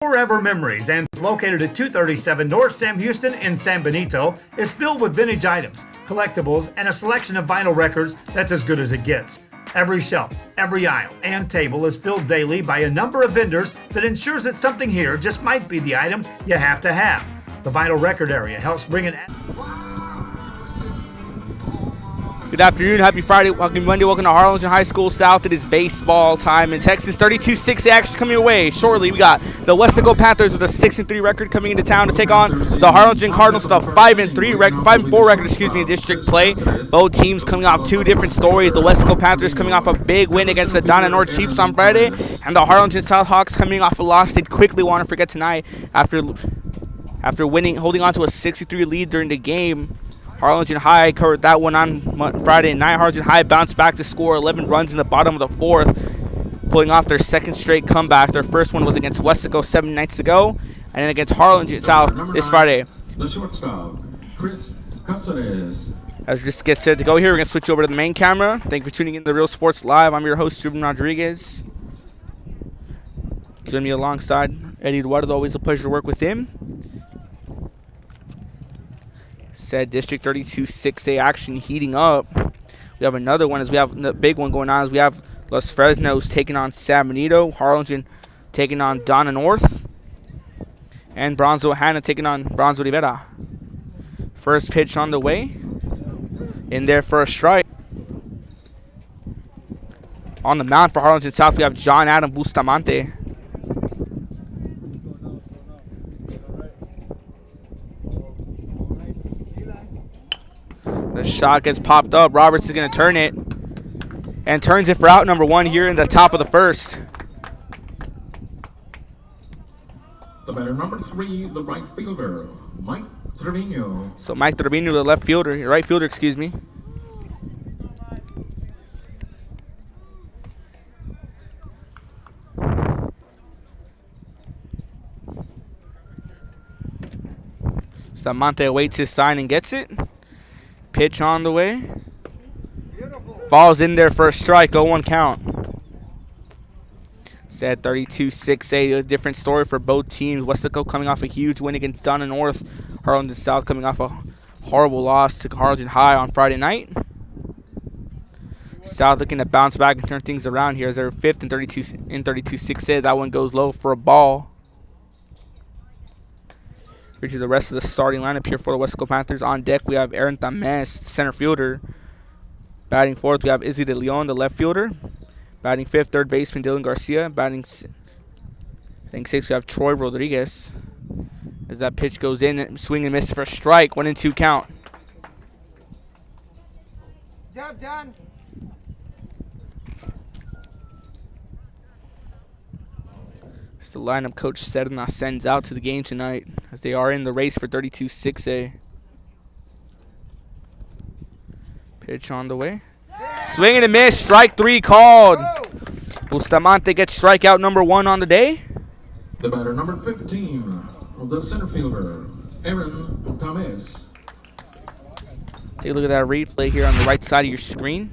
Forever Memories, and located at 237 North Sam Houston in San Benito, is filled with vintage items, collectibles, and a selection of vinyl records that's as good as it gets. Every shelf, every aisle, and table is filled daily by a number of vendors that ensures that something here just might be the item you have to have. The vinyl record area helps bring an... Good afternoon, happy Friday, welcome Monday, welcome to Harlingen High School South. It is baseball time in Texas. 32-6 action coming your way. Shortly, we got the Weslaco Panthers with a 6-3 record coming into town to take on the Harlingen Cardinals with a 5-4 record, in district play. Both teams coming off two different stories. The Weslaco Panthers coming off a big win against the Donna North Chiefs on Friday, and the Harlingen South Hawks coming off a loss they'd quickly want to forget tonight after holding on to a 63 lead during the game. Harlingen High covered that one on Friday night. Harlingen High bounced back to score 11 runs in the bottom of the fourth, pulling off their second straight comeback. Their first one was against Weslaco 7 nights ago, and then against Harlingen South this Friday. The shortstop, Chris Casares. As we just get set to go here, we're going to switch over to the main camera. Thank you for tuning in to Real Sports Live. I'm your host, Ruben Rodriguez. Joining me alongside Eddie Eduardo. Always a pleasure to work with him. Said District 32 6A action heating up. We have another one as we have the big one going on as we have Los Fresnos taking on San Benito, Harlingen taking on Donna North, and Bronzo Hanna taking on Bronzo Rivera. First pitch on the way. In there for a strike. On the mound for Harlingen South, we have John Adam Bustamante. The shot gets popped up. Roberts is going to turn it. And turns it for out number one here in the top of the first. The batter number 3, the right fielder, Mike Trevino. So Mike Trevino, the left fielder, right fielder, excuse me. Bustamante awaits his sign and gets it. Pitch on the way. Falls in there for a strike, 0-1 count. Said 32-6-8, a different story for both teams. Weslaco coming off a huge win against Donna North. Harlingen South coming off a horrible loss to Harlingen High on Friday night. South looking to bounce back and turn things around here as they're fifth in 32-6-8. That one goes low for a ball. Here's the rest of the starting lineup here for the Weslaco Panthers. On deck, we have Aaron Tamez, center fielder. Batting fourth, we have Izzy De Leon, the left fielder. Batting fifth, third baseman Dylan Garcia. Batting sixth, we have Troy Rodriguez. As that pitch goes in, swing and miss for a strike. 1-2 count. Job done. It's the lineup Coach Sedna sends out to the game tonight as they are in the race for 32-6A. Pitch on the way. Swing and a miss. Strike 3 called. Bustamante gets strikeout number 1 on the day. The batter number 15, the center fielder, Aaron Tamez. Take a look at that replay here on the right side of your screen.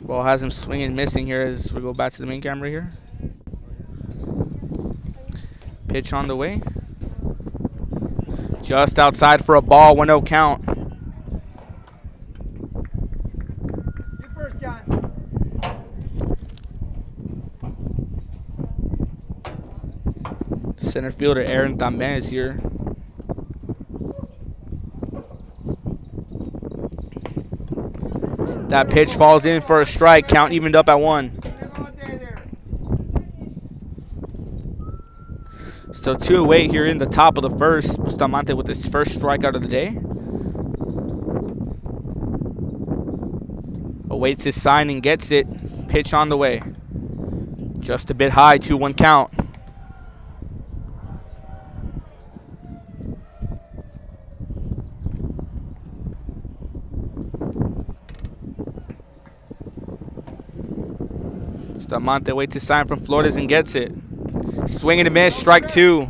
Ball has him swinging and missing here as we go back to the main camera here. Pitch on the way. Just outside for a ball, 1-0 count. You first, John. Center fielder Aaron Tamez here. That pitch falls in for a strike. Count evened up at 1. So 2 away here in the top of the first. Bustamante with his first strikeout of the day. Awaits his sign and gets it. Pitch on the way. Just a bit high, 2-1 count. Bustamante waits his sign from Flores and gets it. Swing and a miss, strike 2.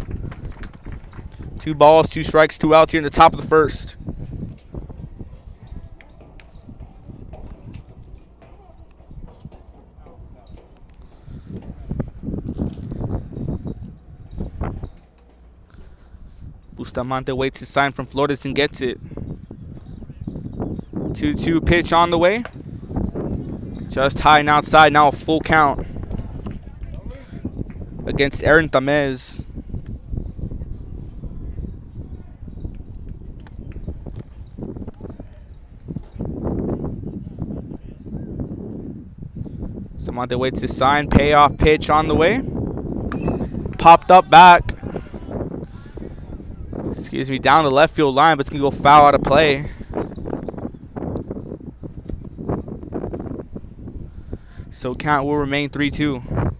2 balls, 2 strikes, 2 outs here in the top of the first. Bustamante waits his sign from Flores and gets it. 2-2 pitch on the way. Just high and outside. Now a full count against Aaron Tamez. Bustamante waits his sign. Payoff pitch on the way. Popped up back. Excuse me, down the left field line, but it's going to go foul out of play. So count will remain 3-2.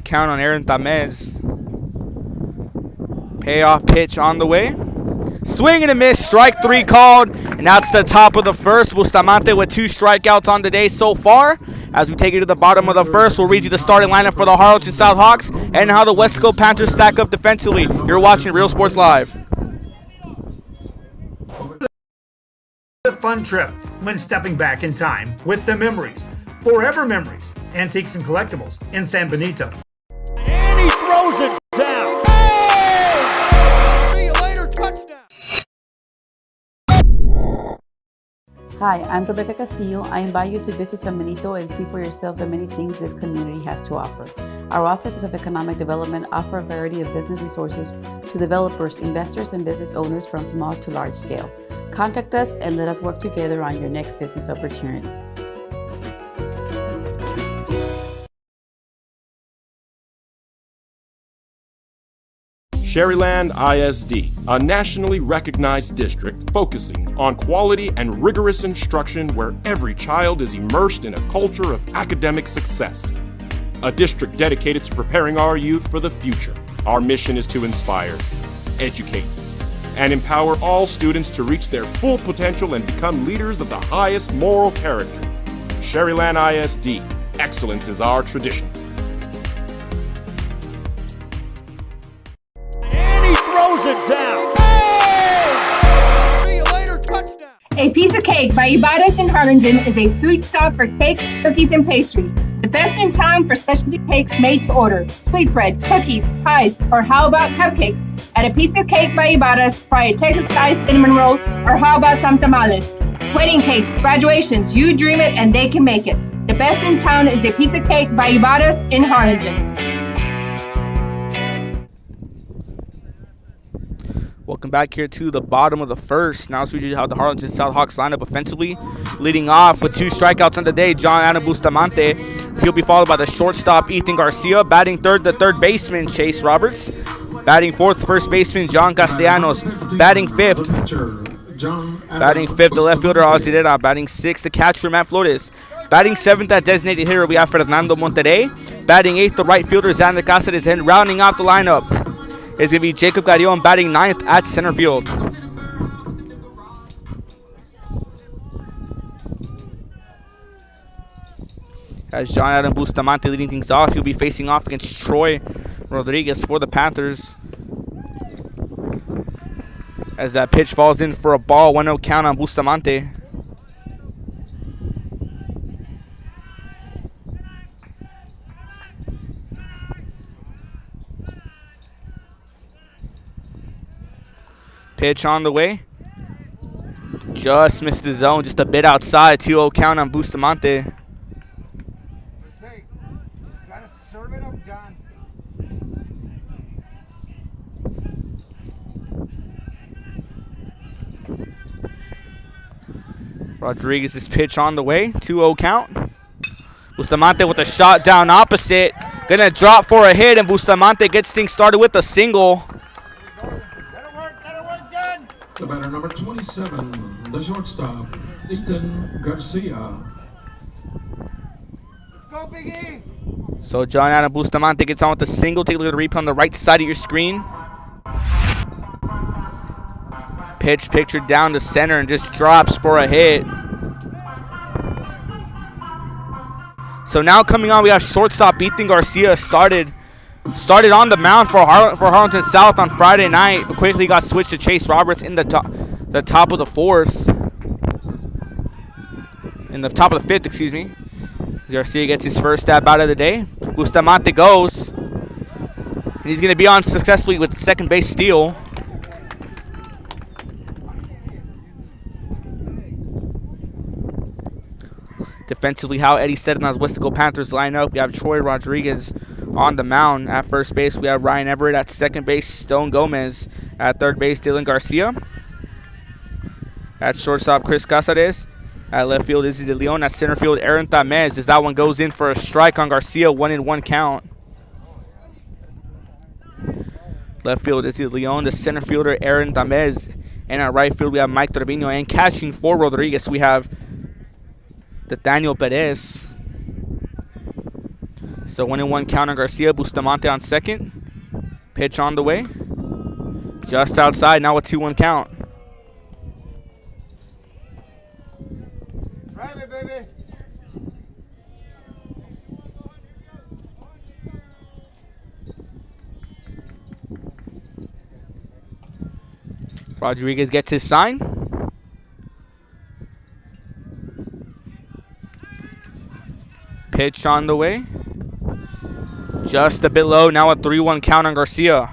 Count on Aaron Tamez. Payoff pitch on the way. Swing and a miss. Strike 3 called. And that's the top of the first. Bustamante with 2 strikeouts on the day so far. As we take it to the bottom of the first, we'll read you the starting lineup for the Harlingen South Hawks and how the Weslaco Panthers stack up defensively. You're watching Real Sports Live. A fun trip when stepping back in time with the memories. Forever Memories, Antiques and Collectibles in San Benito. And he throws it down. Oh! See you later, touchdown. Hi, I'm Rebecca Castillo. I invite you to visit San Benito and see for yourself the many things this community has to offer. Our offices of economic development offer a variety of business resources to developers, investors, and business owners from small to large scale. Contact us and let us work together on your next business opportunity. Sherryland ISD, a nationally recognized district focusing on quality and rigorous instruction where every child is immersed in a culture of academic success. A district dedicated to preparing our youth for the future. Our mission is to inspire, educate, and empower all students to reach their full potential and become leaders of the highest moral character. Sherryland ISD, excellence is our tradition. It down. Oh! See you later, touchdown. A Piece of Cake by Ibarra's in Harlingen is a sweet stop for cakes, cookies, and pastries. The best in town for specialty cakes made to order. Sweetbread, cookies, pies, or how about cupcakes? At A Piece of Cake by Ibarra's, try a Texas-style cinnamon roll, or how about some tamales? Wedding cakes, graduations, you dream it and they can make it. The best in town is A Piece of Cake by Ibarra's in Harlingen. Welcome back here to the bottom of the first. Now let's read how the Harlingen South Hawks line up offensively. Leading off with 2 strikeouts on the day, John Adam Bustamante. He'll be followed by the shortstop, Ethan Garcia. Batting third, the third baseman, Chase Roberts. Batting fourth, first baseman, John Castellanos. Batting fifth, the left fielder, Ozirera. Batting sixth, the catcher, Matt Flores. Batting seventh, that designated hitter, we have Fernando Monterrey. Batting eighth, the right fielder, Xander Cáceres. And rounding off the lineup is going to be Jacob Carrion, batting ninth at center field. As John Adam Bustamante leading things off, he'll be facing off against Troy Rodriguez for the Panthers. As that pitch falls in for a ball, 1-0 count on Bustamante. Pitch on the way. Just missed the zone, just a bit outside. 2-0 count on Bustamante. Okay. Gotta serve it up, John. Rodriguez's pitch on the way. 2-0 count. Bustamante with a shot down opposite. Gonna drop for a hit, and Bustamante gets things started with a single. That'll work, John. The batter number 27, the shortstop, Ethan Garcia. Go, Big E. So John Adam Bustamante gets on with the single. Take a look at the replay on the right side of your screen. Pitch pictured down the center and just drops for a hit. So now coming on, we have shortstop Ethan Garcia. Started on the mound for Harlingen South on Friday night, but quickly got switched to Chase Roberts in the the top of the fourth. In the top of the fifth, excuse me. Garcia gets his first stab out of the day. Bustamante goes. And he's going to be on successfully with the second base steal. Defensively, how Eddie said in his Weslaco Panthers lineup, we have Troy Rodriguez on the mound. At first base, we have Ryan Everett. At second base, Stone Gomez. At third base, Dylan Garcia. At shortstop, Chris Casares. At left field, Izzy De Leon. At center field, Aaron Tamez, as that one goes in for a strike on Garcia, 1-1 count. Left field, Izzy De Leon. The center fielder, Aaron Tamez. And at right field, we have Mike Trevino. And catching for Rodriguez, we have Daniel Perez. So 1-1 count on Garcia. Bustamante on second. Pitch on the way. Just outside. Now a 2-1 count. Drive it, baby. Rodriguez gets his sign. Pitch on the way. Just a bit low. Now a 3-1 count on Garcia.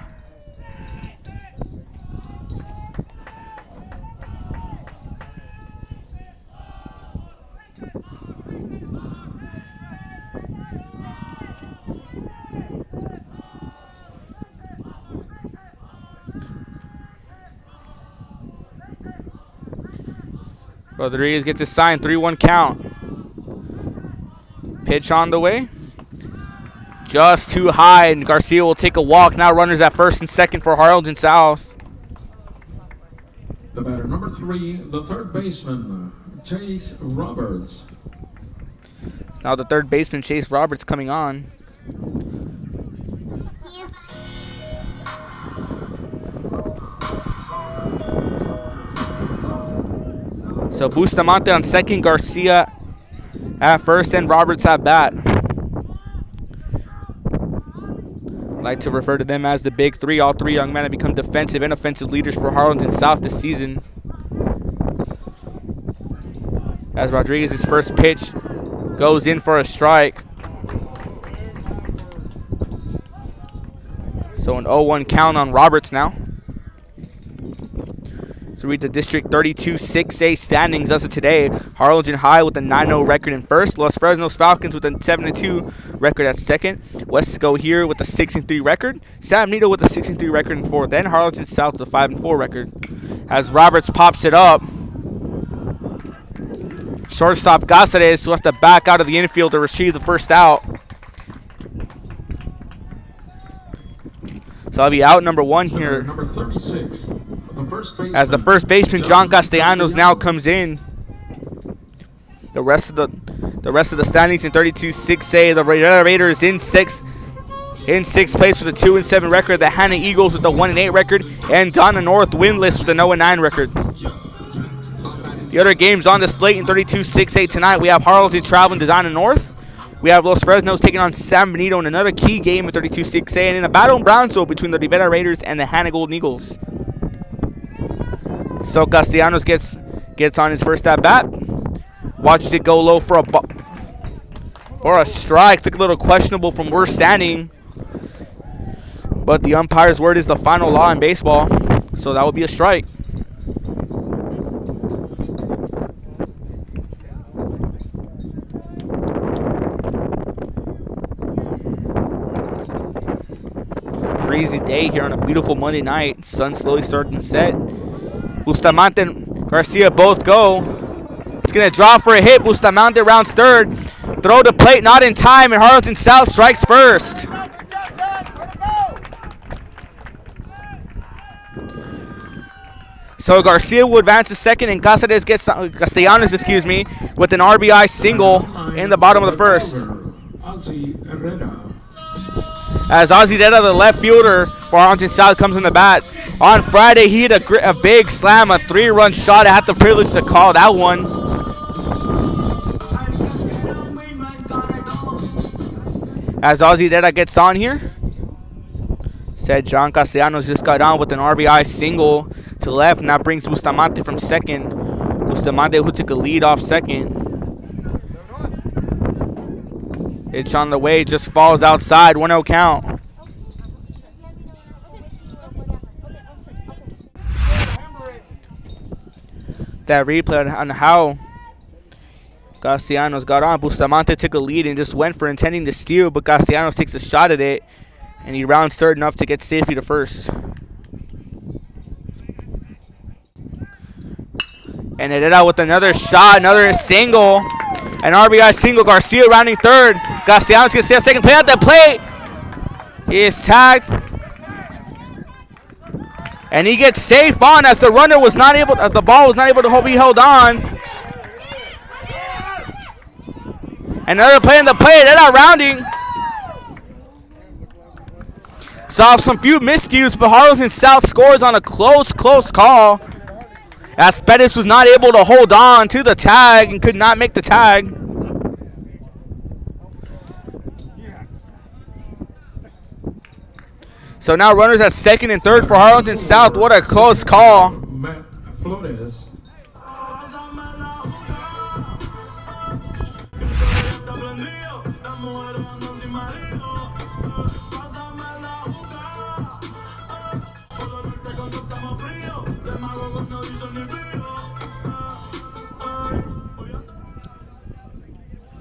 Rodriguez gets his sign. 3-1 count. Pitch on the way. Just too high, and Garcia will take a walk. Now runners at first and second for Harlingen South. The batter, number 3, the third baseman, Chase Roberts. Now the third baseman, Chase Roberts, coming on. So Bustamante on second, Garcia at first, and Roberts at bat. I like to refer to them as the Big Three. All three young men have become defensive and offensive leaders for Harlingen South this season. As Rodriguez's first pitch goes in for a strike. So an 0-1 count on Roberts now. So read the District 32 6A standings as of today. Harlingen High with a 9-0 record in first. Los Fresnos Falcons with a 7-2 record at second. Weslaco here with a 6-3 record. San Benito with a 6-3 record in fourth. Then Harlingen South with a 5-4 record. As Roberts pops it up. Shortstop Casares, who has to back out of the infield to retrieve the first out. So that'll be out number 1 here. Number 36. As the first baseman John Castellanos now comes in. The rest of the standings in 32-6A. The Raiders in sixth place with a 2-7 record. The Hanna Eagles with a 1-8 record, and Donna North winless with a 0-9 record. The other games on the slate in 32-6A tonight, we have Harlingen traveling to Donna North. We have Los Fresnos taking on San Benito in another key game in 32-6A, and in the battle in Brownsville between the Rivera Raiders and the Hanna Golden Eagles. So Castellanos gets on his first at bat. Watches it go low for a strike. Took a little questionable from where standing. But the umpire's word is the final law in baseball. So that would be a strike. Breezy day here on a beautiful Monday night. Sun slowly starting to set. Bustamante and Garcia both go. It's going to draw for a hit. Bustamante rounds third. Throw to plate, not in time, and Harlingen South strikes first. So Garcia will advance to second, and Castellanos gets with an RBI single in the bottom of the first. As Ozzy Herrera, the left fielder for Harlingen South, comes in the bat. On Friday, he hit a big slam, a 3-run shot. I had the privilege to call that one. As Ozzy Herrera gets on here. Said John Castellanos just got on with an RBI single to left, and that brings Bustamante from second. Bustamante, who took a lead off second. Pitch on the way, just falls outside, 1-0 count. That replay on how Castellanos got on. Bustamante took a lead and just went for intending to steal, but Castellanos takes a shot at it, and he rounds third enough to get safely to first. And it out with another shot, another single. An RBI single. Garcia rounding third. Castellanos gonna stay on second. Play at the plate. He is tagged. And he gets safe on as the runner was not able, as the ball was not able to be held on. Another play in the plate. They're not rounding. Saw some few miscues, but Harlingen South scores on a close call. As Pettis was not able to hold on to the tag and could not make the tag. So now runners at second and third for Harlingen South. What a close call. Matt Flores.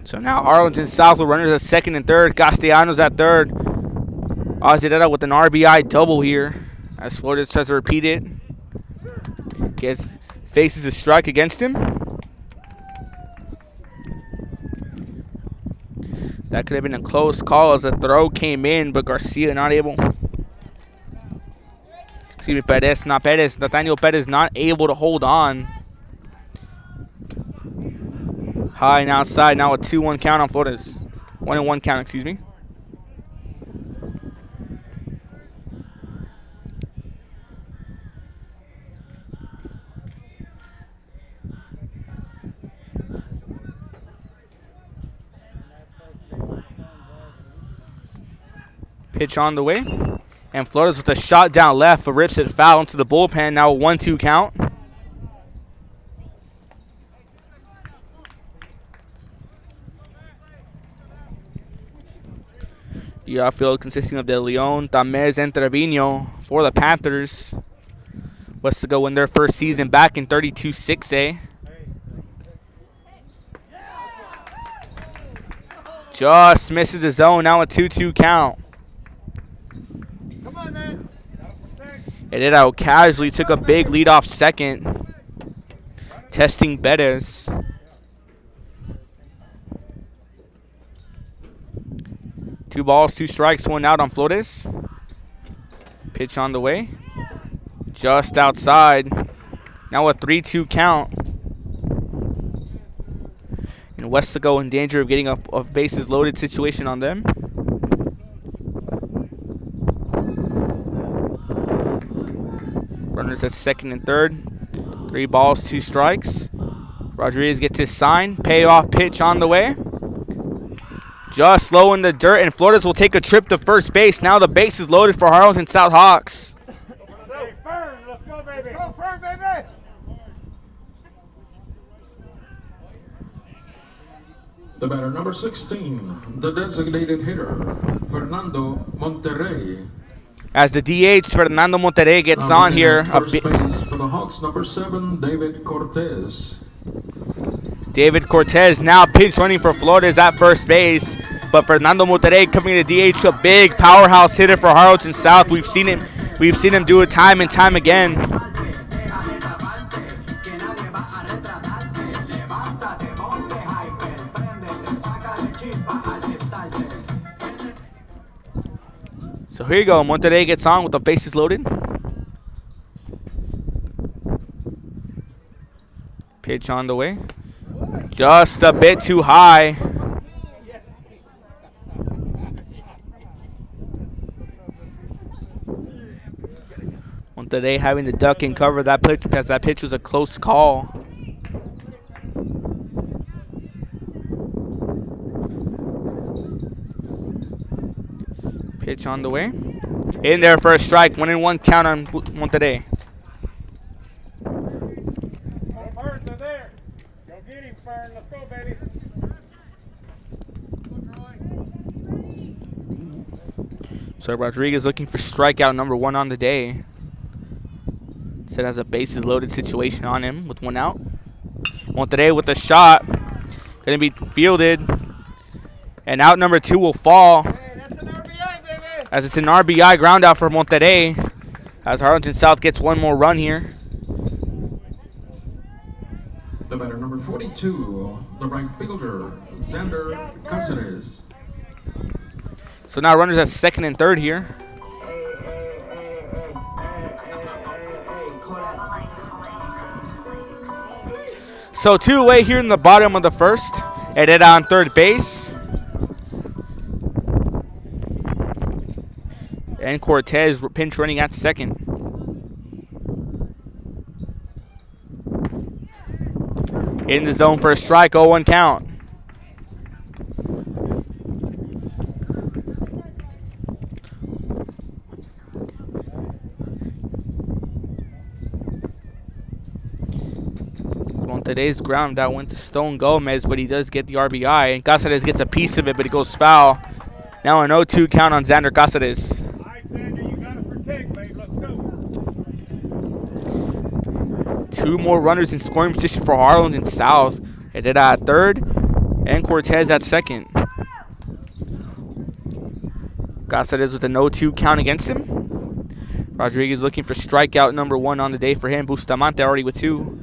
So now Arlington South with runners at second and third. Castellanos at third. Azareda with an RBI double here as Flores tries to repeat it. Faces a strike against him. That could have been a close call as the throw came in, but Garcia not able. Excuse me, Perez, not Perez. Nathaniel Perez not able to hold on. High and outside, now a 2-1 count on Flores. 1-1 count, excuse me. Pitch on the way. And Flores with a shot down left, but rips it foul into the bullpen. Now a 1-2 count. The outfield consisting of De Leon, Tamez, and Trevino for the Panthers. Weslaco win their first season back in 32-6A. Just misses the zone. Now a 2-2 count. Come on, man. Herrera casually took a big lead off second. Testing Bettis. 2 balls, 2 strikes, 1 out on Flores. Pitch on the way. Just outside. Now a 3-2 count. And Weslaco in danger of getting a bases loaded situation on them. Runners at second and third. 3 balls, 2 strikes. Rodriguez gets his sign. Payoff pitch on the way. Just low in the dirt, and Flores will take a trip to first base. Now the base is loaded for Harlingen South Hawks. Hey, Fern, let's go, baby. Go, Fern, baby. The batter, number 16, the designated hitter, Fernando Monterrey. As the DH, Fernando Monterrey gets on here. First base for the Hawks, number 7, David Cortez. David Cortez now pinch running for Flores at first base. But Fernando Monterrey coming to DH, a big powerhouse hitter for Harlingen South. We've seen him do it time and time again. So here you go. Monterrey gets on with the bases loaded. Pitch on the way. Just a bit too high. Monterrey having to duck and cover that pitch because that pitch was a close call. Pitch on the way. In there for a strike. 1-1 count on Monterrey. So Rodriguez looking for strikeout number 1 on the day. Instead has a bases loaded situation on him with 1 out. Monterrey with a shot. Going to be fielded. And out number 2 will fall. Hey, that's an RBI, baby. As it's an RBI ground out for Monterrey. As Harlingen South gets 1 more run here. The batter number 42, the right fielder, Xander Cáceres. So now runners at second and third here. So 2 away here in the bottom of the first. Herrera on third base. And Cortez pinch running at second. In the zone for a strike, 0-1 count. Today's ground out went to Stone Gomez, but he does get the RBI. And Cáceres gets a piece of it, but it goes foul. Now an 0-2 count on Xander Cáceres. All right, Xander, you got it for take, babe. Let's go. 2 more runners in scoring position for Harlingen South. Herrera at third and Cortez at second. Cáceres with an 0-2 count against him. Rodriguez looking for strikeout number 1 on the day for him. Bustamante already with 2.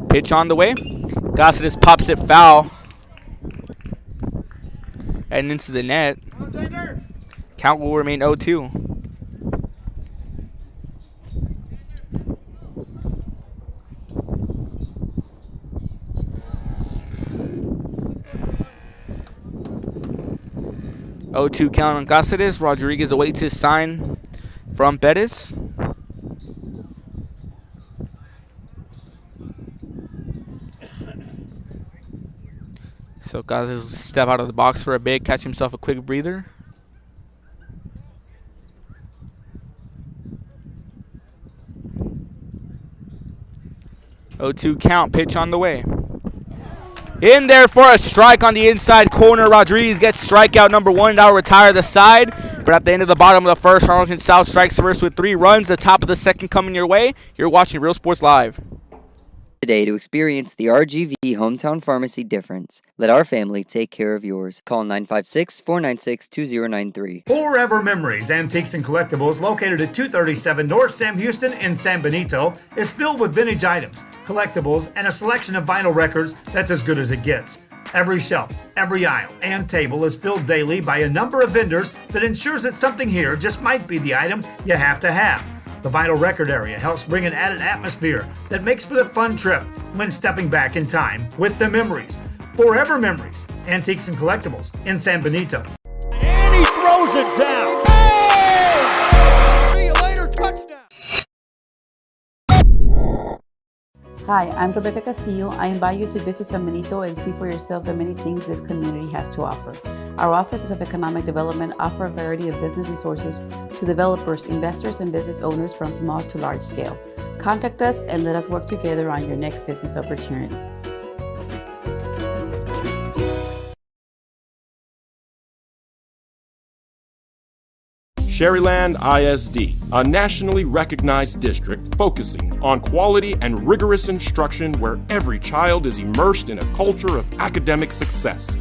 Pitch on the way. Cáceres pops it foul. And into the net. Count will remain 0-2. (0-2) count on Cáceres. Rodriguez awaits his sign from Perez. So Cáceres will step out of the box for a bit, catch himself a quick breather. (0-2) count, pitch on the way. In there for a strike on the inside corner. Rodriguez gets strikeout number 1. That'll retire the side. But at the end of the bottom of the first, Harlingen South strikes first with 3 runs. The top of the second coming your way. You're watching Real Sports Live. Today to experience the RGV Hometown Pharmacy difference. Let our family take care of yours. Call 956-496-2093. Forever Memories, Antiques and Collectibles, located at 237 North Sam Houston in San Benito, is filled with vintage items, collectibles, and a selection of vinyl records that's as good as it gets. Every shelf, every aisle, and table is filled daily by a number of vendors that ensures that something here just might be the item you have to have. The vinyl record area helps bring an added atmosphere that makes for a fun trip when stepping back in time with the memories. Forever Memories, Antiques and Collectibles in San Benito. And he throws it down. Hey! See you later, touchdown. Hi, I'm Rebecca Castillo. I invite you to visit San Benito and see for yourself the many things this community has to offer. Our offices of economic development offer a variety of business resources to developers, investors, and business owners from small to large scale. Contact us and let us work together on your next business opportunity. Sherryland ISD, a nationally recognized district focusing on quality and rigorous instruction where every child is immersed in a culture of academic success.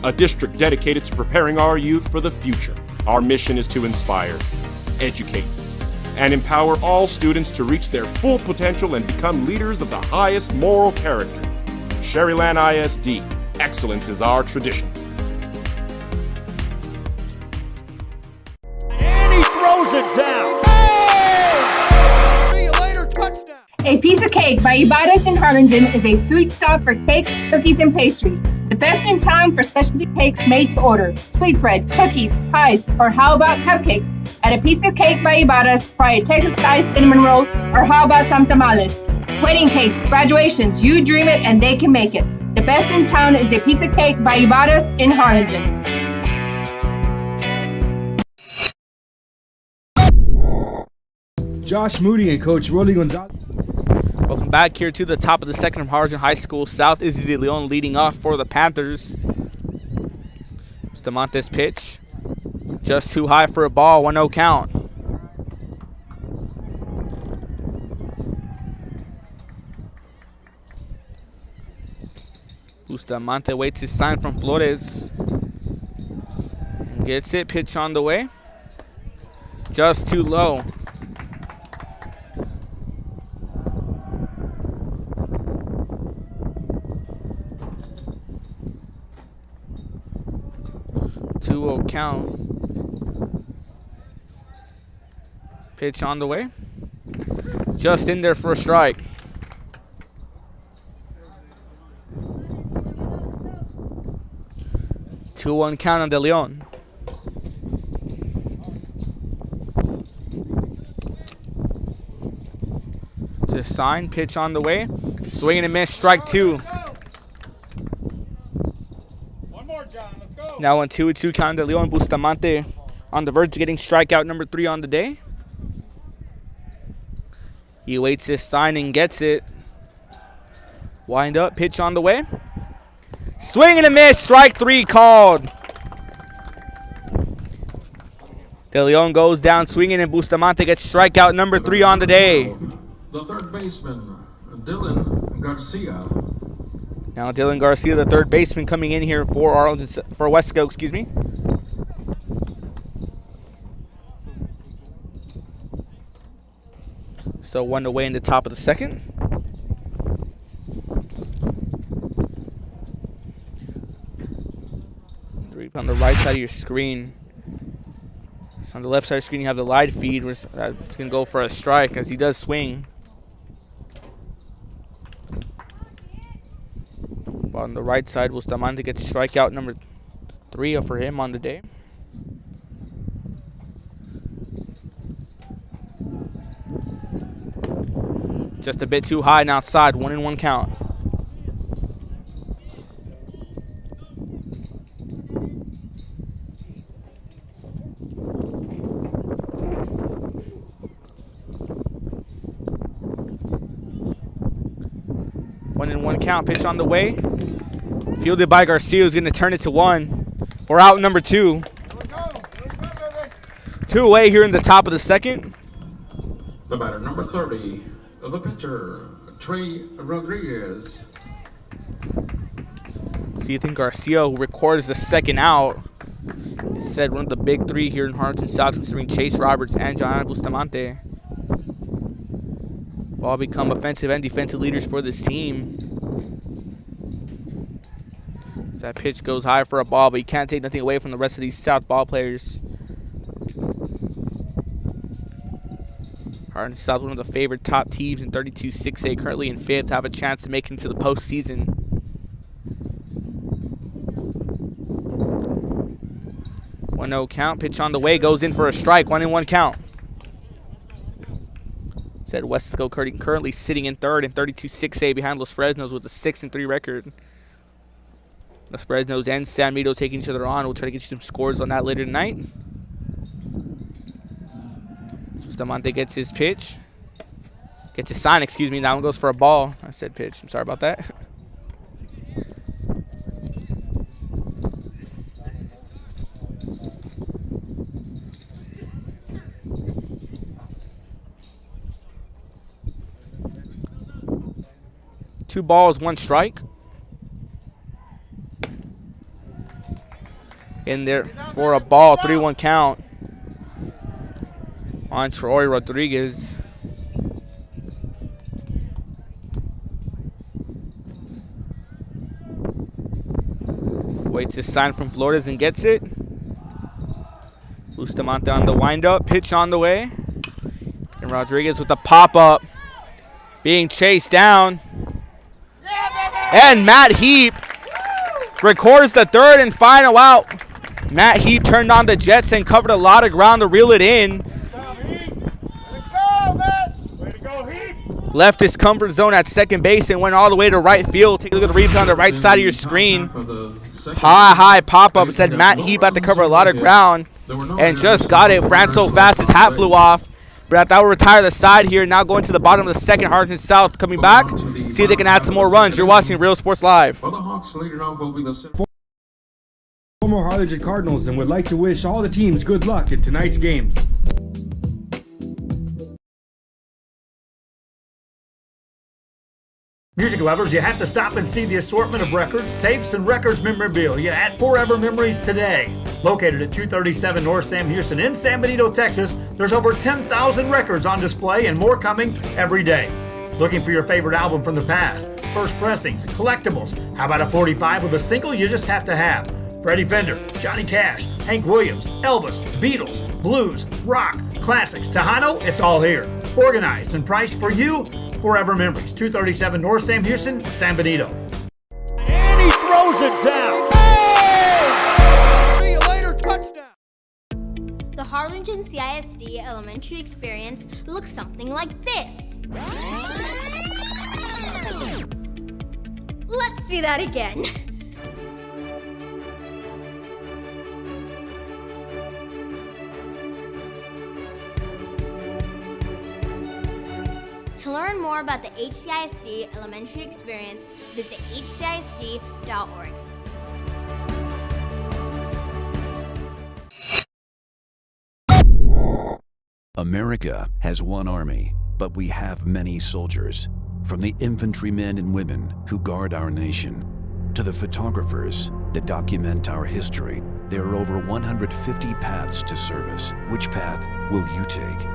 A district dedicated to preparing our youth for the future. Our mission is to inspire, educate, and empower all students to reach their full potential and become leaders of the highest moral character. Sherryland ISD, excellence is our tradition. Throws it down. Hey! See you later, touchdown. A Piece of Cake by Ibarras in Harlingen is a sweet stop for cakes, cookies, and pastries. The best in town for specialty cakes made to order. Sweetbread, cookies, pies, or how about cupcakes? At A Piece of Cake by Ibarras, try a Texas-style cinnamon roll, or how about some tamales? Wedding cakes, graduations, you dream it and they can make it. The best in town is A Piece of Cake by Ibarras in Harlingen. Josh Moody and Coach Rolly Gonzalez. Welcome back here to the top of the second from Harlingen High School South. Izzy De Leon leading off for the Panthers. Bustamante's pitch. Just too high for a ball, 1-0 count. Bustamante waits his sign from Flores. Gets it, pitch on the way. Just too low. Two-0 count. Pitch on the way. Just in there for a strike. Two-one count on De Leon. Just sign, pitch on the way. Swing and a miss, strike two. One more, John. Let's go. Now on 2-2 count, De Leon. Bustamante on the verge of getting strikeout number 3 on the day. He waits his sign and gets it. Wind up, pitch on the way. Swing and a miss, strike 3 called. De Leon goes down swinging and Bustamante gets strikeout number 3 on the day. The third baseman, Dylan Garcia. Now Dylan Garcia, the third baseman, coming in here for Weslaco, excuse me. So 1 away in the top of the second. On the right side of your screen. So on the left side of the screen, you have the live feed. It's going to go for a strike as he does swing. But on the right side, Bustamante gets strikeout number 3 for him on the day. Just a bit too high and outside. 1-1 count. Count, pitch on the way. Fielded by Garcia, who's going to turn it to 1 for out number 2. 2 away here in the top of the second. The batter, number 30, the pitcher, Trey Rodriguez. So you think Garcia, who records the second out, is said one of the big 3 here in Harlingen South, considering Chase Roberts and John Bustamante. All become offensive and defensive leaders for this team. That pitch goes high for a ball, but you can't take nothing away from the rest of these South ball players. Harlingen South, one of the favorite top teams in 32 6A, currently in 5th, have a chance to make it into the postseason. 1-0 count, pitch on the way, goes in for a strike, 1-1 count. Said Weslaco currently sitting in 3rd in 32 6A behind Los Fresnos with a 6-3 record. Los Fresnos and San Benito taking each other on. We'll try to get you some scores on that later tonight. Bustamante gets his pitch. Gets his sign, excuse me. That one goes for a ball. I said pitch. I'm sorry about that. Two balls, 1 strike. In there for a ball, 3-1 count on Troy Rodriguez. Waits his sign from Flores and gets it. Bustamante on the windup, pitch on the way. And Rodriguez with the pop-up, being chased down. And Matt Heap records the 3rd and final out. Matt Heap turned on the Jets and covered a lot of ground to reel it in. Left his comfort zone at second base and went all the way to right field. Take a look at the replay on the right side of your screen. High pop-up. It said Matt Heap had to cover a lot of ground and just got it. Ran so fast his hat flew off. But that will retire the side here. Now going to the bottom of the second. Harlingen South coming back. See if they can add some more runs. You're watching Real Sports Live. For the Hawks, leading off will be the Former Baltimore Harlingen Cardinals and would like to wish all the teams good luck in tonight's games. Music lovers, you have to stop and see the assortment of records, tapes, and records memorabilia at Forever Memories today. Located at 237 North Sam Houston in San Benito, Texas, there's over 10,000 records on display and more coming every day. Looking for your favorite album from the past, first pressings, collectibles? How about a 45 with a single you just have to have? Freddie Fender, Johnny Cash, Hank Williams, Elvis, Beatles, blues, rock, classics, Tejano, it's all here. Organized and priced for you. Forever Memories, 237 North Sam Houston, San Benito. And he throws it down. Hey! See you later, touchdown. The Harlingen CISD elementary experience looks something like this. Let's see that again. To learn more about the HCISD elementary experience, visit hcisd.org. America has one army, but we have many soldiers. From the infantrymen and women who guard our nation, to the photographers that document our history, there are over 150 paths to service. Which path will you take?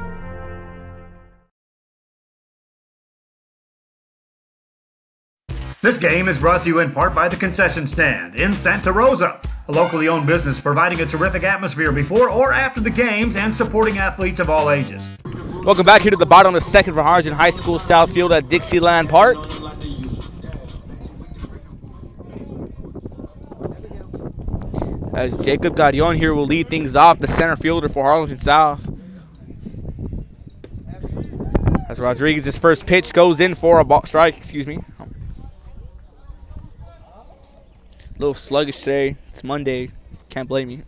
This game is brought to you in part by the Concession Stand in Santa Rosa, a locally owned business providing a terrific atmosphere before or after the games and supporting athletes of all ages. Welcome back here to the bottom of the second for Harlingen High School South Field at Dixieland Park. As Jacob Gadion here will lead things off, the center fielder for Harlingen South. As Rodriguez's first pitch goes in for a ball strike, A little sluggish today. It's Monday. Can't blame you.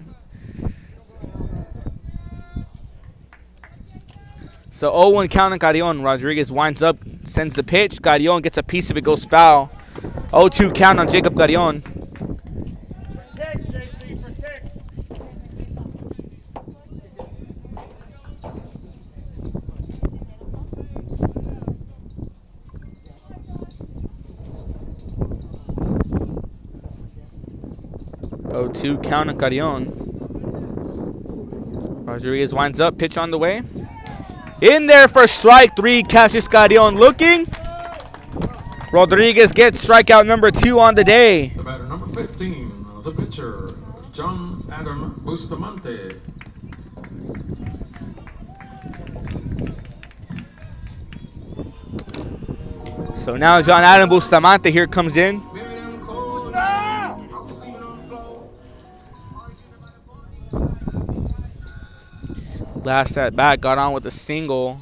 So 0-1 count on Gadion. Rodriguez winds up, sends the pitch. Gadion gets a piece of it, goes foul. 0-2 count on Jacob Gadion. Two count on Carrion. Rodriguez winds up, pitch on the way. In there for strike three, catches Carrion looking. Rodriguez gets strikeout number 2 on the day. The batter number 15, the pitcher, John Adam Bustamante. So now John Adam Bustamante here comes in. Last at bat, got on with a single.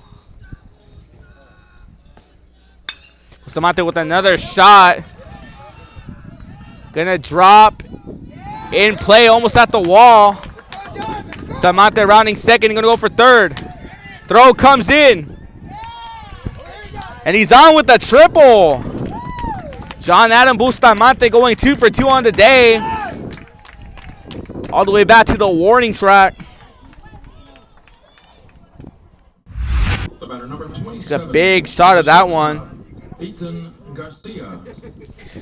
Bustamante with another shot. Gonna drop. In play, almost at the wall. Bustamante rounding second, gonna go for third. Throw comes in. And he's on with the triple. John Adam Bustamante going 2 for 2 on the day. All the way back to the warning track. It's a big shot of that one. Ethan Garcia.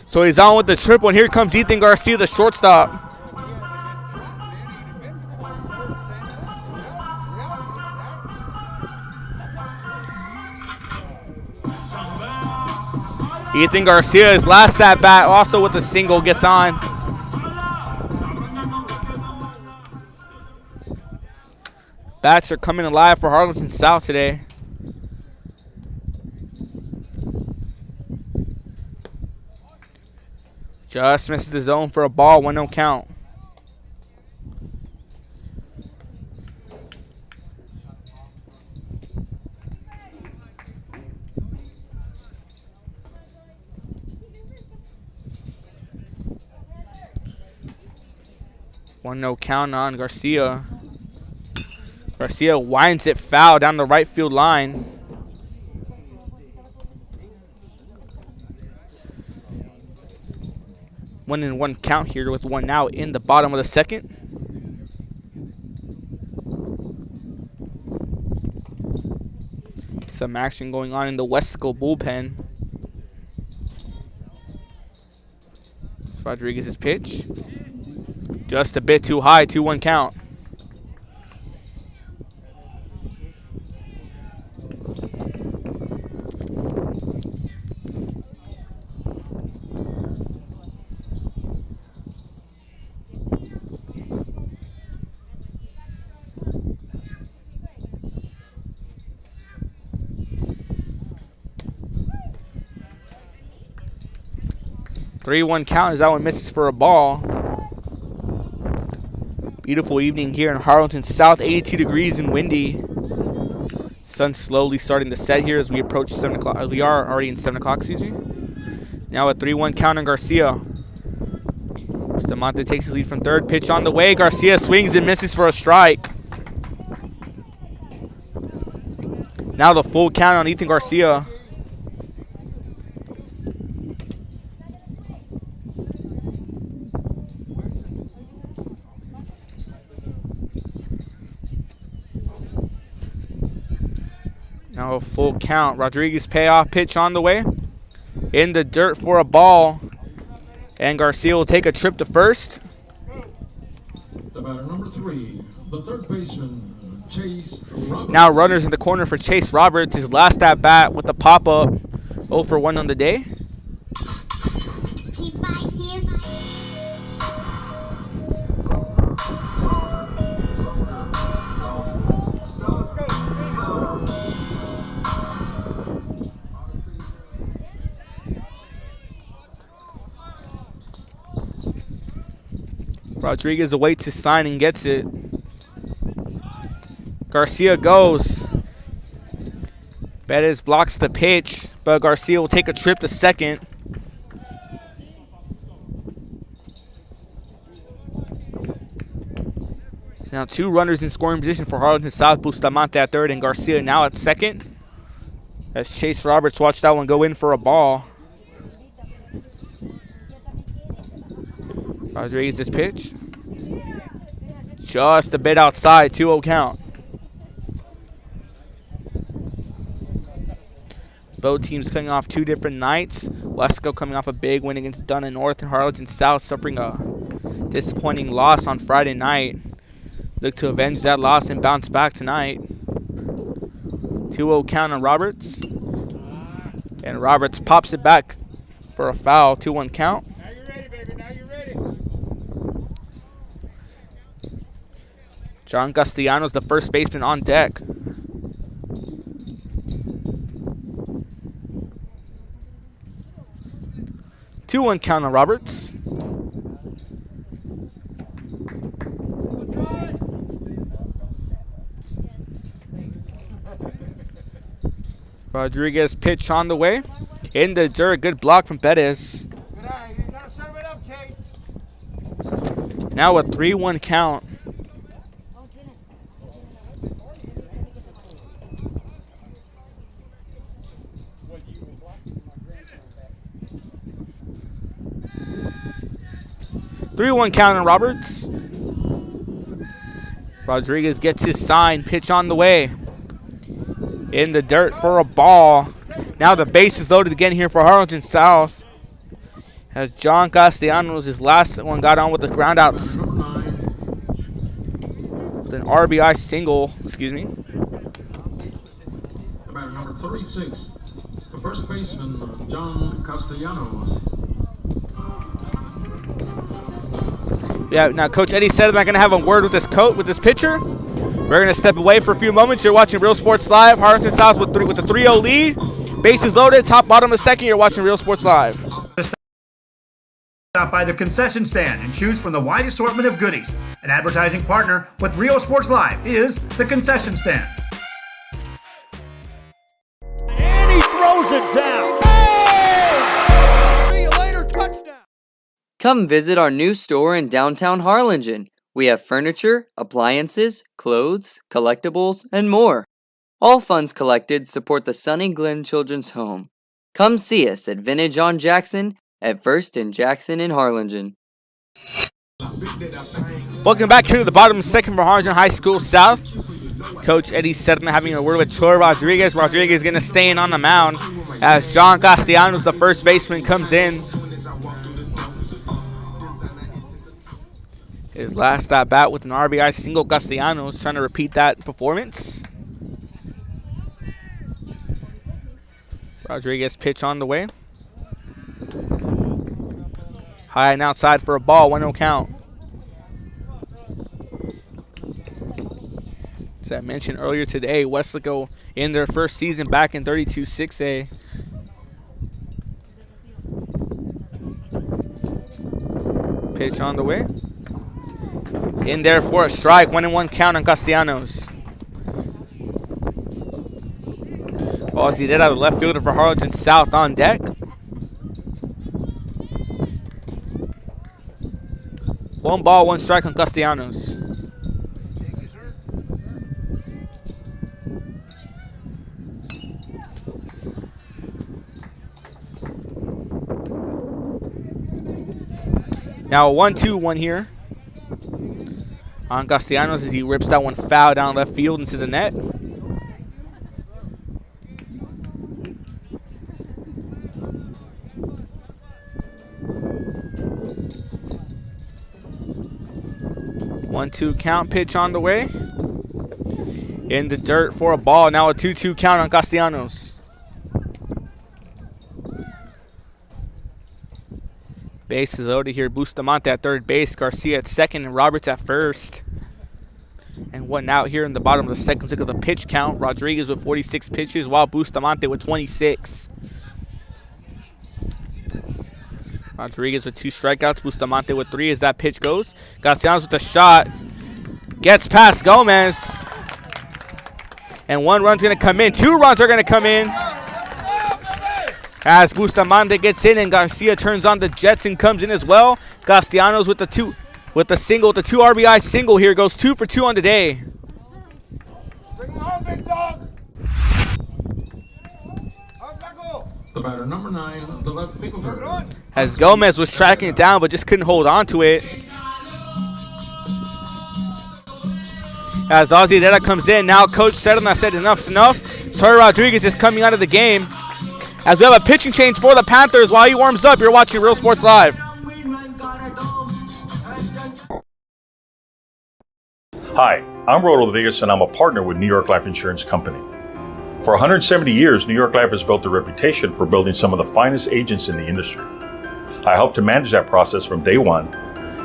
So he's on with the triple, and here comes Ethan Garcia, the shortstop. Ethan Garcia, his last at bat, also with a single, gets on. Bats are coming alive for Harlingen South today. Just misses the zone for a ball, 1-0 count. No count on Garcia. Garcia winds it foul down the right field line. 1-1 count here with one out in the bottom of the second. Some action going on in the Weslaco bullpen. Rodriguez's pitch. Just a bit too high, 2-1 count. Three-one count as that one misses for a ball. Beautiful evening here in Harlingen South, 82 degrees and windy. Sun slowly starting to set here as we approach 7 o'clock. We are already in 7 o'clock, excuse me. Now a 3-1 count on Garcia. Bustamante takes his lead from third. Pitch on the way. Garcia swings and misses for a strike. Now the full count on Ethan Garcia. Now a full count. Rodriguez payoff pitch on the way. In the dirt for a ball. And Garcia will take a trip to first. The batter number 3, the third baseman, Chase Roberts. Now runners in the corner for Chase Roberts. His last at bat with the pop-up. 0 for 1 on the day. Rodriguez awaits his sign and gets it. Garcia goes. Bettis blocks the pitch, but Garcia will take a trip to second. Now 2 runners in scoring position for Harlingen South. Bustamante at third and Garcia now at second. As Chase Roberts watched that one go in for a ball. Rodriguez's pitch. Just a bit outside, 2-0 count. Both teams coming off 2 different nights. Weslaco coming off a big win against Dunn North, and Harlingen South suffering a disappointing loss on Friday night. Look to avenge that loss and bounce back tonight. 2-0 count on Roberts. And Roberts pops it back for a foul, 2-1 count. Now you're ready, baby. Now you're ready. John Castellanos, the first baseman, on deck. Two-one count on Roberts. Rodriguez pitch on the way. In the dirt, good block from Bettis. Now a 3-1 count. Three-one count on Roberts. Rodriguez gets his sign. Pitch on the way. In the dirt for a ball. Now the base is loaded again here for Harlingen South. As John Castellanos, his last one, got on with the ground outs. With an RBI single, excuse me. Batter number 36, the first baseman, John Castellanos. Yeah, now Coach Eddie said I'm not going to have a word with this pitcher. We're going to step away for a few moments. You're watching Real Sports Live. Harlingen South with the 3-0 lead. Bases loaded, top, bottom of the second. You're watching Real Sports Live. Stop by the concession stand and choose from the wide assortment of goodies. An advertising partner with Real Sports Live is the concession stand. And he throws it down. Hey! See you later, touchdown. Come visit our new store in downtown Harlingen. We have furniture, appliances, clothes, collectibles, and more. All funds collected support the Sunny Glen Children's Home. Come see us at Vintage on Jackson at First and Jackson in Harlingen. Welcome back to the bottom second for Harlingen High School South. Coach Eddie Sedna having a word with Troy Rodriguez. Rodriguez going to stay in on the mound as John Castellanos, the first baseman, comes in. His last at bat with an RBI single. Castellanos trying to repeat that performance. Rodriguez pitch on the way. High and outside for a ball, 1-0 count. As I mentioned earlier today, Weslaco in their first season back in 32-6A. Pitch on the way. In there for a strike, 1-1 count on Castellanos. Zidera, the left fielder for Harlingen South, on deck. One ball, one strike on Castellanos. Now a 1-2-1 here on Castellanos as he rips that one foul down left field into the net. One-two count, pitch on the way. In the dirt for a ball. Now a 2-2 count on Castellanos. Base is loaded here. Bustamante at third base. Garcia at second. And Roberts at first. And one out here in the bottom of the second. Look at the pitch count. Rodriguez with 46 pitches while Bustamante with 26. Rodriguez with 2 strikeouts. Bustamante with 3 as that pitch goes. Castellanos with a shot. Gets past Gomez. And 1 run's going to come in. 2 runs are going to come in. As Bustamante gets in and Garcia turns on the Jets and comes in as well. Castellanos with the 2 RBI single here, goes 2 for 2 on the day. Bring him home, big dog. The batter, number 9, the left fielder. As Gomez was tracking it down but just couldn't hold on to it. As Zidera comes in, now Coach Sedna said enough's enough. Troy Rodriguez is coming out of the game. As we have a pitching change for the Panthers while he warms up. You're watching Real Sports Live. Hi, I'm Rodo Rodriguez and I'm a partner with New York Life Insurance Company. For 170 years, New York Life has built a reputation for building some of the finest agents in the industry. I help to manage that process from day one.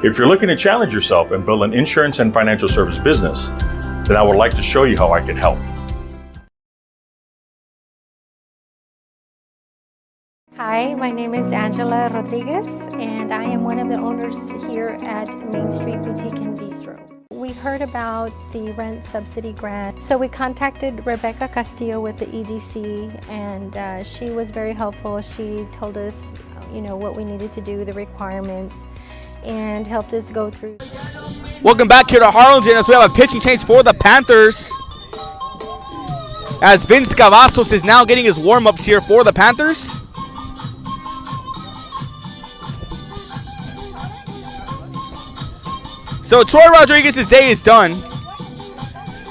If you're looking to challenge yourself and build an insurance and financial service business, then I would like to show you how I can help. Hi, my name is Angela Rodriguez, and I am one of the owners here at Main Street Boutique and Bistro. We heard about the rent subsidy grant, so we contacted Rebecca Castillo with the EDC, and she was very helpful. She told us, what we needed to do, the requirements, and helped us go through. Welcome back here to Harlingen as we have a pitching change for the Panthers. As Vince Cavazos is now getting his warm-ups here for the Panthers. So Troy Rodriguez's day is done,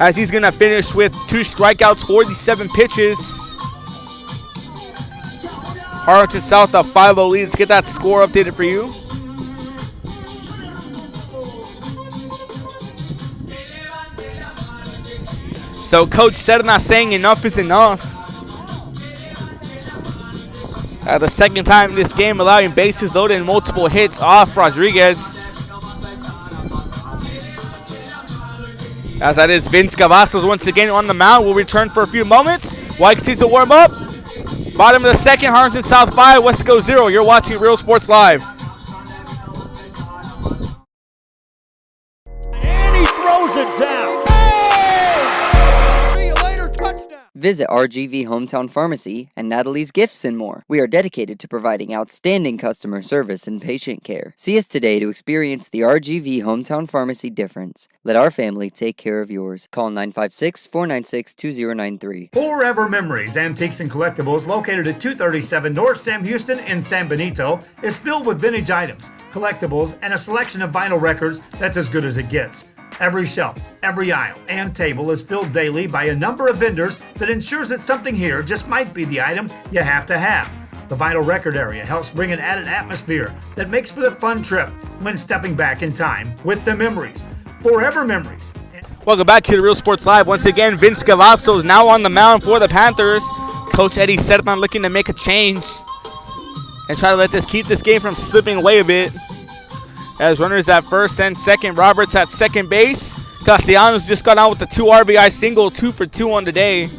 as he's going to finish with 2 strikeouts, 47 pitches. Harlingen South a 5-0 lead. Let's get that score updated for you. So Coach Serna saying enough is enough. The second time in this game, allowing bases loaded and multiple hits off Rodriguez. As that is Vince Cavazos once again on the mound. Will return for a few moments. White continues to warm up. Bottom of the second, Harlingen South 5, Weslaco 0. You're watching Real Sports Live. And he throws it down. Hey! See you later, touchdown. Visit RGV Hometown Pharmacy and Natalie's Gifts and more. We are dedicated to providing outstanding customer service and patient care. See us today to experience the RGV Hometown Pharmacy difference. Let our family take care of yours. Call 956-496-2093. Forever Memories, Antiques and Collectibles, located at 237 North Sam Houston in San Benito, is filled with vintage items, collectibles, and a selection of vinyl records that's as good as it gets. Every shelf, every aisle, and table is filled daily by a number of vendors that ensures that something here just might be the item you have to have. The vinyl record area helps bring an added atmosphere that makes for the fun trip when stepping back in time with the memories. Forever Memories. Welcome back to the Real Sports Live. Once again, Vince Cavazos is now on the mound for the Panthers. Coach Eddie Sertan looking to make a change and try to keep this game from slipping away a bit. As runners at first and second, Roberts at second base. Castellanos just got out with the 2 RBI single, 2 for 2 on the day.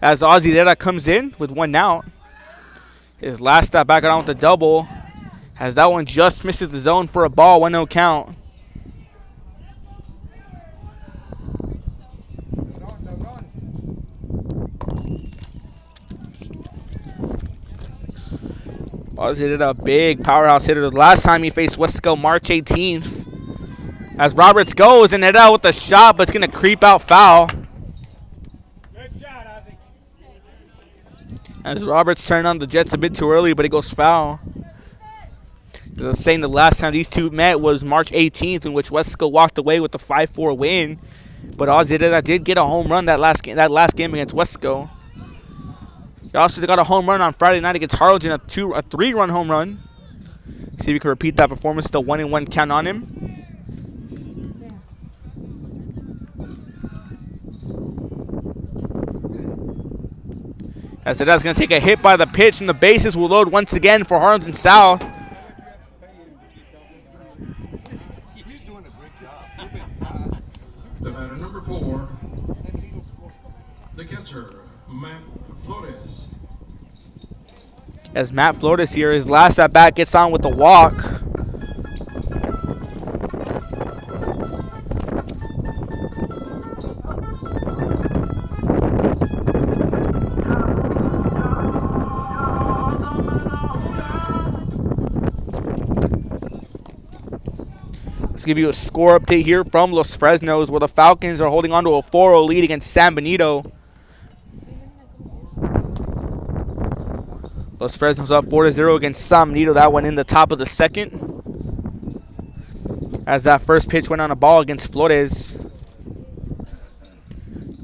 As Ozzy Deda comes in with 1 out. His last stop back on with the double. As that one just misses the zone for a ball, 1-0 count. Ozzy did a big powerhouse hitter the last time he faced Weslaco, March 18th. As Roberts goes and hit out with a shot, but it's going to creep out foul. Good shot, Ozzy. As Roberts turned on the Jets a bit too early, but it goes foul. As I was saying, the last time these two met was March 18th, in which Weslaco walked away with the 5-4 win. But Ozzy did get a home run that last game against Weslaco. He also got a home run on Friday night against Harlingen, a 3-run home run. See if we can repeat that performance. The 1-1 count on him. As it is going to take a hit by the pitch, and the bases will load once again for Harlingen South. The batter, number 4, the catcher, Matt Flores. As Matt Flores here, his last at bat gets on with the walk. Let's give you a score update here from Los Fresnos, where the Falcons are holding on to a 4-0 lead against San Benito. Los Fresnos up 4-0 against San Benito. That went in the top of the second. As that first pitch went on a ball against Flores.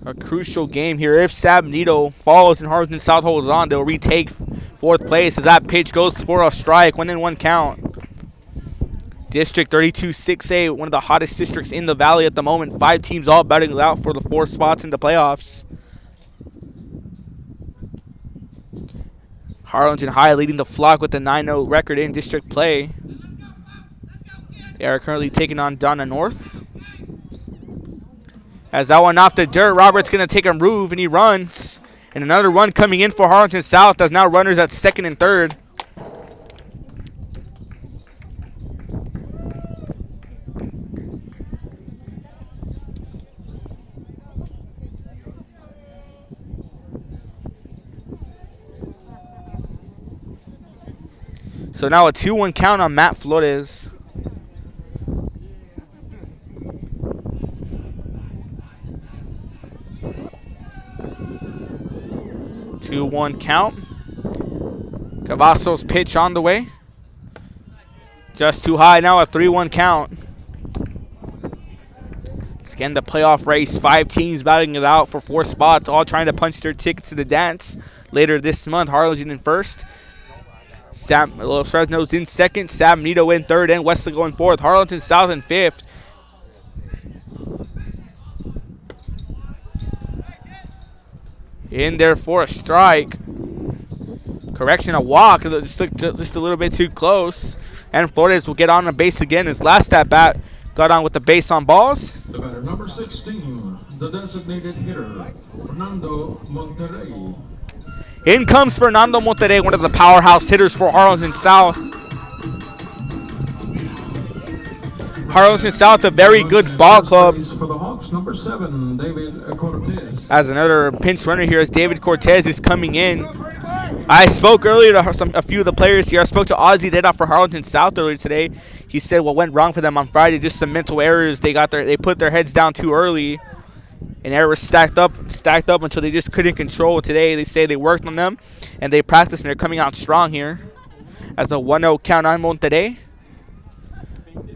A crucial game here. If San Benito follows and Harlingen South holds on, they'll retake 4th place as that pitch goes for a strike. 1-1 count. District 32-6A, one of the hottest districts in the valley at the moment. 5 teams all battling it out for the 4 spots in the playoffs. Harlingen High leading the flock with a 9-0 record in district play. They are currently taking on Donna North. As that one off the dirt, Roberts going to take a move, and he runs. And another run coming in for Harlingen South as now runners at second and third. So now a 2-1 count on Matt Flores. Two-one count. Cavazos pitch on the way. Just too high now, a 3-1 count. It's again the playoff race. 5 teams battling it out for 4 spots, all trying to punch their tickets to the dance later this month. Harlingen in first. Los Fresno's in second, San Benito in third, and Weslaco in fourth. Harlingen South in fifth. In there for a strike. Correction, a walk. Just a little bit too close. And Flores will get on the base again. His last at bat got on with the base on balls. The batter, number 16, the designated hitter, Fernando Monterrey. In comes Fernando Monterrey, one of the powerhouse hitters for Harlingen South. Harlingen South, a very good ball club. For the Hawks, number 7, David Cortez. As another pinch runner here, as David Cortez is coming in. I spoke earlier to a few of the players here. I spoke to Ozzy Deda for Harlingen South earlier today. He said what went wrong for them on Friday, just some mental errors. They put their heads down too early, and errors stacked up until they just couldn't control. Today they say they worked on them and they practiced, and they're coming out strong here. As a 1-0 count on Monterrey.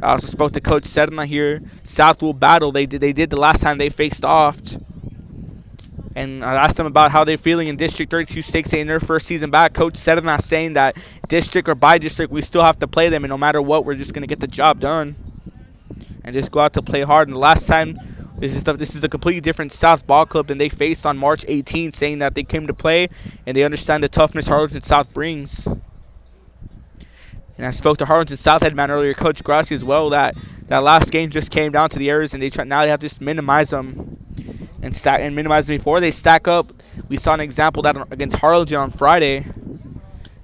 I also spoke to Coach Sedna here. South will battle. They did the last time they faced off. And I asked them about how they're feeling in District 32-6A in their first season back. Coach Sedna saying that district or by district, we still have to play them. And no matter what, we're just going to get the job done. And just go out to play hard. And the last time, this is a completely different South ball club than they faced on March 18th, saying that they came to play and they understand the toughness Harlingen South brings. And I spoke to Harlingen South head man earlier, Coach Grassi, as well, that last game just came down to the errors, and now they have to just minimize them and minimize them before they stack up. We saw an example that against Harlingen on Friday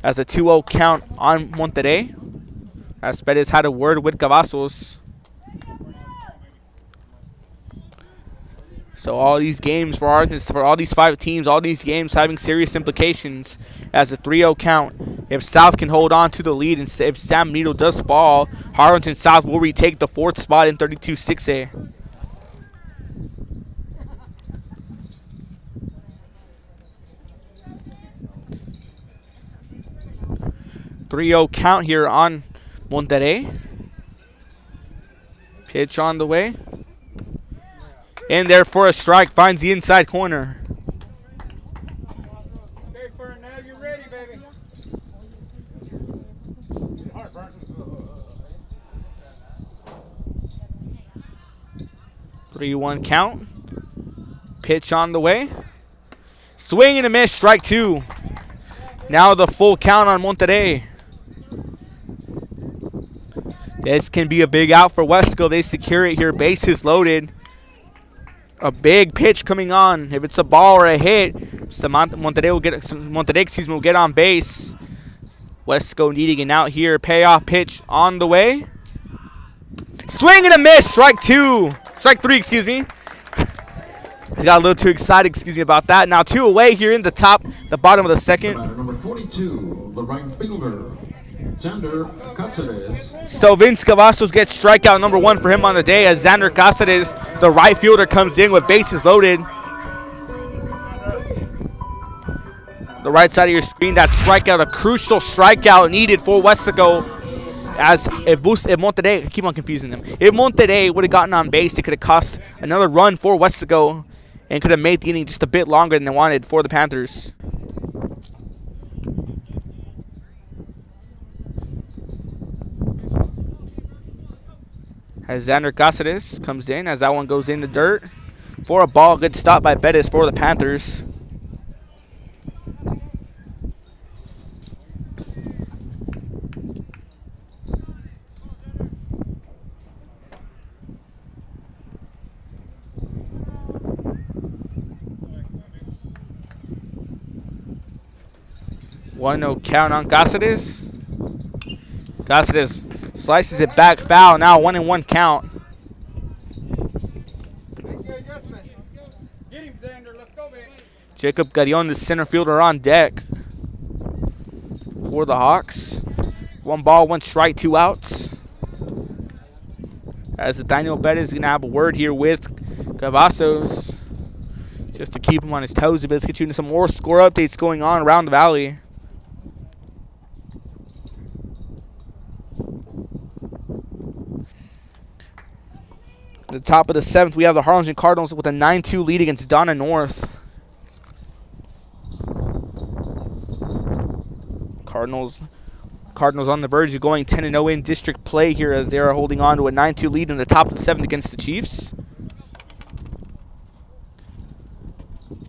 as a 2-0 count on Monterrey. As Perez had a word with Cavazos. So all these games for all these 5 teams, all these games having serious implications as a 3-0 count. If South can hold on to the lead and if San Benito does fall, Harlingen South will retake the 4th spot in 32-6A. .3-0 count here on Monterrey. Pitch on the way. In there for a strike, finds the inside corner. Okay, Fern, now you're ready, baby. 3-1 count. Pitch on the way. Swing and a miss, strike 2. Now the full count on Monterrey. This can be a big out for Weslaco. They secure it here, bases loaded. A big pitch coming on. If it's a ball or a hit, Monterrey will get on base. Weslaco needing an out here. Payoff pitch on the way. Swing and a miss. Strike 2. Strike 3, excuse me. He's got a little too excited, excuse me, about that. Now 2 away here in the bottom of the second. Number 42, the right fielder, Xander Cáceres. So Vince Cavazos gets strikeout number 1 for him on the day as Xander Cáceres, the right fielder, comes in with bases loaded. The right side of your screen, that strikeout, a crucial strikeout needed for Weslaco. As if Monterrey, I keep on confusing them. If Monterrey would have gotten on base, it could have cost another run for Weslaco and could have made the inning just a bit longer than they wanted for the Panthers. As Xander Cáceres comes in, as that one goes in the dirt for a ball. Good stop by Bettis for the Panthers. No count on Cáceres. Cáceres slices it back foul. Now 1-1 count. Jacob Garion, the center fielder, on deck for the Hawks. 1 ball, 1 strike, 2 outs. As Daniel Bettis is going to have a word here with Cavazos just to keep him on his toes a bit. Let's get you into some more score updates going on around the valley. At the top of the 7th, we have the Harlingen Cardinals with a 9-2 lead against Donna North. Cardinals on the verge of going 10-0 in district play here as they are holding on to a 9-2 lead in the top of the 7th against the Chiefs.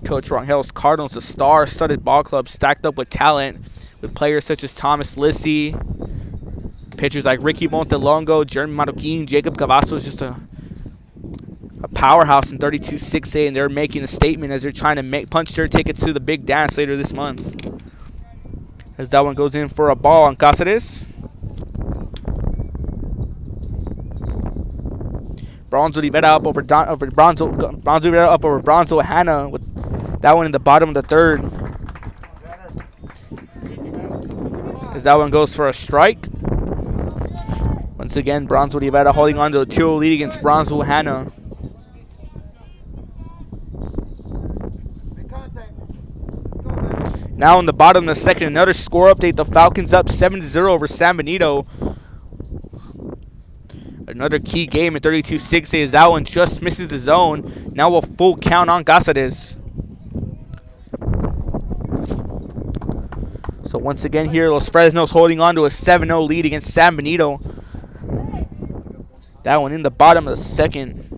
Coach Rangel's Cardinals, a star-studded ball club stacked up with talent with players such as Thomas Lissy, pitchers like Ricky Montelongo, Jeremy Marroquin, Jacob Cavazos, just a powerhouse in 32-6A, and they're making a statement as they're trying to punch their tickets to the big dance later this month. As that one goes in for a ball on Cáceres. Bronzo Rivera up over Bronzo Rivera up over Bronzo Hanna with that one in the bottom of the third. As that one goes for a strike. Once again, Bronzo Rivera holding on to a 2-0 lead against Bronzo Hanna. Now in the bottom of the second, another score update. The Falcons up 7-0 over San Benito. Another key game at 32-6 as that one just misses the zone. Now a full count on Cáceres. So once again here, Los Fresnos holding on to a 7-0 lead against San Benito. That one in the bottom of the second.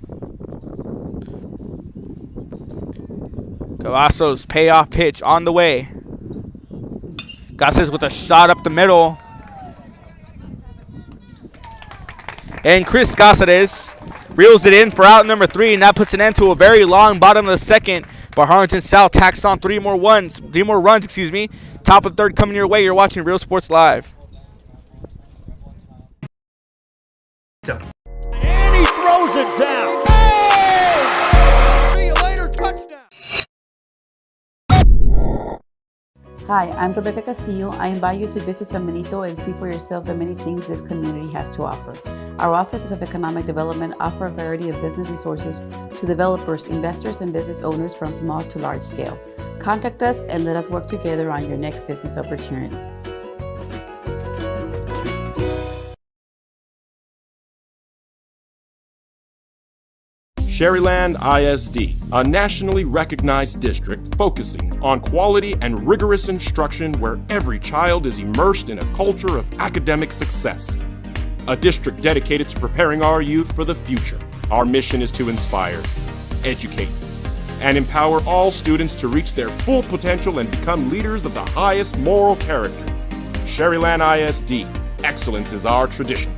Cavazos payoff pitch on the way. Cáceres with a shot up the middle. And Chris Cáceres reels it in for out number 3, and that puts an end to a very long bottom of the second. But Harlingen South tacks on 3 more runs. Top of the third coming your way. You're watching Real Sports Live. And he throws it down. Hey! See you later, touchdown. Hi, I'm Rebecca Castillo. I invite you to visit San Benito and see for yourself the many things this community has to offer. Our offices of economic development offer a variety of business resources to developers, investors, and business owners from small to large scale. Contact us and let us work together on your next business opportunity. Sherryland ISD, a nationally recognized district focusing on quality and rigorous instruction where every child is immersed in a culture of academic success. A district dedicated to preparing our youth for the future. Our mission is to inspire, educate, and empower all students to reach their full potential and become leaders of the highest moral character. Sherryland ISD, excellence is our tradition.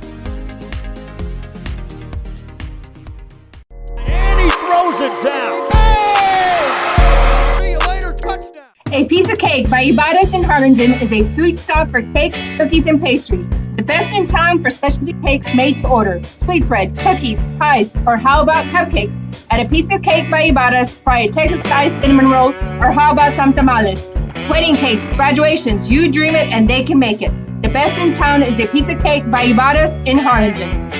Throws it down. Hey! See you later, touchdown. A Piece of Cake by Ibarra's in Harlingen is a sweet stop for cakes, cookies, and pastries. The best in town for specialty cakes made to order. Sweetbread, cookies, pies, or how about cupcakes? At A Piece of Cake by Ibarra's, try a Texas-sized cinnamon roll, or how about some tamales? Wedding cakes, graduations, you dream it and they can make it. The best in town is A Piece of Cake by Ibarra's in Harlingen.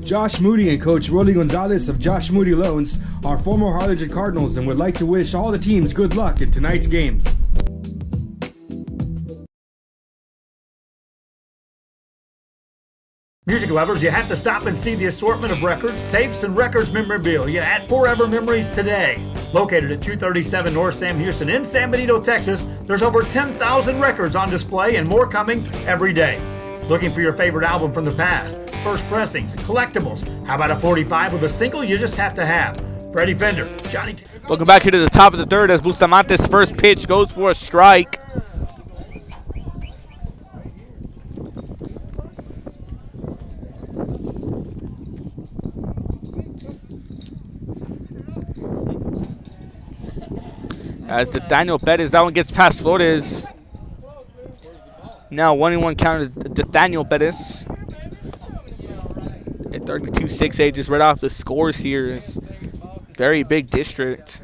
Josh Moody and Coach Rolly Gonzalez of Josh Moody Loans are former Harlingen Cardinals and would like to wish all the teams good luck in tonight's games. Music lovers, you have to stop and see the assortment of records, tapes, and records memorabilia at Forever Memories today. Located at 237 North Sam Houston in San Benito, Texas, there's over 10,000 records on display and more coming every day. Looking for your favorite album from the past, first pressings, collectibles. How about a 45 with a single you just have to have? Freddie Fender, Johnny. Welcome back here to the top of the third as Bustamante's first pitch goes for a strike. As the Daniel Bettis, that one gets past Flores. Now 1-1 count to Daniel Bettis. At 32-6A, just right off the scores here. It's very big district.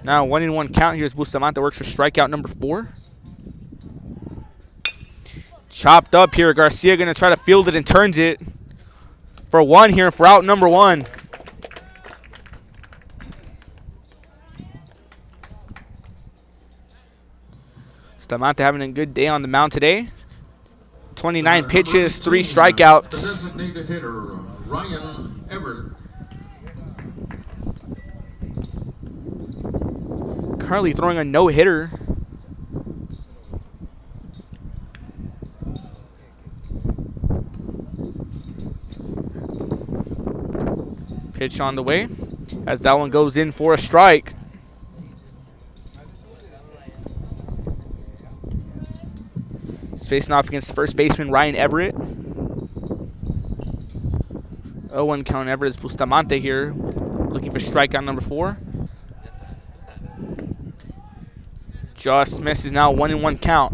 Now 1-1 count. Here's Bustamante, works for strikeout number 4. Chopped up here. Garcia going to try to field it and turns it for 1 here for out number 1. Bustamante having a good day on the mound today. 29 pitches, 3 strikeouts. The designated hitter, Ryan Everett. Currently throwing a no-hitter. Pitch on the way as that one goes in for a strike. He's facing off against first baseman Ryan Everett. 0-1 count. Everett is Bustamante here, looking for strikeout number 4. Just misses now. 1-1 count.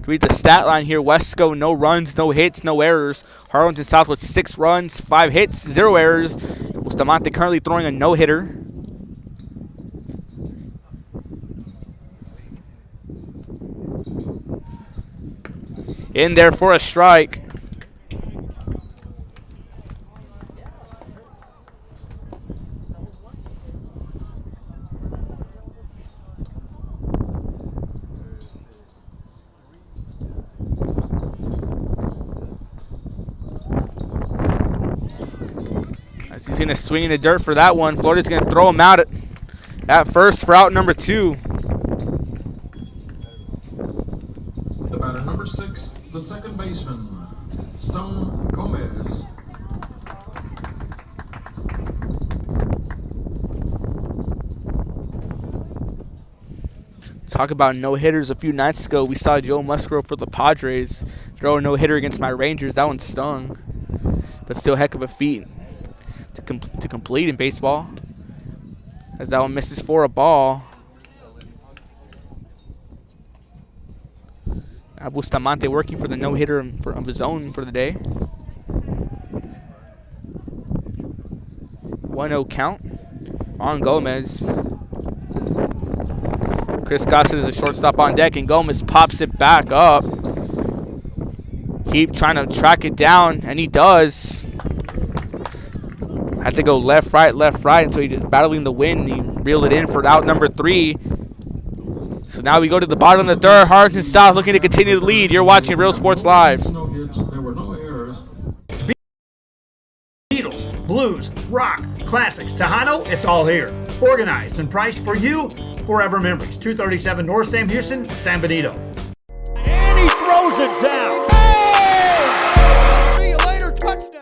To read the stat line here, Weslaco, no runs, no hits, no errors. Harlingen South with 6 runs, 5 hits, 0 errors. Bustamante currently throwing a no-hitter. In there for a strike. As he's going to swing in the dirt for that one. Florida's going to throw him out at first for out number 2. The batter number 6, the second baseman, Stone Gomez. Talk about no-hitters a few nights ago. We saw Joe Musgrove for the Padres throw a no-hitter against my Rangers. That one stung. But still a heck of a feat to complete in baseball. As that one misses for a ball. Bustamante working for the no-hitter of his own for the day. 1-0 count on Gomez. Chris Gossett is a shortstop on deck, and Gomez pops it back up. Keep trying to track it down, and he does. Had to go left, right, until he just battling the wind. He reeled it in for out number 3. So now we go to the bottom of the third. Harlingen South looking to continue the lead. You're watching Real Sports Live. No hits, there were no errors. Beatles, blues, rock, classics, Tejano, it's all here. Organized and priced for you. Forever Memories, 237 North Sam Houston, San Benito. And he throws it down. Hey! See you later, touchdown.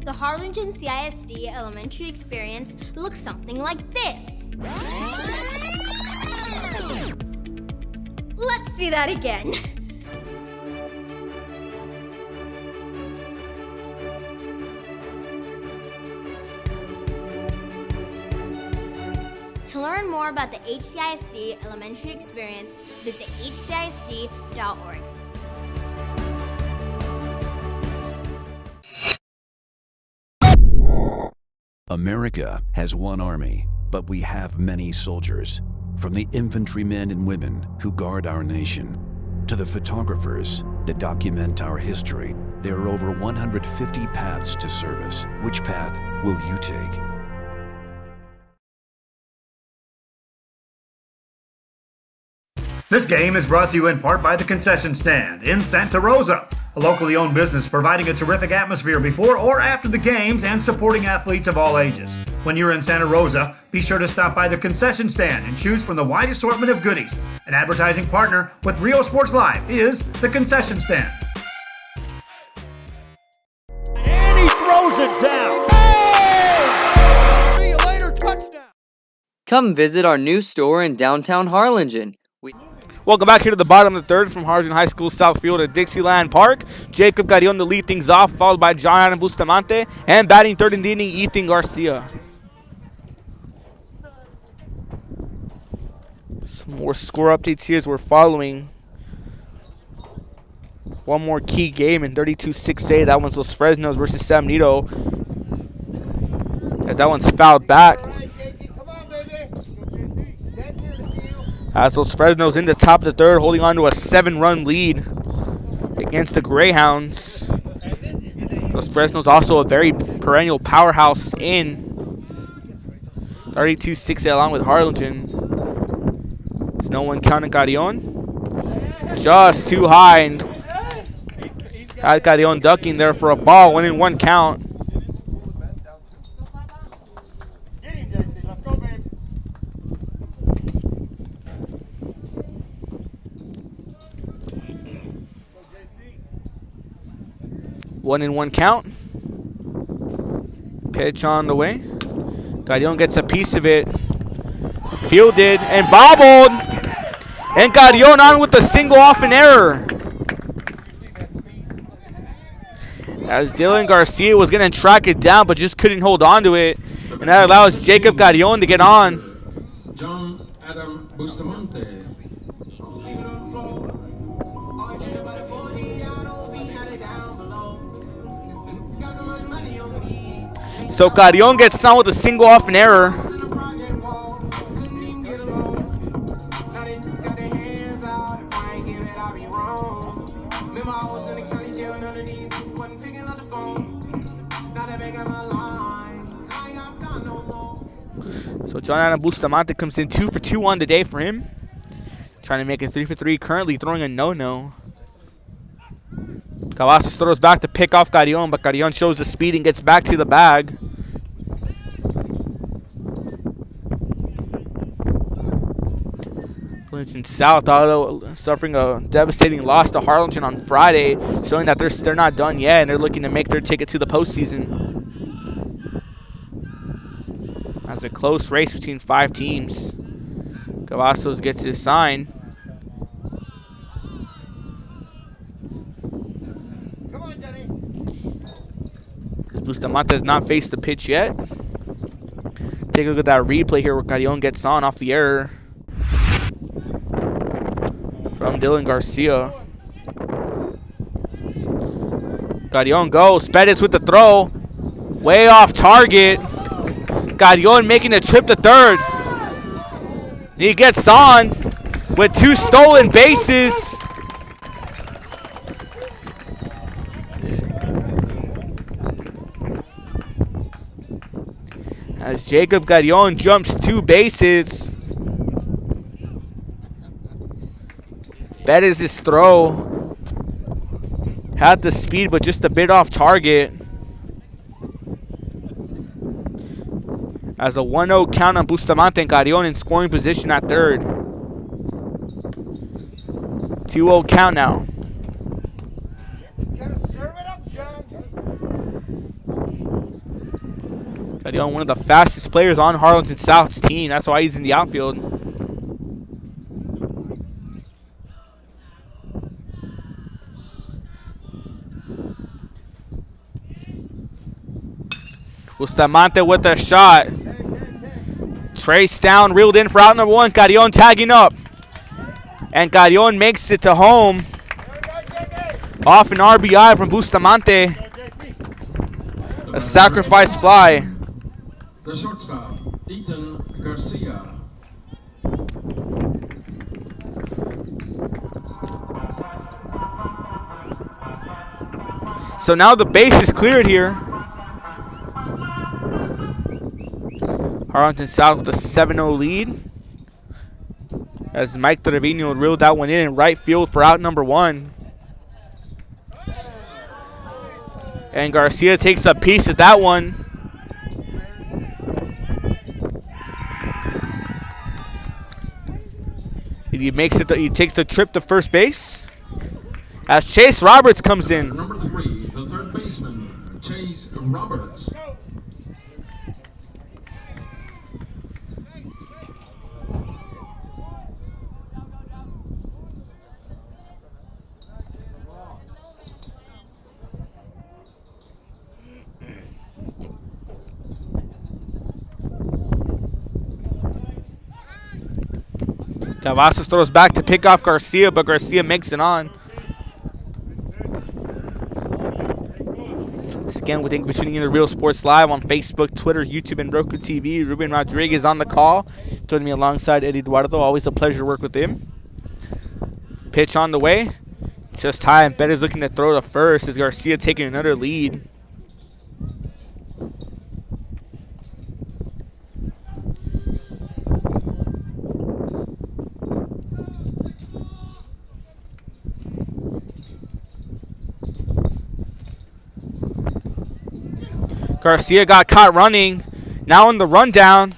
The Harlingen CISD elementary experience looks something like this. Let's see that again. To learn more about the HCISD elementary experience, visit hcisd.org. America has one army, but we have many soldiers. From the infantrymen and women who guard our nation, to the photographers that document our history, there are over 150 paths to service. Which path will you take? This game is brought to you in part by the Concession Stand in Santa Rosa, a locally owned business providing a terrific atmosphere before or after the games and supporting athletes of all ages. When you're in Santa Rosa, be sure to stop by the Concession Stand and choose from the wide assortment of goodies. An advertising partner with Rio Sports Live is the Concession Stand. And he throws it down. Hey! See you later, touchdown. Come visit our new store in downtown Harlingen. Welcome back here to the bottom of the third from Harlingen High School South Field at Dixieland Park. Jacob Garion to lead things off, followed by John Bustamante, and batting third in the inning, Ethan Garcia. Some more score updates here as we're following one more key game in 32-6A. That one's Los Fresnos versus San Benito, as that one's fouled back. As Los Fresnos in the top of the third, holding on to a 7-run lead against the Greyhounds. Los Fresnos also a very perennial powerhouse in 32-6 along with Harlingen. There's no one counting Carrion. Just too high, and had Carrion ducking there for a ball, 1-1 count. One and one count. Pitch on the way. Carrion gets a piece of it. Fielded and bobbled. And Carrion on with a single off an error. As Dylan Garcia was going to track it down, but just couldn't hold on to it. And that allows Jacob Carrion to get on. John Adam Bustamante. So Carrion gets on with a single off an error. So Jonathan Bustamante comes in 2 for 2 on the day for him. Trying to make it 3 for 3. Currently throwing a no-no. Cavazos throws back to pick off Carrion, but Carrion shows the speed and gets back to the bag. Harlingen South, although suffering a devastating loss to Harlingen on Friday, showing that they're not done yet and they're looking to make their ticket to the postseason. As a close race between 5 teams. Cavazos gets his sign. Bustamante has not faced the pitch yet. Take a look at that replay here where Carrion gets on off the error from Dylan Garcia. Carrion goes. Pettis with the throw. Way off target. Carrion making a trip to third. He gets on with 2 stolen bases. As Jacob Carrion jumps 2 bases. Bettis' throw had the speed, but just a bit off target. As a 1-0 count on Bustamante and Carrion in scoring position at third. 2-0 count now. Carrion, one of the fastest players on Harlingen South's team. That's why he's in the outfield. Bustamante with a shot. Trace down, reeled in for out number 1. Carrion tagging up. And Carrion makes it to home. Off an RBI from Bustamante. A sacrifice fly. The shortstop, Ethan Garcia. So now the base is cleared here. Harlingen South with a 7-0 lead. As Mike Trevino reeled that one in right field for out number 1. And Garcia takes a piece of that one. He makes it. He takes the trip to first base. As Chase Roberts comes in. Number 3, the third baseman, Chase Roberts. Cavazos throws back to pick off Garcia, but Garcia makes it on. Again, we thank you for tuning in to Real Sports Live on Facebook, Twitter, YouTube, and Roku TV. Ruben Rodriguez on the call. Joining me alongside Eddie Eduardo. Always a pleasure to work with him. Pitch on the way. Just high, and Bettis looking to throw to first as Garcia taking another lead. Garcia got caught running. Now in the rundown.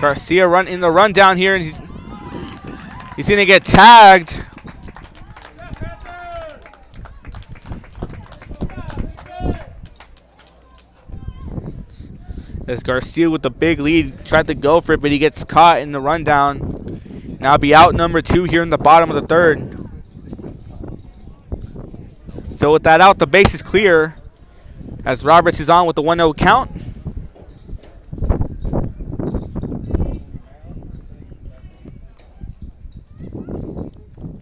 Garcia run in the rundown here, and he's gonna get tagged. As Garcia with the big lead tried to go for it, but he gets caught in the rundown. Now be out number 2 here in the bottom of the third. So with that out, the base is clear as Roberts is on with the 1-0 count.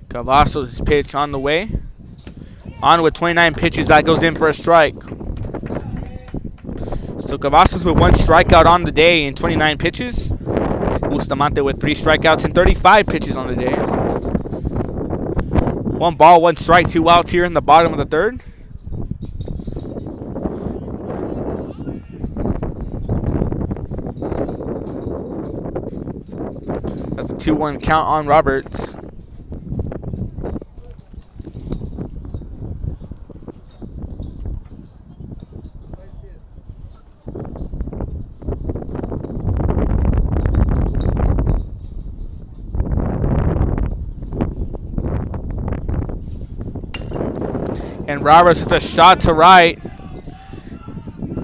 Cavazos' pitch on the way. On with 29 pitches, that goes in for a strike. So Cavazos with 1 strikeout on the day in 29 pitches. Bustamante with 3 strikeouts and 35 pitches on the day. 1 ball, 1 strike, 2 outs here in the bottom of the 3rd. That's a 2-1 count on Roberts. And Roberts with a shot to right.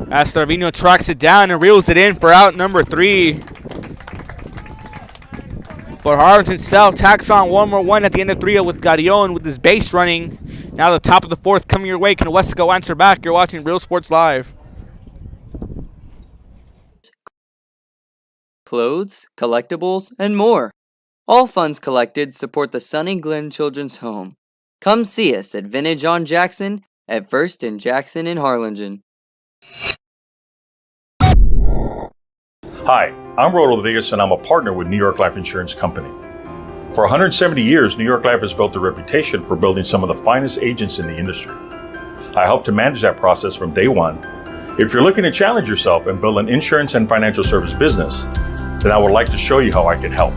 As Trevino tracks it down and reels it in for out number 3. But Harlingen South tacks on 1 more 1 at the end of 3 with Garillon with his base running. Now the top of the 4th coming your way. Can Weslaco answer back? You're watching Real Sports Live. Clothes, collectibles, and more. All funds collected support the Sunny Glen Children's Home. Come see us at Vintage on Jackson at 1st and Jackson in Harlingen. Hi, I'm Ruben Rodriguez and I'm a partner with New York Life Insurance Company. For 170 years, New York Life has built a reputation for building some of the finest agents in the industry. I help to manage that process from day one. If you're looking to challenge yourself and build an insurance and financial service business, then I would like to show you how I can help.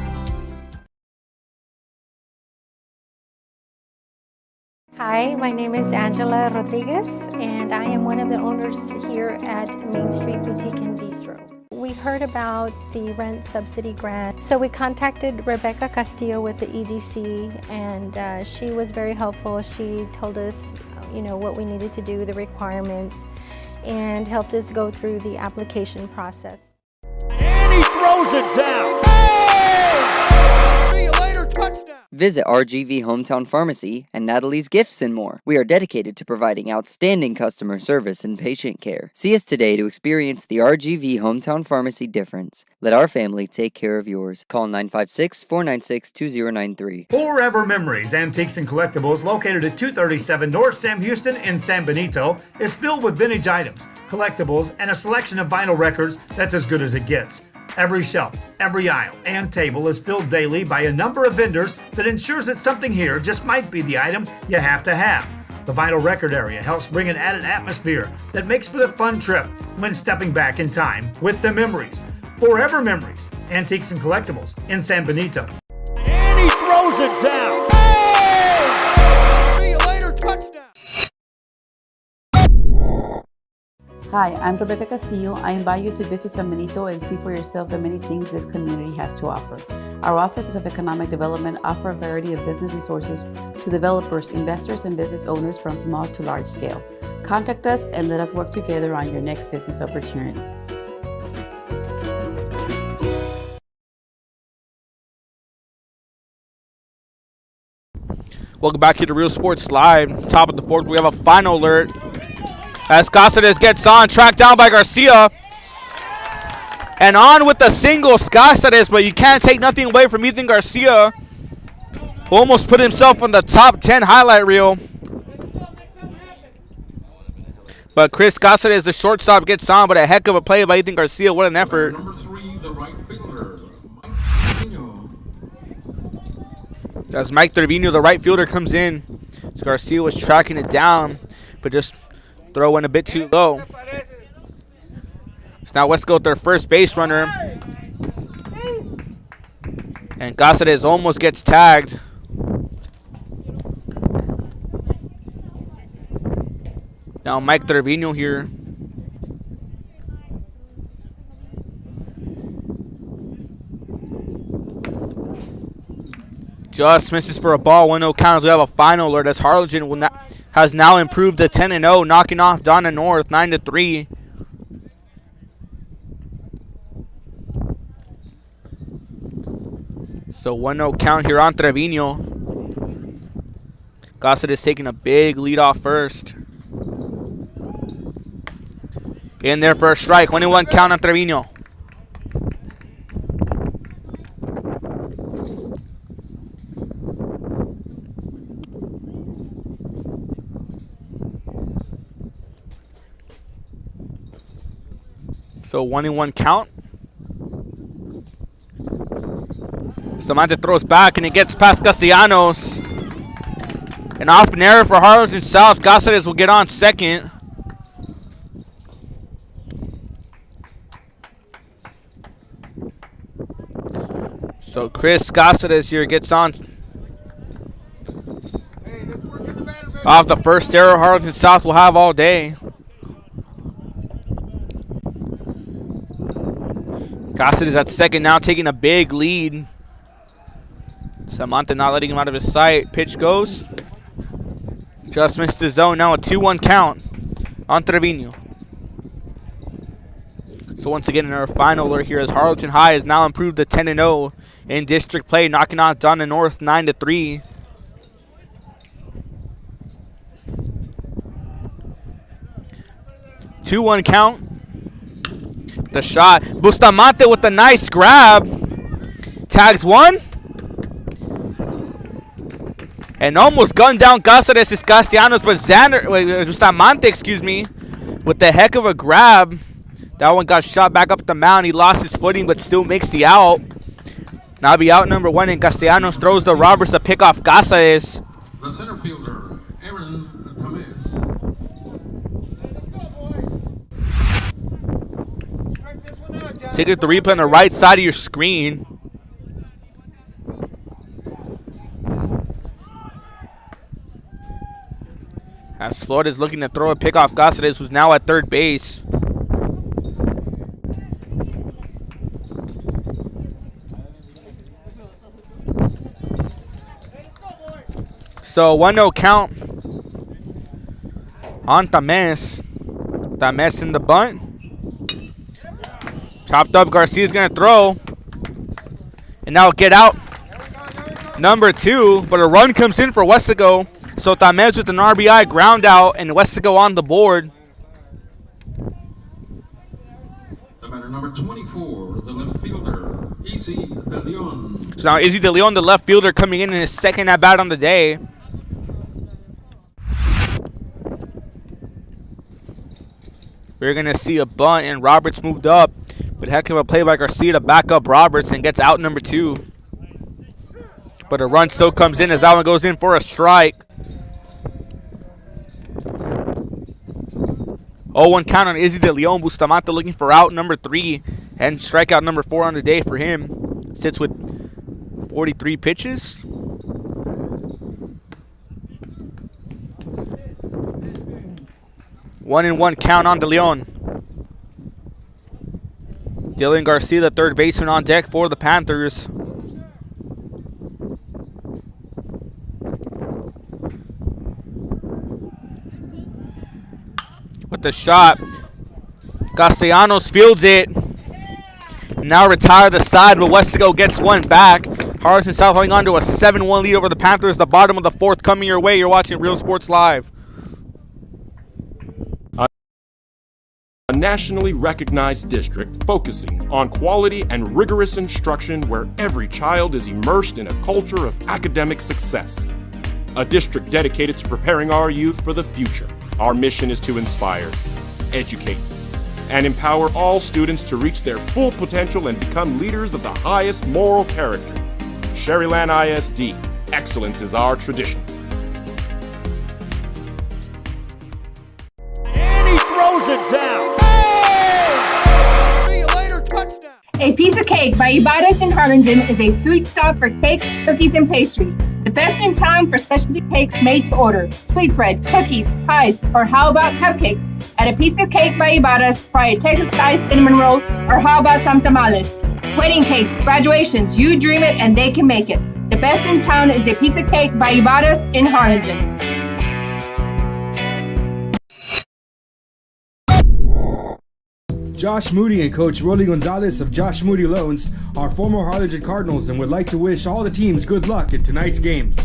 Hi, my name is Angela Rodriguez, and I am one of the owners here at Main Street Boutique and Bistro. We heard about the rent subsidy grant, so we contacted Rebecca Castillo with the EDC, and she was very helpful. She told us, what we needed to do, the requirements, and helped us go through the application process. And he throws it down. Hey! See you later, touchdown. Visit RGV Hometown Pharmacy and Natalie's Gifts and more. We are dedicated to providing outstanding customer service and patient care. See us today to experience the RGV Hometown Pharmacy difference. Let our family take care of yours. Call 956-496-2093. Forever Memories, Antiques and Collectibles, located at 237 North Sam Houston in San Benito, is filled with vintage items, collectibles, and a selection of vinyl records that's as good as it gets. Every shelf, every aisle, and table is filled daily by a number of vendors that ensures that something here just might be the item you have to have. The vinyl record area helps bring an added atmosphere that makes for the fun trip when stepping back in time with the memories. Forever Memories, Antiques and Collectibles in San Benito. And he throws it down. Hey! See you later, touchdown. Hi, I'm Rebecca Castillo. I invite you to visit San Benito and see for yourself the many things this community has to offer. Our offices of economic development offer a variety of business resources to developers, investors, and business owners from small to large scale. Contact us and let us work together on your next business opportunity. Welcome back here to Real Sports Live. Top of the 4th, we have a final alert. As Cáceres gets on, tracked down by Garcia. And on with the single, Cáceres, but you can't take nothing away from Ethan Garcia, who almost put himself on the top 10 highlight reel. But Chris Cáceres, the shortstop, gets on, but a heck of a play by Ethan Garcia. What an effort. Number 3, the right fielder, Mike Trevino. As Mike Trevino, the right fielder, comes in. So Garcia was tracking it down, but just throwing a bit too low. So now Weslaco with their first base runner. And Cáceres almost gets tagged. Now Mike Trevino here. Just misses for a ball. 1-0 count as we have a final alert as Harlingen has now improved to 10-0, knocking off Donna North 9-3. So 1-0 count here on Trevino. Gossett is taking a big lead off first. In there for a strike. 1-1 count on Trevino. So 1-1 count. Bustamante throws back and it gets past Castellanos. And off an error for Harlingen South. Cáceres will get on second. So Chris Cáceres here gets on. Off the first error Harlingen South will have all day. Cáceres at second now, taking a big lead. Samantha not letting him out of his sight. Pitch goes. Just missed the zone. Now a 2-1 count on Trevino. So once again in our final alert here as Harlingen High has now improved to 10-0 in district play, knocking out Donna North 9-3. Two-1 count. The shot. Bustamante with a nice grab. Tags one. And almost gunned down Cáceres Castellanos, but Bustamante, with the heck of a grab. That one got shot back up the mound. He lost his footing, but still makes the out. Now be out number one, and Castellanos throws to Roberts to pick off Cáceres. The center fielder, Aaron Thomas. Take it to replay on the right side of your screen. As Florida's looking to throw a pick off Cáceres, who's now at third base. So 1-0 count on Tamés. Tamés in the bunt. Chopped up, Garcia's gonna throw. And now get out number two, but a run comes in for Weslaco. So Tamés with an RBI ground out and Weslaco on the board. The batter number 24, the left fielder, Izzy De Leon. So now Izzy De Leon, the left fielder, coming in his second at bat on the day. We're going to see a bunt, and Roberts moved up. But heck of a play by Garcia to back up Roberts and gets out number two. But a run still comes in as that one goes in for a strike. 0-1 count on Izzy De Leon. Bustamante looking for out number three and strikeout number 4 on the day for him. Sits with 43 pitches. One and one count on De Leon. Dylan Garcia, the third baseman, on deck for the Panthers. With the shot, Castellanos fields it. Now retire the side, but Weslaco gets one back. Harlingen South holding on to a 7-1 lead over the Panthers. The bottom of the fourth coming your way. You're watching Real Sports Live. A nationally recognized district focusing on quality and rigorous instruction where every child is immersed in a culture of academic success. A district dedicated to preparing our youth for the future. Our mission is to inspire, educate, and empower all students to reach their full potential and become leaders of the highest moral character. Sherryland ISD, excellence is our tradition. And he throws it down. Hey! See you later, touchdown. A Piece of Cake by Ibarras in Harlingen is a sweet stop for cakes, cookies, and pastries. The best in town for specialty cakes made to order. Sweetbread, cookies, pies, or how about cupcakes? At A Piece of Cake by Ibarras, try a Texas-style cinnamon roll, or how about some tamales? Wedding cakes, graduations, you dream it and they can make it. The best in town is A Piece of Cake by Ibarras in Harlingen. Josh Moody and Coach Rolly Gonzalez of Josh Moody Loans are former Harlingen Cardinals and would like to wish all the teams good luck in tonight's games.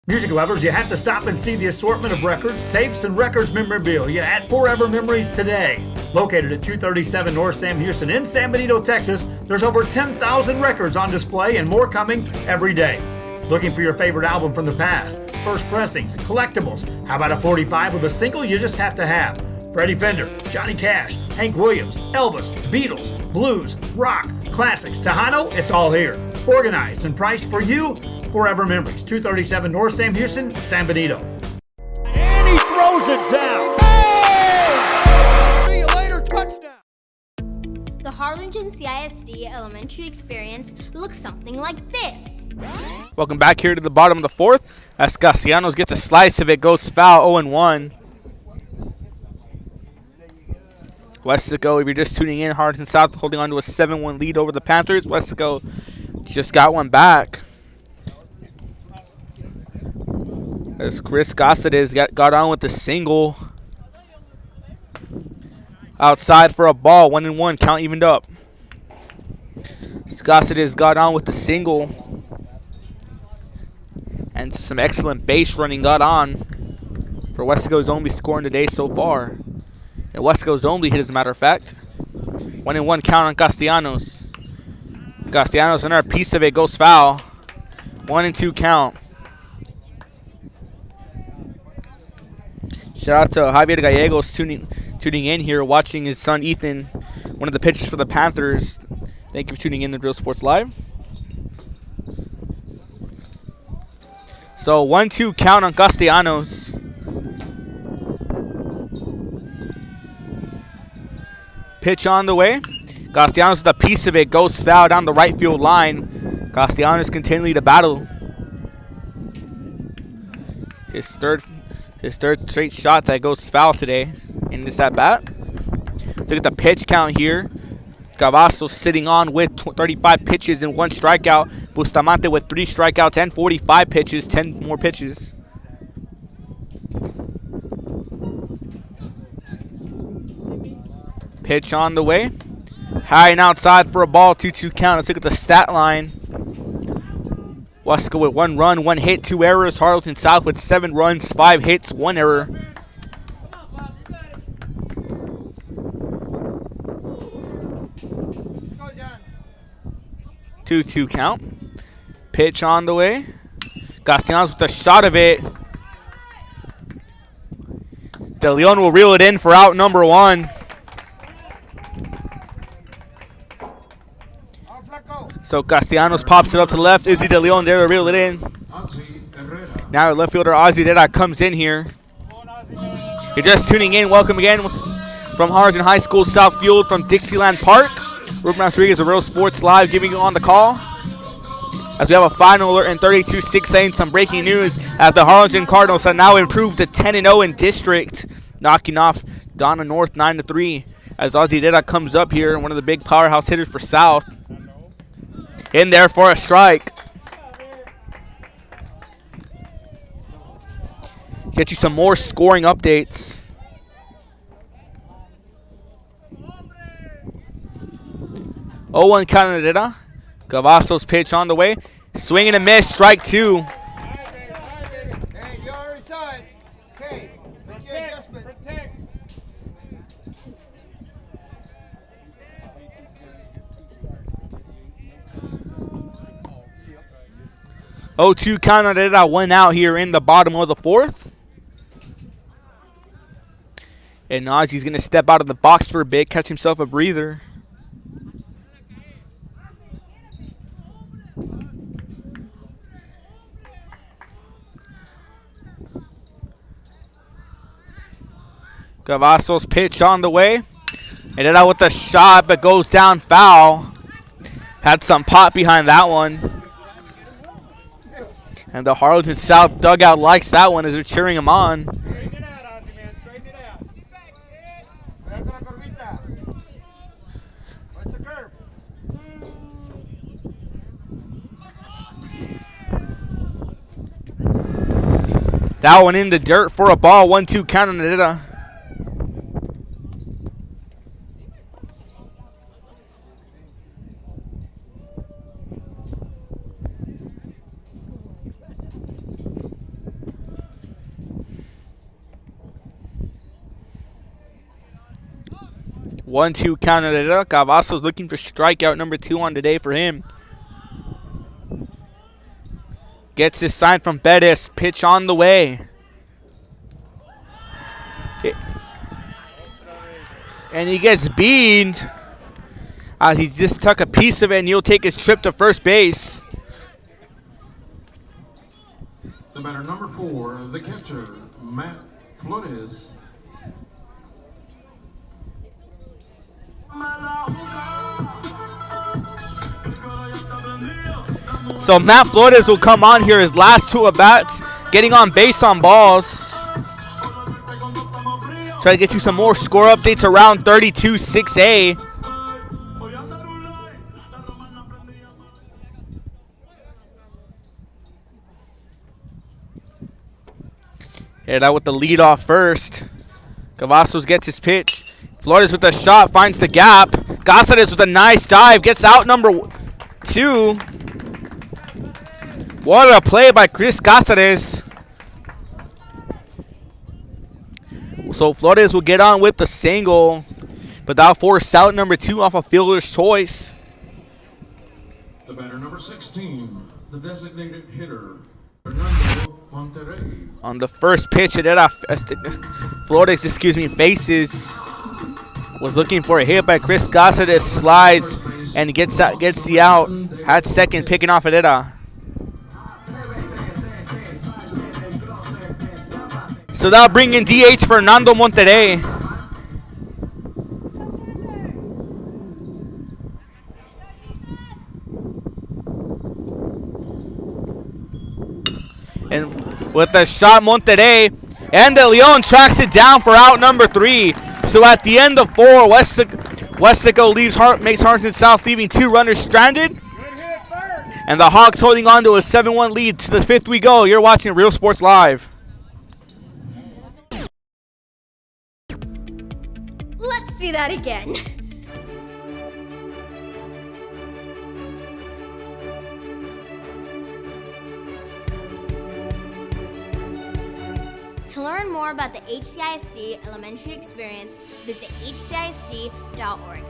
Music lovers, you have to stop and see the assortment of records, tapes, and records memorabilia at Forever Memories today. Located at 237 North Sam Houston in San Benito, Texas, there's over 10,000 records on display and more coming every day. Looking for your favorite album from the past? first pressings, collectibles. How about a 45 with a single you just have to have? Freddie Fender, Johnny Cash, Hank Williams, Elvis, Beatles, blues, rock, classics, Tejano, it's all here. Organized and priced for you. Forever Memories, 237 North Sam Houston, San Benito. And he throws it down. Hey! See you later, touchdown. The Harlingen CISD elementary experience looks something like this. Welcome back here to the bottom of the fourth. As Castellanos gets a slice of it, goes foul, 0-1. Weslaco, if you're just tuning in, Harlingen South holding on to a 7-1 lead over the Panthers. Weslaco just got one back. As Chris Gossett got on with the single. Outside for a ball, 1-1, count evened up. Gossett has got on with the single. And some excellent base running got on for Weslaco's only scoring today so far. And Weslaco's only hit, as a matter of fact. 1-1 count on Castellanos. Castellanos, another piece of it, goes foul. 1-2 count. Shout out to Javier Gallegos tuning in here, watching his son Ethan, one of the pitchers for the Panthers. Thank you for tuning in to Real Sports Live. So 1-2 count on Castellanos. Pitch on the way. Castellanos with a piece of it, goes foul down the right field line. Castellanos continuing to battle. His third straight shot that goes foul today in this at bat. Look at the pitch count here. Cavazos sitting on with 35 pitches and 1 strikeout. Bustamante with 3 strikeouts and 45 pitches, 10 more pitches. Pitch on the way. High and outside for a ball, 2-2 count. Let's look at the stat line. Weslaco with 1 run, 1 hit, 2 errors. Harlingen South with 7 runs, 5 hits, 1 error. Two count. Pitch on the way. Castellanos with a shot of it. De Leon will reel it in for out number 1. So Castellanos pops it up to the left. Izzy De Leon there to reel it in. Now left fielder Ozzy Herrera comes in here. You're just tuning in. Welcome again from Harlingen High School South Field from Dixieland Park. Ruben Rodriguez of Real Sports Live giving you on the call. As we have a final alert in 32-6 saying some breaking news as the Harlingen Cardinals have now improved to 10-0 in district, knocking off Donna North 9-3. As Ozzy Herrera comes up here, one of the big powerhouse hitters for South. In there for a strike. Get you some more scoring updates. Oh, count on Herrera. Cavazos pitch on the way. Swing and a miss. Strike 2. Hey, you already saw it. Okay, make your adjustment. Protect. 0-2 count on Herrera. 1 out here in the bottom of the 4th. And Ozzy's going to step out of the box for a bit, catch himself a breather. Cavazos pitch on the way. Herrera with the shot, but goes down foul. Had some pop behind that one. And the Harlingen South dugout likes that one as they're cheering him on. Straighten it out, Ozzy, man. Straighten it out. Back on the curvita. What's the curve? That one in the dirt for a ball. 1-2 count on Herrera. One-two count on Herrera. Cavazos looking for strikeout number 2 on today for him. Gets his sign from Bettis. Pitch on the way. And he gets beamed as he just took a piece of it, and he'll take his trip to first base. The batter number 4, the catcher, Matt Flores. So Matt Flores will come on here his last 2 at-bats, getting on base on balls. Try to get you some more score updates around 32-6A. Hit out with the lead off first. Cavazos gets his pitch. Flores with a shot, finds the gap. Cáceres with a nice dive, gets out number 2. What a play by Chris Cáceres. So Flores will get on with the single, but that'll force out number 2 off a fielder's choice. The batter number 16, the designated hitter, Fernando Monterrey. On the first pitch, Flores, faces. Was looking for a hit by Chris Cáceres, slides and gets the out. At second, picking off Herrera. So that'll bring in DH Fernando Monterrey. And with the shot, Monterrey and De Leon tracks it down for out number 3. So at the end of 4, Weslaco makes Harlingen South, leaving 2 runners stranded. And the Hawks holding on to a 7-1 lead. To the 5th we go. You're watching Real Sports Live. Let's see that again. To learn more about the HCISD elementary experience, visit hcisd.org.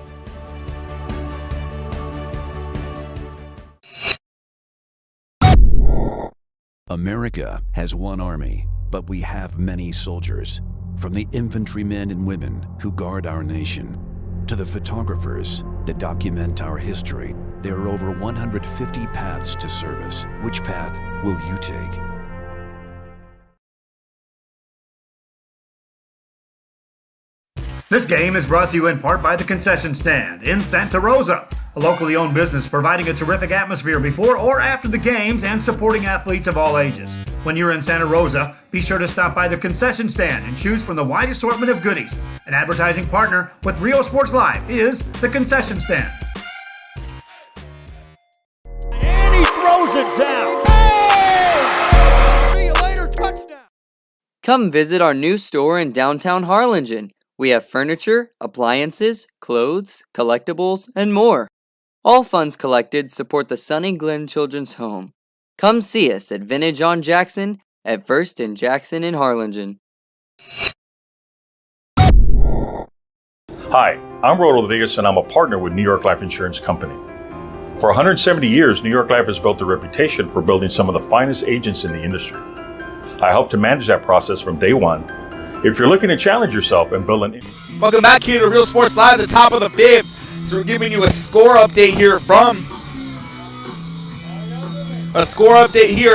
America has one army, but we have many soldiers. From the infantrymen and women who guard our nation, to the photographers that document our history, there are over 150 paths to service. Which path will you take? This game is brought to you in part by the Concession Stand in Santa Rosa, a locally owned business providing a terrific atmosphere before or after the games and supporting athletes of all ages. When you're in Santa Rosa, be sure to stop by the Concession Stand and choose from the wide assortment of goodies. An advertising partner with Rio Sports Live is the Concession Stand. And he throws it down. Hey! See you later, touchdown. Come visit our new store in downtown Harlingen. We have furniture, appliances, clothes, collectibles, and more. All funds collected support the Sunny Glen Children's Home. Come see us at Vintage on Jackson at First and Jackson in Harlingen. Hi, I'm Ro Rodriguez, and I'm a partner with New York Life Insurance Company. For 170 years, New York Life has built a reputation for building some of the finest agents in the industry. I help to manage that process from day one. If you're looking to challenge yourself and build an... Welcome back here to Real Sports Live, the top of the 5th. So we're giving you a score update here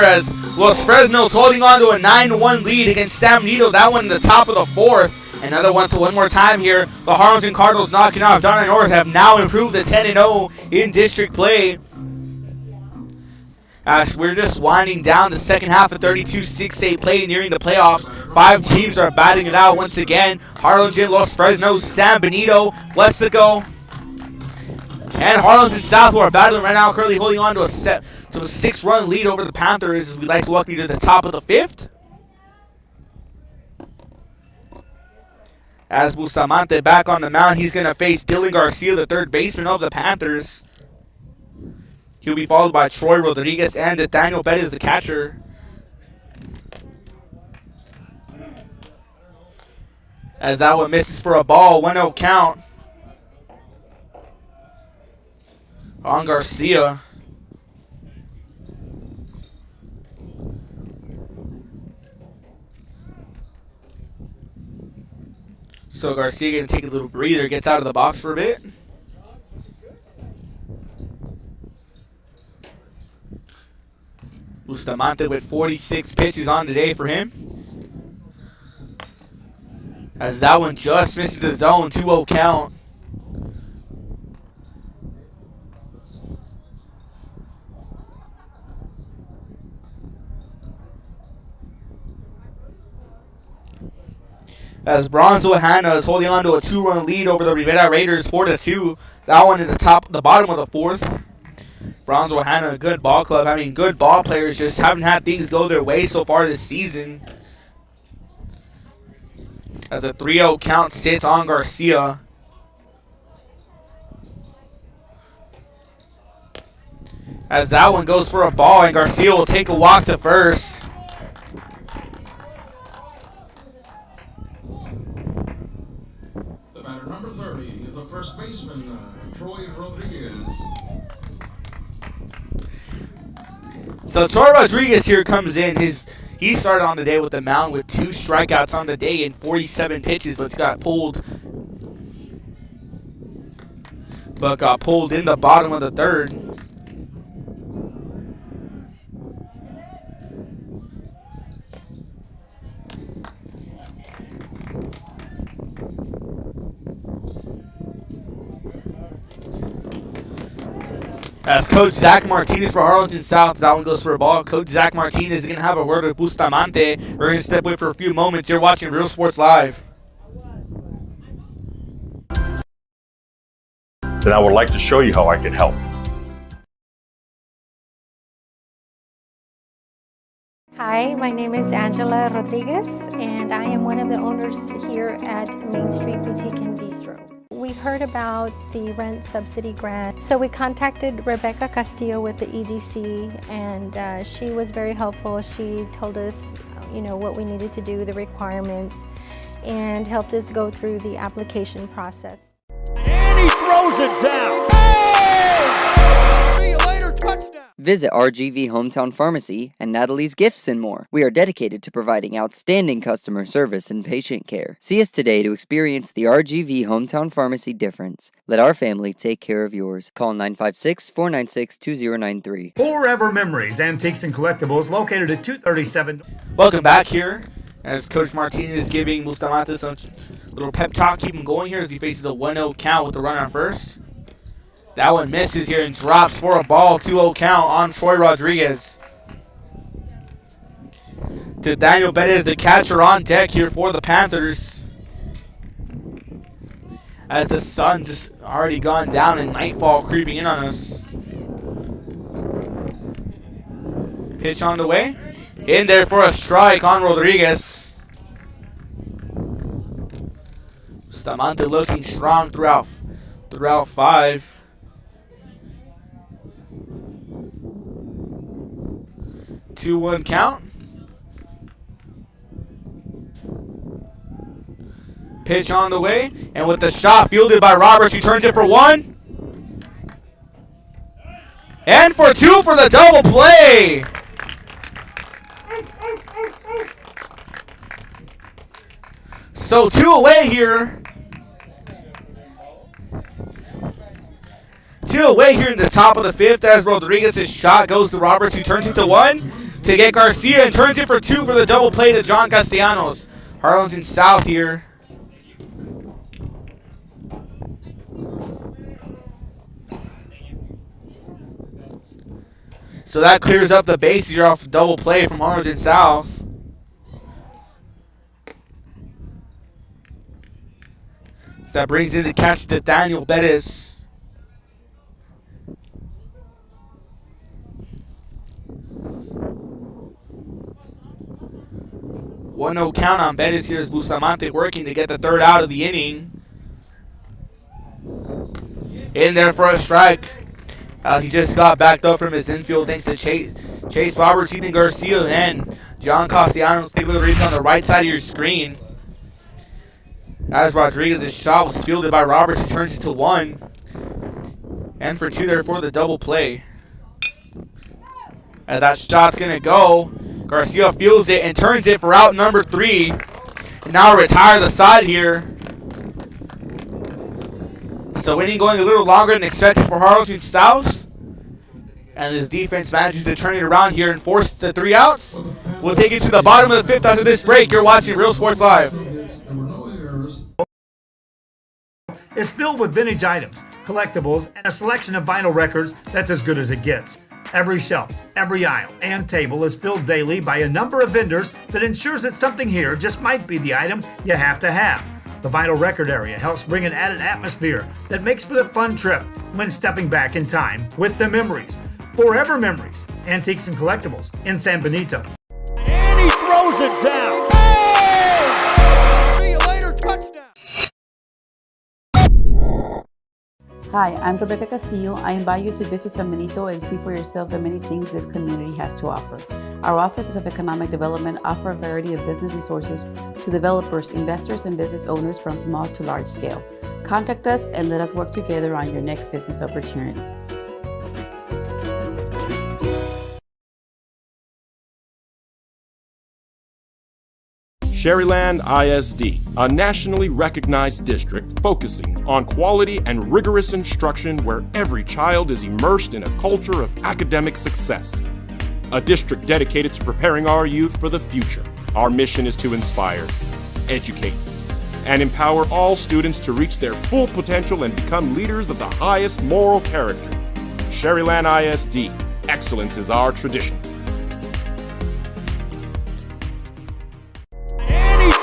as Los Fresnos holding on to a 9-1 lead against San Benito. That one in the top of the 4th. Another one, so one more time here. The Harlingen Cardinals knocking off Darnay North have now improved to 10-0 in district play. As we're just winding down the second half of 32-6A play, nearing the playoffs. 5 teams are batting it out once again. Harlingen, Los Fresnos, San Benito, Weslaco, and Harlingen South, who are battling right now, currently holding on to a 6-run lead over the Panthers. As we'd like to welcome you to the top of the 5th. As Bustamante back on the mound, he's going to face Dylan Garcia, the third baseman of the Panthers. He'll be followed by Troy Rodriguez and Nathaniel Bettis, the catcher. As that one misses for a ball, 1-0 count on Garcia. So Garcia going to take a little breather, gets out of the box for a bit. Bustamante with 46 pitches on the day for him. As that one just misses the zone, 2-0 count. As Bronzo Hanna is holding on to a 2-run lead over the Rivera Raiders, 4-2. That one in the bottom of the fourth. Bronzo Hanna, a good ball club. I mean, good ball players, just haven't had things go their way so far this season. As a 3-0 count sits on Garcia. As that one goes for a ball, and Garcia will take a walk to first. The batter number 30, the first baseman, Troy Rodriguez. So Troy Rodriguez here comes in. He started on the day with the mound with 2 strikeouts on the day in 47 pitches, but got pulled in the bottom of the third. As Coach Zach Martinez for Harlingen South, that one goes for a ball. Coach Zach Martinez is going to have a word with Bustamante. We're going to step away for a few moments. You're watching Real Sports Live. Then I would like to show you how I can help. Hi, my name is Angela Rodriguez, and I am one of the owners here at Main Street Boutique and Bistro. We heard about the rent subsidy grant, so we contacted Rebecca Castillo with the EDC, and she was very helpful. She told us, what we needed to do, the requirements, and helped us go through the application process. And he throws it down. Hey! See you later, touchdown. Visit RGV Hometown Pharmacy and Natalie's Gifts and more. We are dedicated to providing outstanding customer service and patient care. See us today to experience the RGV Hometown Pharmacy difference. Let our family take care of yours. Call 956-496-2093. Forever Memories, Antiques and Collectibles, located at 237. Welcome back here. As Coach Martinez is giving Bustamante some little pep talk, keep him going here as he faces a 1-0 count with the runner on first. That one misses here and drops for a ball. 2-0 count on Troy Rodriguez. To Daniel Bettis, the catcher on deck here for the Panthers. As the sun just already gone down and nightfall creeping in on us. Pitch on the way. In there for a strike on Rodriguez. Bustamante looking strong throughout 5. 2-1 count. Pitch on the way, and with the shot fielded by Roberts, he turns it for 1. And for 2 for the double play. So 2 away here. 2 away here in the top of the 5th as Rodriguez's shot goes to Roberts, who turns it to 1 to get Garcia and turns it for 2 for the double play to John Castellanos. Harlingen South here. So that clears up the bases here off double play from Harlingen South. So that brings in the catch to Daniel Bettis. 1-0 count on Bettis here as Bustamante working to get the 3rd out of the inning. In there for a strike. As he just got backed up from his infield thanks to Chase Roberts, Ethan Garcia, and John Castellanos. Take a look at on the right side of your screen. As Rodriguez's shot was fielded by Roberts, he turns it to 1. And for 2 there for the double play. And that shot's going to go. Garcia fields it and turns it for out number 3. And now retire the side here. So inning going a little longer than expected for Harlingen South. And this defense manages to turn it around here and force the 3 outs. We'll take it to the bottom of the 5th after this break. You're watching Real Sports Live. Is filled with vintage items, collectibles, and a selection of vinyl records that's as good as it gets. Every shelf, every aisle, and table is filled daily by a number of vendors that ensures that something here just might be the item you have to have. The vinyl record area helps bring an added atmosphere that makes for the fun trip when stepping back in time with the memories. Forever Memories, Antiques and Collectibles in San Benito. And he throws it down. Hey! See you later, touchdown. Hi, I'm Rebecca Castillo. I invite you to visit San Benito and see for yourself the many things this community has to offer. Our offices of economic development offer a variety of business resources to developers, investors, and business owners from small to large scale. Contact us and let us work together on your next business opportunity. Sherryland ISD, a nationally recognized district focusing on quality and rigorous instruction where every child is immersed in a culture of academic success. A district dedicated to preparing our youth for the future. Our mission is to inspire, educate, and empower all students to reach their full potential and become leaders of the highest moral character. Sherryland ISD, excellence is our tradition.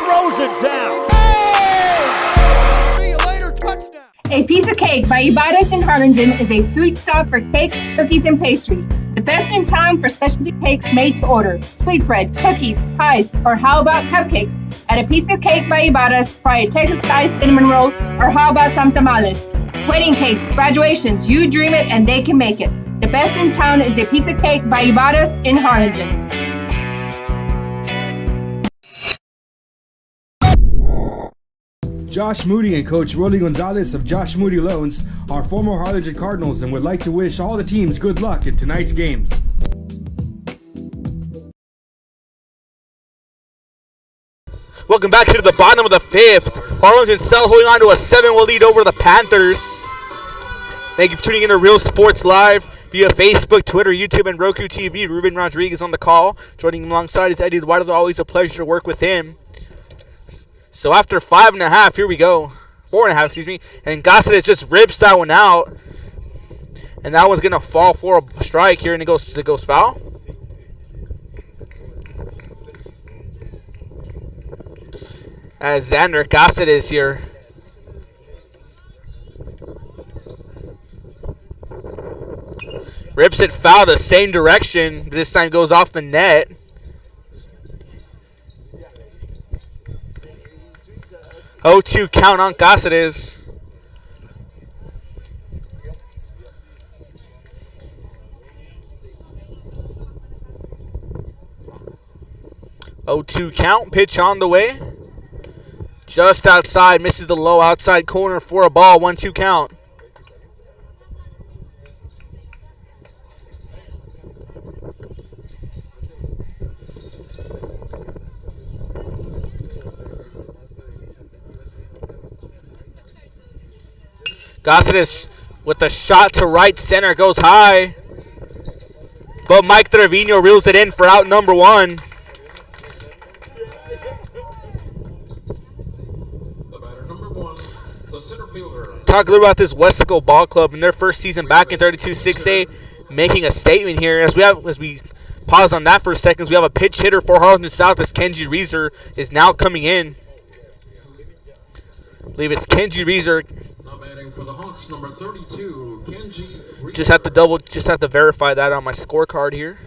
Throws it down. Hey! See you later, touchdown. A Piece of Cake by Ibarra's in Harlingen is a sweet stop for cakes, cookies, and pastries. The best in town for specialty cakes made to order. Sweetbread, cookies, pies, or how about cupcakes? At A Piece of Cake by Ibarra's, try a Texas-style cinnamon roll, or how about some tamales? Wedding cakes, graduations, you dream it and they can make it. The best in town is A Piece of Cake by Ibarra's in Harlingen. Josh Moody and Coach Rolly Gonzalez of Josh Moody Loans are former Harlingen Cardinals and would like to wish all the teams good luck in tonight's games. Welcome back to the bottom of the 5th. Harlingen South holding on to a 7-1 lead over the Panthers. Thank you for tuning in to Real Sports Live via Facebook, Twitter, YouTube, and Roku TV. Ruben Rodriguez on the call. Joining alongside is Eddie Eduardo. Always a pleasure to work with him. So after 5.5, here we go. 4.5, excuse me. And Gossett just rips that one out. And that one's going to fall for a strike here, and it goes foul. As Xander Gossett is here. Rips it foul the same direction. This time goes off the net. Oh, 2 count on Gossett is. Oh, 2 count. Pitch on the way. Just outside. Misses the low outside corner for a ball. 1-2 count. Gossett is with the shot to right center, goes high. But Mike Trevino reels it in for out number 1. Talk a little about this Weslaco ball club in their first season back in 32-6A, making a statement here. As we pause on that for a second, we have a pitch hitter for Harlingen South as Kenji Reeser is now coming in. I believe it's Kenji Reeser. For the Hawks, number 32, Kenji Reeser. Just have to verify that on my scorecard here.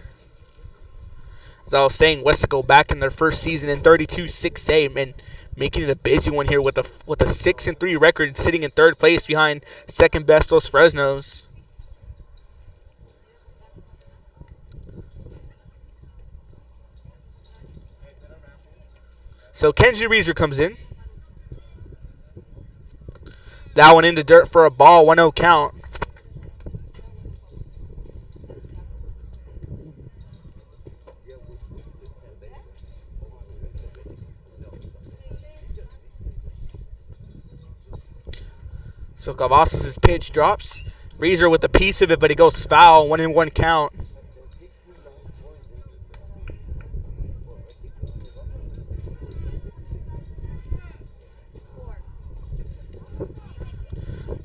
As I was saying, Weslaco back in their first season in 32-6A and making it a busy one here with a 6-3 record, sitting in 3rd place behind second best Los Fresnos. So Kenji Reeser comes in. That one in the dirt for a ball, 1-0 count. So So Cavazos' pitch drops. Reeser with a piece of it, but he goes foul. 1-1 count.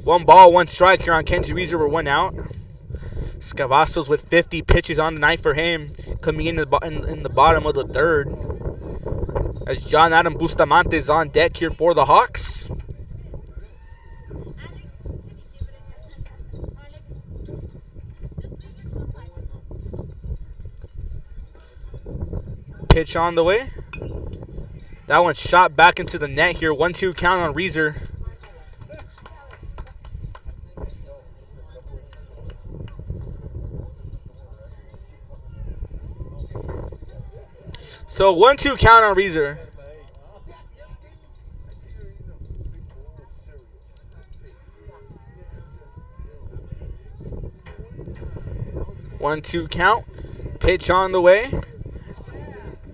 One ball, one strike here on Kenji Reeser. We're 1 out. Cavazos with 50 pitches on the night for him, coming in the bottom of the third. As John Adam Bustamante is on deck here for the Hawks. Pitch on the way. That one's shot back into the net here. 1-2 count on Reeser. So 1-2 count on Reeser. One, two count. Pitch on the way.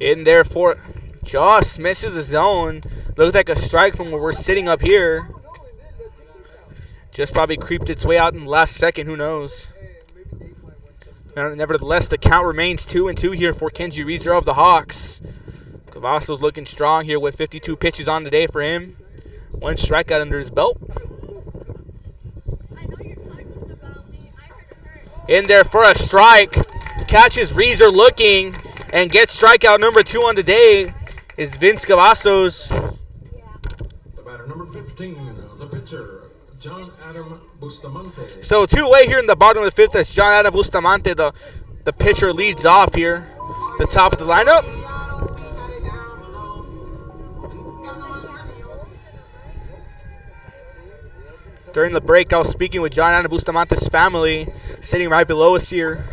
In there for just misses the zone. Looked like a strike from where we're sitting up here. Just probably creeped its way out in the last second. Who knows? Nevertheless, the count remains 2-2 here for Kenji Reeser of the Hawks. Cavazos looking strong here with 52 pitches on the day for him. 1 strikeout under his belt. In there for a strike. Catches Reeser looking and gets strikeout number 2 on the day is Vince Cavazos. The batter number 15, the pitcher, John Adam Bustamante. So 2-away here in the bottom of the 5th as John Adam Bustamante, the pitcher, leads off here. The top of the lineup. During the break, I was speaking with John Adam Bustamante's family, sitting right below us here.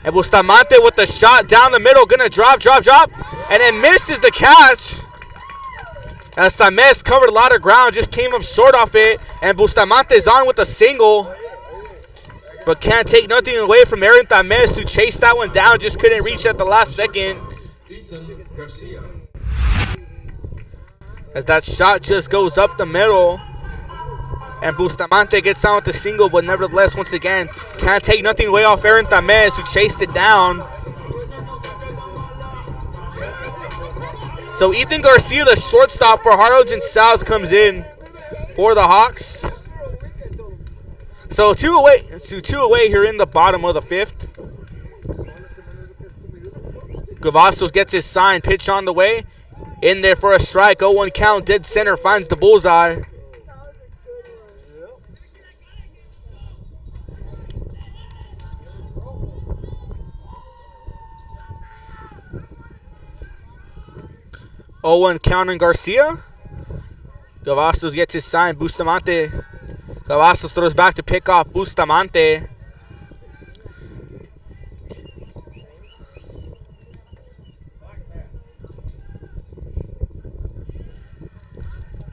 And Bustamante with the shot down the middle, gonna drop, and it misses the catch. As Tames covered a lot of ground, just came up short off it, and Bustamante's on with a single. But can't take nothing away from Aaron Tames, who chased that one down, just couldn't reach at the last second. As that shot just goes up the middle. And Bustamante gets on with the single, but nevertheless, once again, can't take nothing away off Aaron Tames, who chased it down. So Ethan Garcia, the shortstop for Harlingen South, comes in for the Hawks. So 2 away here in the bottom of the 5th. Cavazos gets his sign, pitch on the way. In there for a strike, 0-1 count, dead center, finds the bullseye. Owen count on Garcia. Cavazos gets his sign. Bustamante. Cavazos throws back to pick off Bustamante.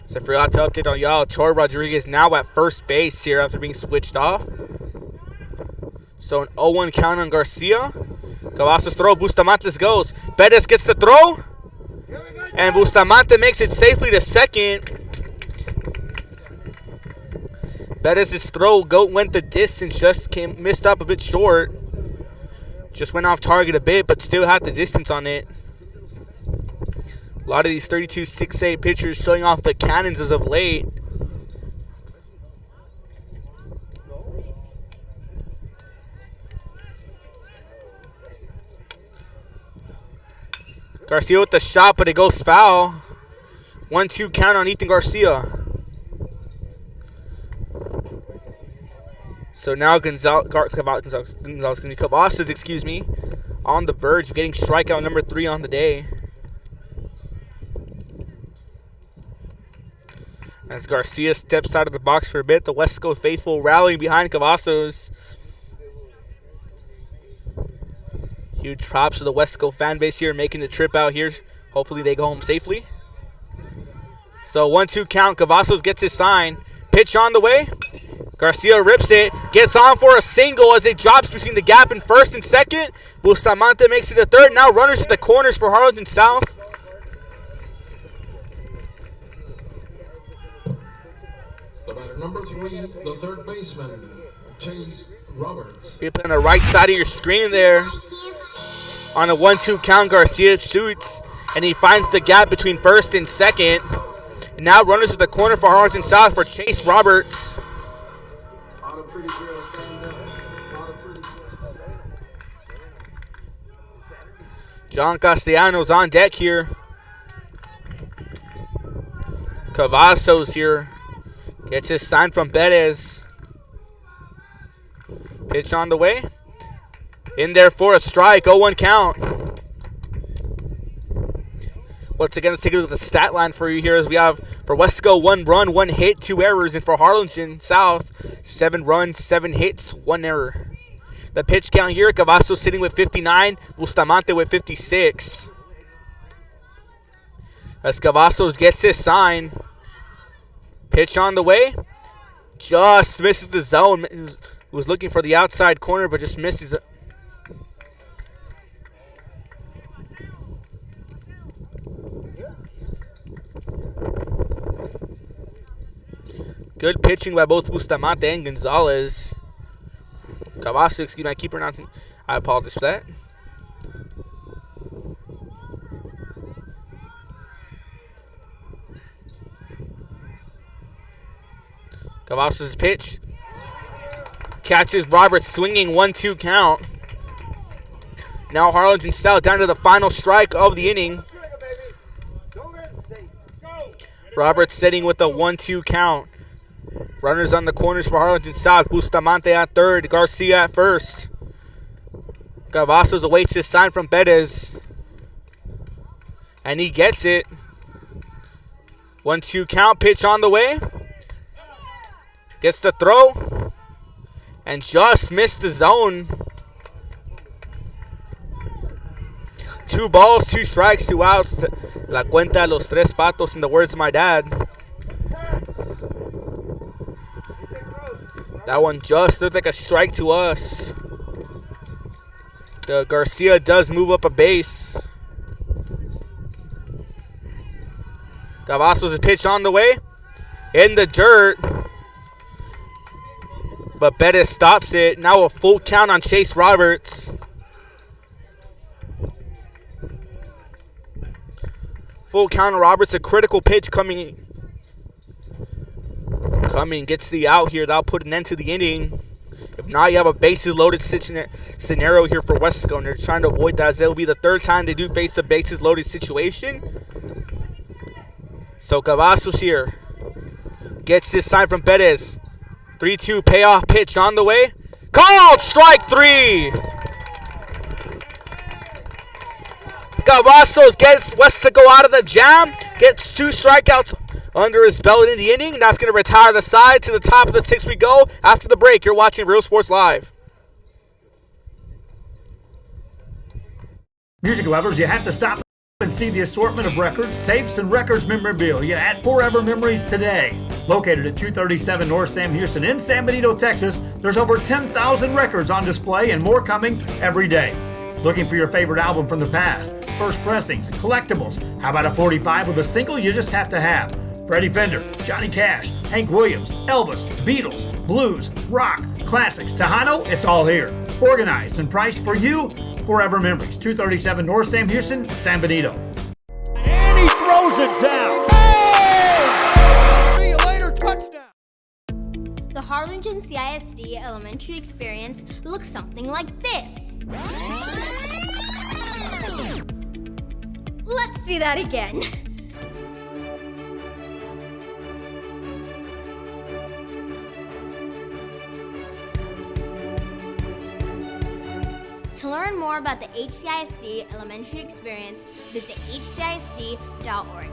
So I forgot to update on y'all. Troy Rodriguez now at first base here after being switched off. So an 0-1 count on Garcia. Cavazos throw. Bustamante goes. Perez gets the throw. And Bustamante makes it safely to second. Perez's throw went the distance, just missed up a bit short. Just went off target a bit, but still had the distance on it. A lot of these 32 6'8" pitchers showing off the cannons as of late. Garcia with the shot, but it goes foul. 1-2 count on Ethan Garcia. So now Cavazos, excuse me, on the verge of getting strikeout number 3 on the day. As Garcia steps out of the box for a bit, the Weslaco faithful rallying behind Cavazos. Huge props to the Weslaco fan base here making the trip out here. Hopefully they go home safely. So 1-2 count. Cavazos gets his sign. Pitch on the way. Garcia rips it. Gets on for a single as it drops between the gap in first and second. Bustamante makes it to third. Now runners at the corners for Harlingen South. The Batter number 3, the third baseman, Chase Roberts. You're playing on the right side of your screen there. On a 1-2 count, Garcia shoots, and he finds the gap between first and second. And now runners at the corner for Harlingen South for Chase Roberts. John Castellanos on deck here. Cavazos here. Gets his sign from Perez. Pitch on the way. In there for a strike. 0-1 count. Once again, let's take a look at the stat line for you here as we have for Weslaco 1 run, 1 hit, 2 errors. And for Harlingen South, 7 runs, 7 hits, 1 error. The pitch count here, Cavazos sitting with 59, Bustamante with 56. As Cavazos gets his sign. Pitch on the way. Just misses the zone. Was looking for the outside corner, but just misses it. Good pitching by both Bustamante and Gonzalez. Cavazos, excuse me, I keep pronouncing. I apologize for that. Cavazos' pitch. Catches Roberts swinging 1-2 count. Now Harlingen South down to the final strike of the inning. Roberts sitting with a 1-2 count. Runners on the corners for Harlingen South. Bustamante at third. Garcia at first. Cavazos awaits his sign from Perez. And he gets it. 1-2 count. Pitch on the way. Gets the throw. And just missed the zone. 2 balls, 2 strikes, 2 outs. La cuenta de los tres patos, in the words of my dad. That one just looked like a strike to us. The Garcia does move up a base. Cavazos' pitch on the way. In the dirt. But Perez stops it. Now a full count on Chase Roberts. Full count on Roberts. A critical pitch coming. Gets the out here. That'll put an end to the inning. If not, you have a bases loaded scenario here for Weslaco, and they're trying to avoid that as it'll be the 3rd time they do face a bases loaded situation. So Cavazos here gets his sign from Perez. 3-2 payoff pitch on the way. Called strike 3. Cavazos gets Weslaco out of the jam. Gets 2 strikeouts under his belt in the inning. That's going to retire the side. To the top of the 6th we go. After the break, you're watching Real Sports Live. Music lovers, you have to stop and see the assortment of records, tapes, and records memorabilia at Forever Memories today. Located at 237 North Sam Houston in San Benito, Texas, there's over 10,000 records on display and more coming every day. Looking for your favorite album from the past, first pressings, collectibles. How about a 45 with a single you just have to have? Freddie Fender, Johnny Cash, Hank Williams, Elvis, Beatles, blues, rock, classics, Tejano, it's all here. Organized and priced for you. Forever Memories, 237 North Sam Houston, San Benito. And he throws it down. Hey! See you later, touchdown. The Harlingen CISD elementary experience looks something like this. Let's see that again. To learn more about the HCISD elementary experience, visit hcisd.org.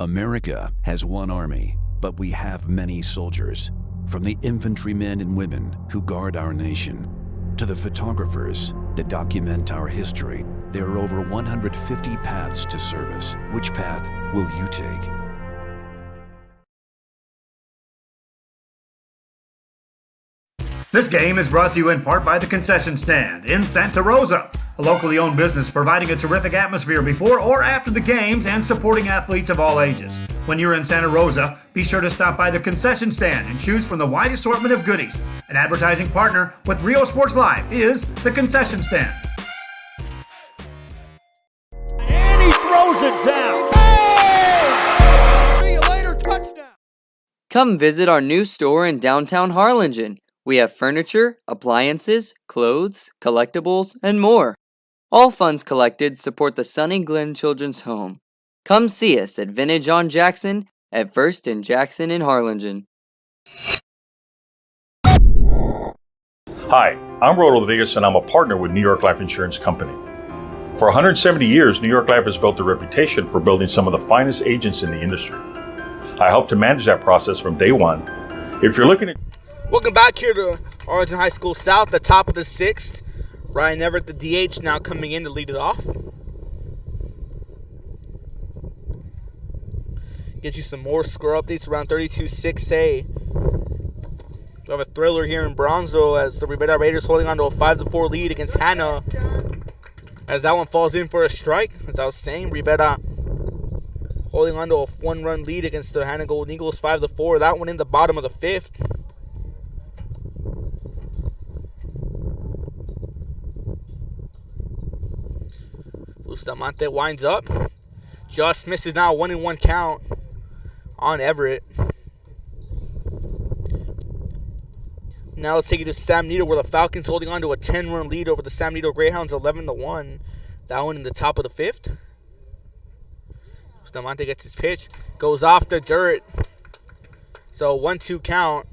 America has one army, but we have many soldiers. From the infantrymen and women who guard our nation, to the photographers that document our history, there are over 150 paths to service. Which path will you take? This game is brought to you in part by the Concession Stand in Santa Rosa, a locally owned business providing a terrific atmosphere before or after the games and supporting athletes of all ages. When you're in Santa Rosa, be sure to stop by the Concession Stand and choose from the wide assortment of goodies. An advertising partner with Rio Sports Live is the Concession Stand. And he throws it down. Hey! See you later, touchdown. Come visit our new store in downtown Harlingen. We have furniture, appliances, clothes, collectibles, and more. All funds collected support the Sunny Glen Children's Home. Come see us at Vintage on Jackson at First and Jackson in Harlingen. Hi, I'm Rodo Rodriguez and I'm a partner with New York Life Insurance Company. For 170 years, New York Life has built a reputation for building some of the finest agents in the industry. I help to manage that process from day one. If you're looking at... Welcome back here to Harlingen High School South, the top of the 6th. Ryan Everett, the DH, now coming in to lead it off. Get you some more score updates around 32-6A. We have a thriller here in Bronzo as the Rivera Raiders holding on to a 5-4 lead against Hanna. As that one falls in for a strike. As I was saying, Rivera holding on to a 1-run lead against the Hanna Golden Eagles 5-4. That one in the bottom of the 5th. Bustamante winds up. Just misses now, 1-1 count on Everett. Now let's take it to San Benito, where the Falcons holding on to a 10-run lead over the San Benito Greyhounds, 11-1. That one in the top of the 5th. Bustamante gets his pitch, goes off the dirt. So 1-2 count.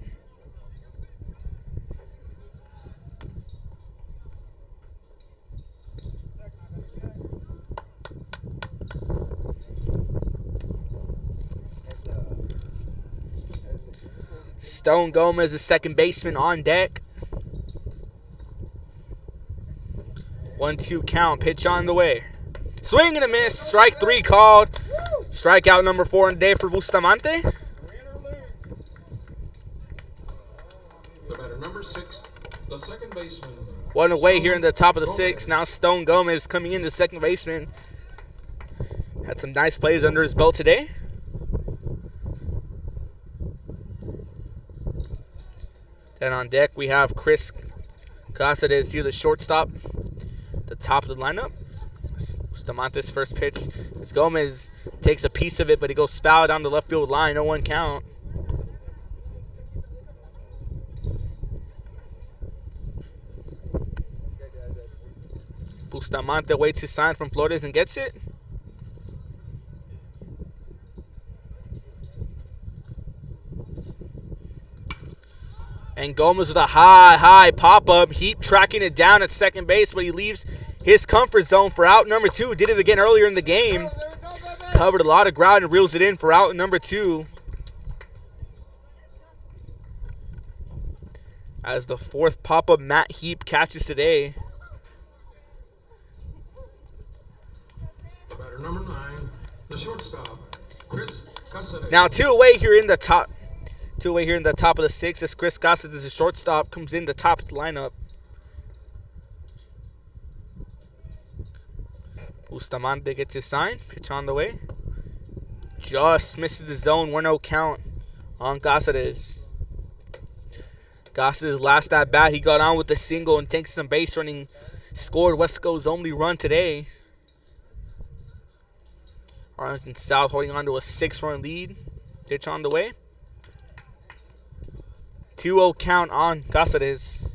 Stone Gomez, the second baseman, on deck. 1-2 count. Pitch on the way. Swing and a miss. Strike 3 called. Strikeout number 4 in the day for Bustamante. The batter number 6, the second baseman. One away here in the top of the 6th. Now Stone Gomez coming in, the second baseman. Had some nice plays under his belt today. Then on deck, we have Chris Casares here, the shortstop, the top of the lineup. Bustamante's first pitch. Gomez takes a piece of it, but he goes foul down the left field line. 0-1 count. Bustamante waits his sign from Flores and gets it. And Gomez with a high pop-up. Heap tracking it down at second base, but he leaves his comfort zone for out number 2. Did it again earlier in the game. Covered a lot of ground and reels it in for out number 2. As the fourth pop-up Matt Heap catches today. Batter number 9, the shortstop, Chris Casares. Now 2 away here in the top. 2 away here in the top of the 6th as Chris Gossett is the shortstop, comes in the top of the lineup. Bustamante gets his sign. Pitch on the way. Just misses the zone. 1-0 count on Gossett. Gossett's last at bat, he got on with the single and takes some base running. Scored Weslaco's only run today. Arlington South holding on to a 6-run lead. Pitch on the way. 2-0 count on Casares.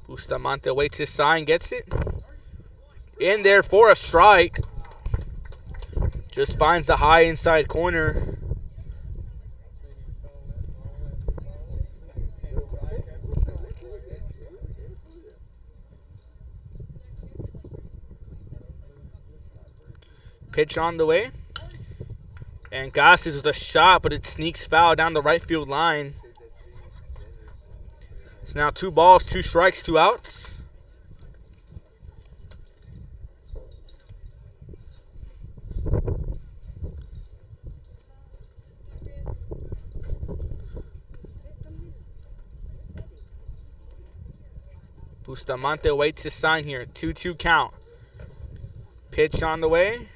Bustamante waits his sign, gets it. In there for a strike. Just finds the high inside corner. Pitch on the way. And Gassis with a shot, but it sneaks foul down the right field line. It's now 2 balls, 2 strikes, 2 outs. Bustamante waits his sign here. 2-2 count. Pitch on the way.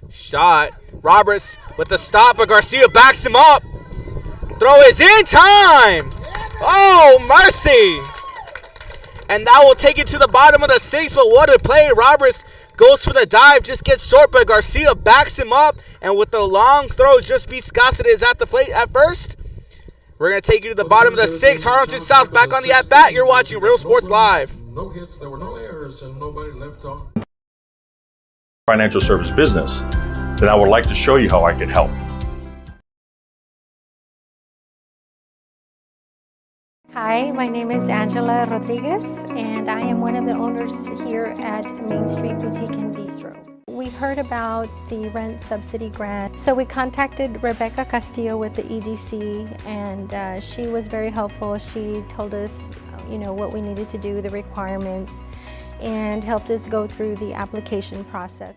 Shot. Roberts with the stop, but Garcia backs him up. Throw is in time. Oh, mercy. And that will take it to the bottom of the 6th, but what a play. Roberts goes for the dive, just gets short, but Garcia backs him up, and with the long throw, just beats Cáceres at the plate at first. We're going to take you to the bottom of the 6th. Harlingen South back on the at-bat. You're watching Real Sports Live. No hits, there were no errors, and nobody left on. Financial service business, then I would like to show you how I can help. Hi, my name is Angela Rodriguez, and I am one of the owners here at Main Street Boutique and Bistro. We heard about the rent subsidy grant, so we contacted Rebecca Castillo with the EDC, and she was very helpful. She told us, what we needed to do, the requirements, and helped us go through the application process.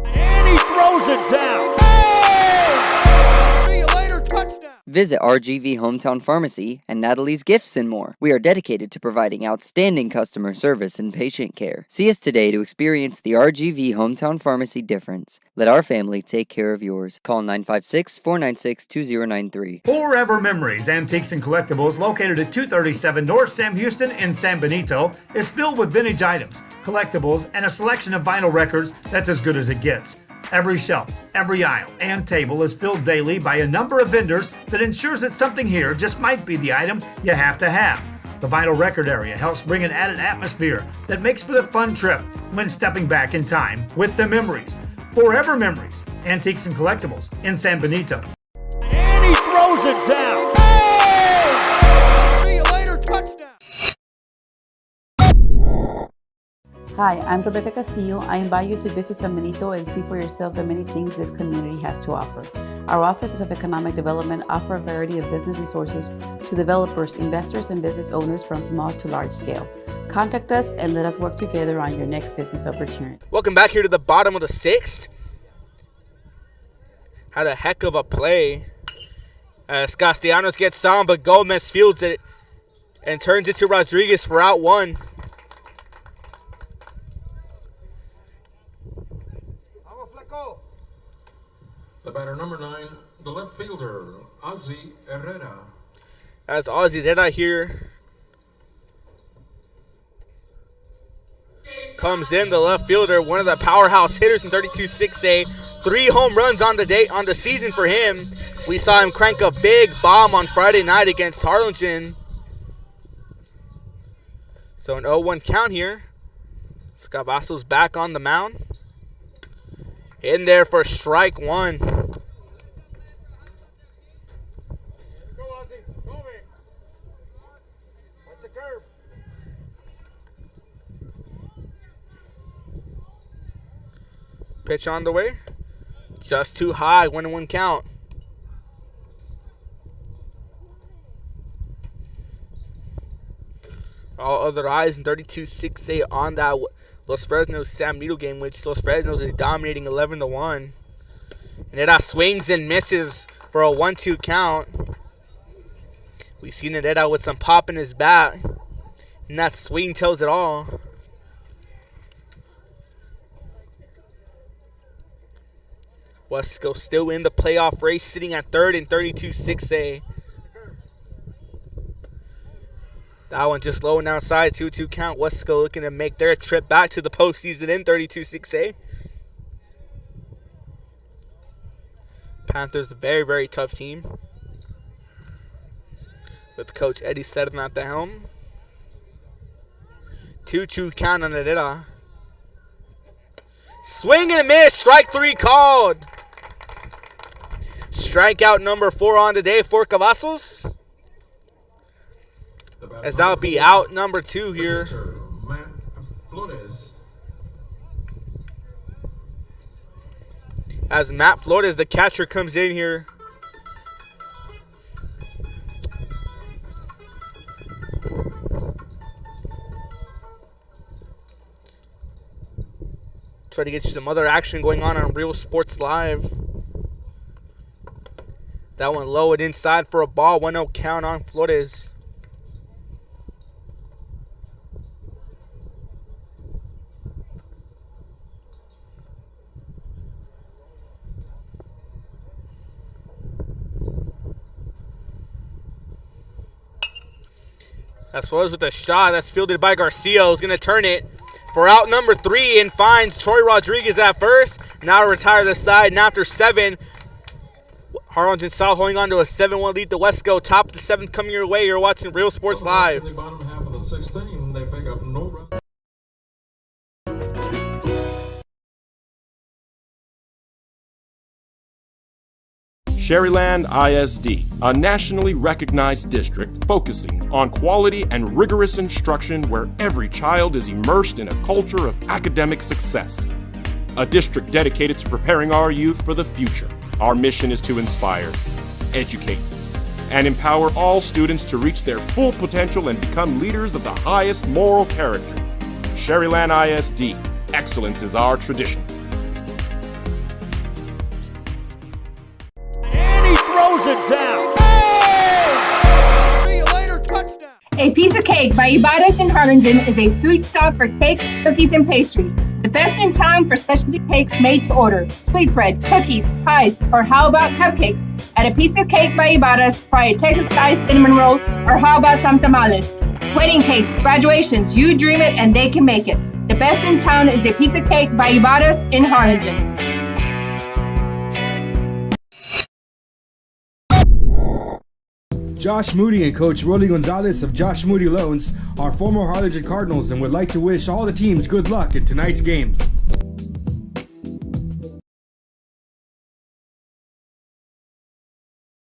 And he throws it down. Hey! See you later, touchdown. Visit RGV Hometown Pharmacy and Natalie's Gifts and more. We are dedicated to providing outstanding customer service and patient care. See us today to experience the RGV Hometown Pharmacy difference. Let our family take care of yours. Call 956-496-2093. Forever Memories Antiques and Collectibles, located at 237 North Sam Houston in San Benito, is filled with vintage items, collectibles, and a selection of vinyl records that's as good as it gets. Every shelf, every aisle, and table is filled daily by a number of vendors that ensures that something here just might be the item you have to have. The vinyl record area helps bring an added atmosphere that makes for the fun trip when stepping back in time with the memories. Forever Memories, Antiques and Collectibles in San Benito. And he throws it down. Hey! See you later, touchdown. Hi, I'm Rebecca Castillo. I invite you to visit San Benito and see for yourself the many things this community has to offer. Our offices of economic development offer a variety of business resources to developers, investors, and business owners from small to large scale. Contact us and let us work together on your next business opportunity. Welcome back here to the bottom of the 6th. Had a heck of a play. Castellanos gets on, but Gomez fields it and turns it to Rodriguez for out 1. The batter number 9, the left fielder, Ozzy Herrera. As Ozzy Herrera here comes in, the left fielder, one of the powerhouse hitters in 32-6A. 3 home runs on the season for him. We saw him crank a big bomb on Friday night against Harlingen. So an 0-1 count here. Scavasso's back on the mound. In there for strike 1. Go, Ozzy. Go, man. Watch the curve. Pitch on the way. Just too high. 1-1 count. All other eyes in 32-6A on that Los Fresnos San Benito game, which Los Fresnos is dominating 11-1. And Herrera swings and misses for a 1-2 count. We've seen Herrera with some pop in his bat, and that swing tells it all. Weslaco still in the playoff race, sitting at 3rd in 32-6A. That one just low and outside, 2-2 count. Weslaco looking to make their trip back to the postseason in 32-6A. Panthers, a very, very tough team, with Coach Eddie Seddon at the helm. 2-2 count on Herrera. Swing and a miss. Strike 3 called. Strikeout number 4 on the day for Cavazos. As that'll be out number 2 here. Matt Flores. As Matt Flores, the catcher, comes in here. Try to get you some other action going on Real Sports Live. That one low and inside for a ball. 1-0 count on Flores. As Flores with a shot that's fielded by Garcia, who's going to turn it for out number 3 and finds Troy Rodriguez at first. Now retire the side. Now after 7, Harlingen South holding on to a 7-1 lead to Weslaco. Top of the 7th coming your way. You're watching Real Sports Live. In the bottom half of the 16, they pick up no run. Sherryland ISD, a nationally recognized district focusing on quality and rigorous instruction where every child is immersed in a culture of academic success. A district dedicated to preparing our youth for the future. Our mission is to inspire, educate, and empower all students to reach their full potential and become leaders of the highest moral character. Sherryland ISD, excellence is our tradition. Throws it down. Hey! See you later, touchdown. A Piece of Cake by Ibarras in Harlingen is a sweet stop for cakes, cookies, and pastries. The best in town for specialty cakes made to order. Sweetbread, cookies, pies, or how about cupcakes? At A Piece of Cake by Ibarras, try a Texas-style cinnamon roll, or how about some tamales? Wedding cakes, graduations, you dream it and they can make it. The best in town is A Piece of Cake by Ibarras in Harlingen. Josh Moody and Coach Rolly Gonzalez of Josh Moody Loans are former Harlingen Cardinals and would like to wish all the teams good luck in tonight's games.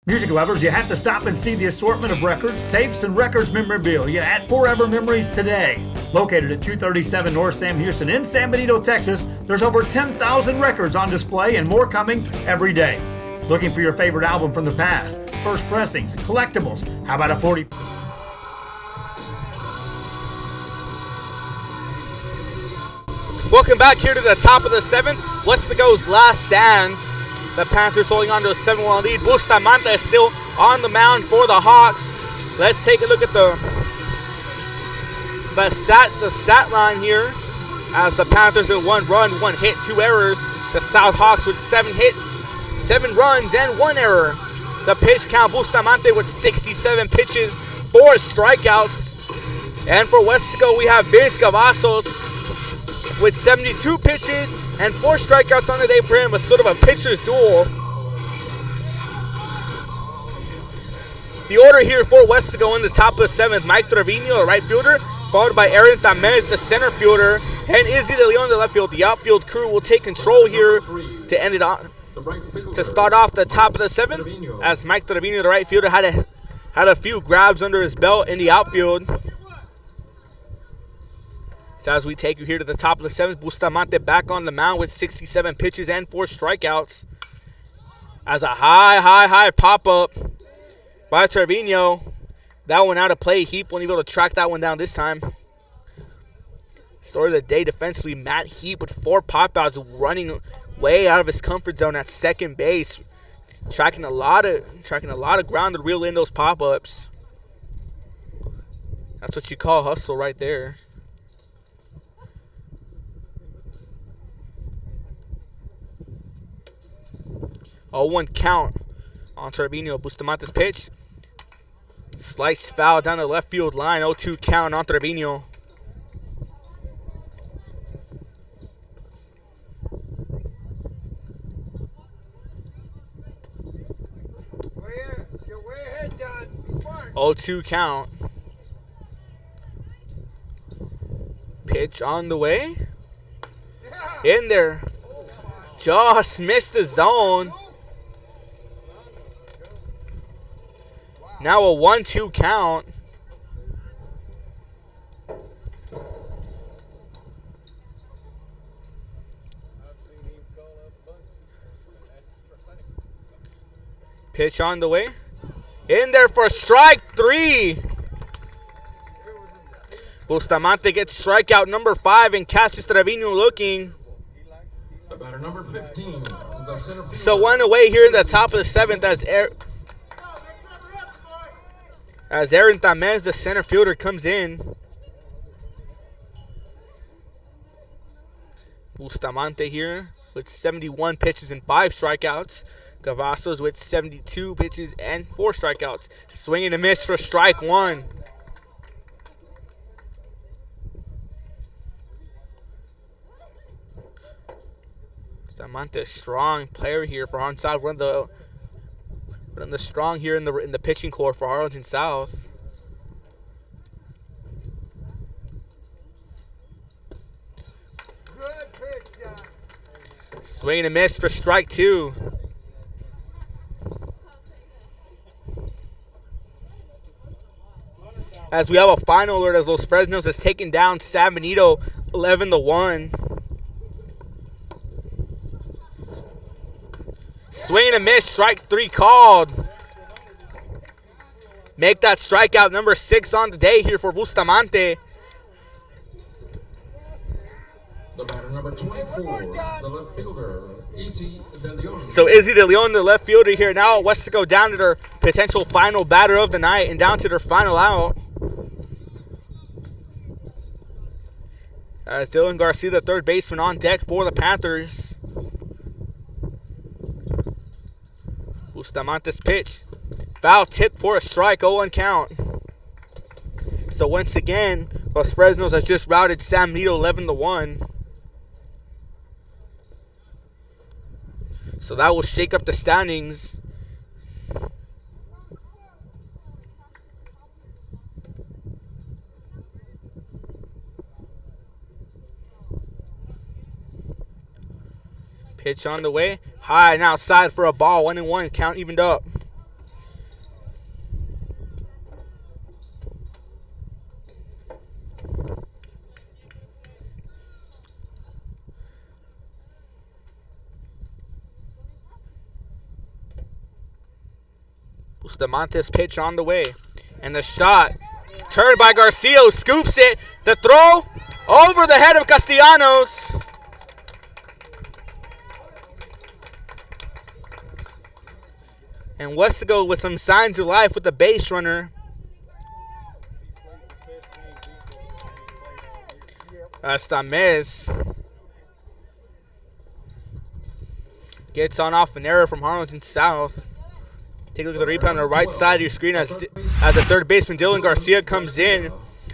Music lovers, you have to stop and see the assortment of records, tapes, and records memorabilia at Forever Memories today. Located at 237 North Sam Houston in San Benito, Texas, there's over 10,000 records on display and more coming every day. Looking for your favorite album from the past, first pressings, collectibles, how about a 40... Welcome back here to the top of the 7th. Weslaco's last stand. The Panthers holding on to a 7-1 lead. Bustamante is still on the mound for the Hawks. Let's take a look at the stat line here. As the Panthers with 1 run, 1 hit, 2 errors. The South Hawks with 7 hits, 7 runs, and 1 error. The pitch count, Bustamante with 67 pitches, 4 strikeouts. And for Weslaco, we have Vince Cavazos with 72 pitches and 4 strikeouts on the day for him, a sort of a pitcher's duel. The order here for Weslaco in the top of the 7th, Mike Trevino, the right fielder, followed by Aaron Tamez, the center fielder, and Izzy De Leon, the left field. The outfield crew will take control here to end it on. To start off the top of the 7th, as Mike Trevino, the right fielder, had a few grabs under his belt in the outfield. So as we take you here to the top of the 7th, Bustamante back on the mound with 67 pitches and 4 strikeouts. As a high pop-up by Trevino. That one out of play. Heap won't be able to track that one down this time. Story of the day defensively, Matt Heap with 4 pop-outs, running way out of his comfort zone at second base. Tracking a lot of ground to reel in those pop-ups. That's what you call hustle right there. A 1 count on Trevino. Bustamante's pitch. Slice foul down the left field line. 0-2 count on Trevino. You're way ahead, John. Be smart. 0-2 count. Pitch on the way. In there. Just missed the zone. Now a 1-2 count. Pitch on the way. In there for strike 3. Bustamante gets strikeout number 5 and catches Trevino looking. The batter number 15, the center fielder. So 1 away here in the top of the 7th as Aaron Tamez, the center fielder, comes in. Bustamante here with 71 pitches and 5 strikeouts. Cavazos with 72 pitches and 4 strikeouts. Swing and a miss for strike 1. Bustamante, strong player here for Harlingen South. One of the strong here in the pitching core for Harlingen South. Swing and a miss for strike 2. As we have a final alert as Los Fresnos has taken down San Benito 11-1. Swing and a miss, strike 3 called. Make that strikeout number 6 on the day here for Bustamante. The batter number 24, the left fielder, Izzy De Leon. So Izzy De Leon, the left fielder here. Now Weslaco down to their potential final batter of the night and down to their final out. As Dylan Garcia, the third baseman, on deck for the Panthers. Bustamante's pitch. Foul tip for a strike, 0-1 count. So once again, Los Fresnos has just routed San Benito 11-1. So that will shake up the standings. Pitch on the way. High and outside for a ball. 1-1. Count evened up. Bustamante's pitch on the way. And the shot turned by Garcia, who scoops it. The throw over the head of Castellanos. And Weslaco with some signs of life with the base runner. Hasta miss. Gets on off an error from Harlingen South. Take a look at the replay on the right side of your screen as the third baseman Dylan Garcia comes in.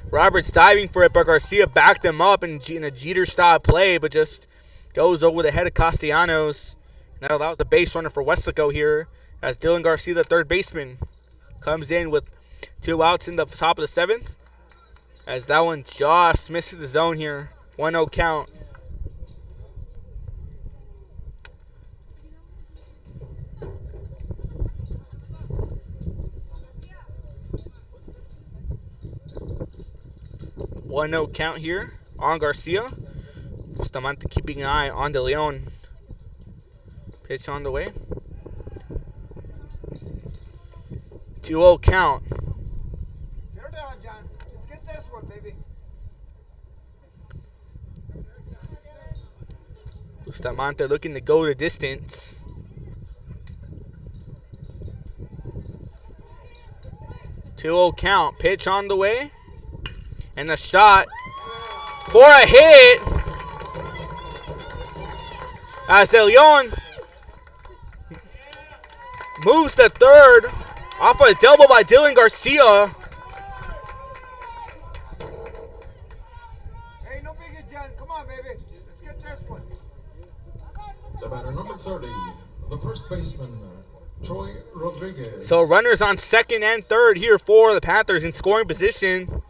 Roberts diving for it, but Garcia backed them up in a Jeter-style play, but just goes over the head of Castellanos. And that allows the base runner for Weslaco here as Dylan Garcia, the third baseman, comes in with 2 outs in the top of the 7th. As that one just misses the zone here. 1-0 count. One-0 count here on Garcia. Bustamante keeping an eye on De Leon. Pitch on the way. 2-0 count. Settle down, John. Let's get this one, baby. Bustamante looking to go the distance. Count. Pitch on the way. And the shot for a hit. As De Leon moves to third off a double by Dylan Garcia. Hey, no biggie, John. Come on, baby. Let's get this one. The batter number 30, the first baseman, Troy Rodriguez. So runners on second and third here for the Panthers in scoring position.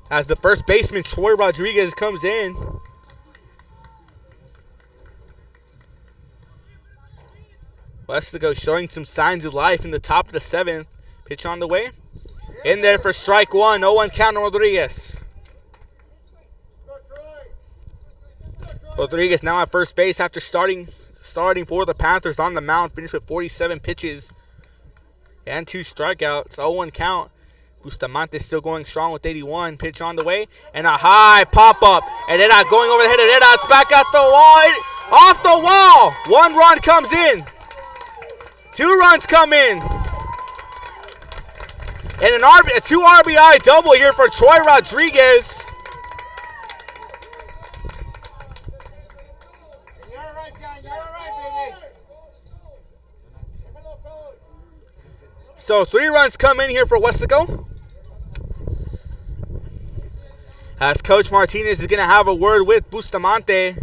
As the first baseman, Troy Rodriguez, comes in. Weslaco showing some signs of life in the top of the 7th. Pitch on the way. In there for strike 1. 0-1 count on Rodriguez. Rodriguez now at first base after starting for the Panthers on the mound. Finished with 47 pitches and 2 strikeouts. 0-1 count. Bustamante still going strong with 81. Pitch on the way. And a high pop-up. And then going over the head of Herrera. It's back at the wall. Off the wall. 1 run comes in. 2 runs come in. And a 2 RBI double here for Troy Rodriguez. You're all right, John. You're all right, baby. So 3 runs come in here for Weslaco. As Coach Martinez is going to have a word with Bustamante.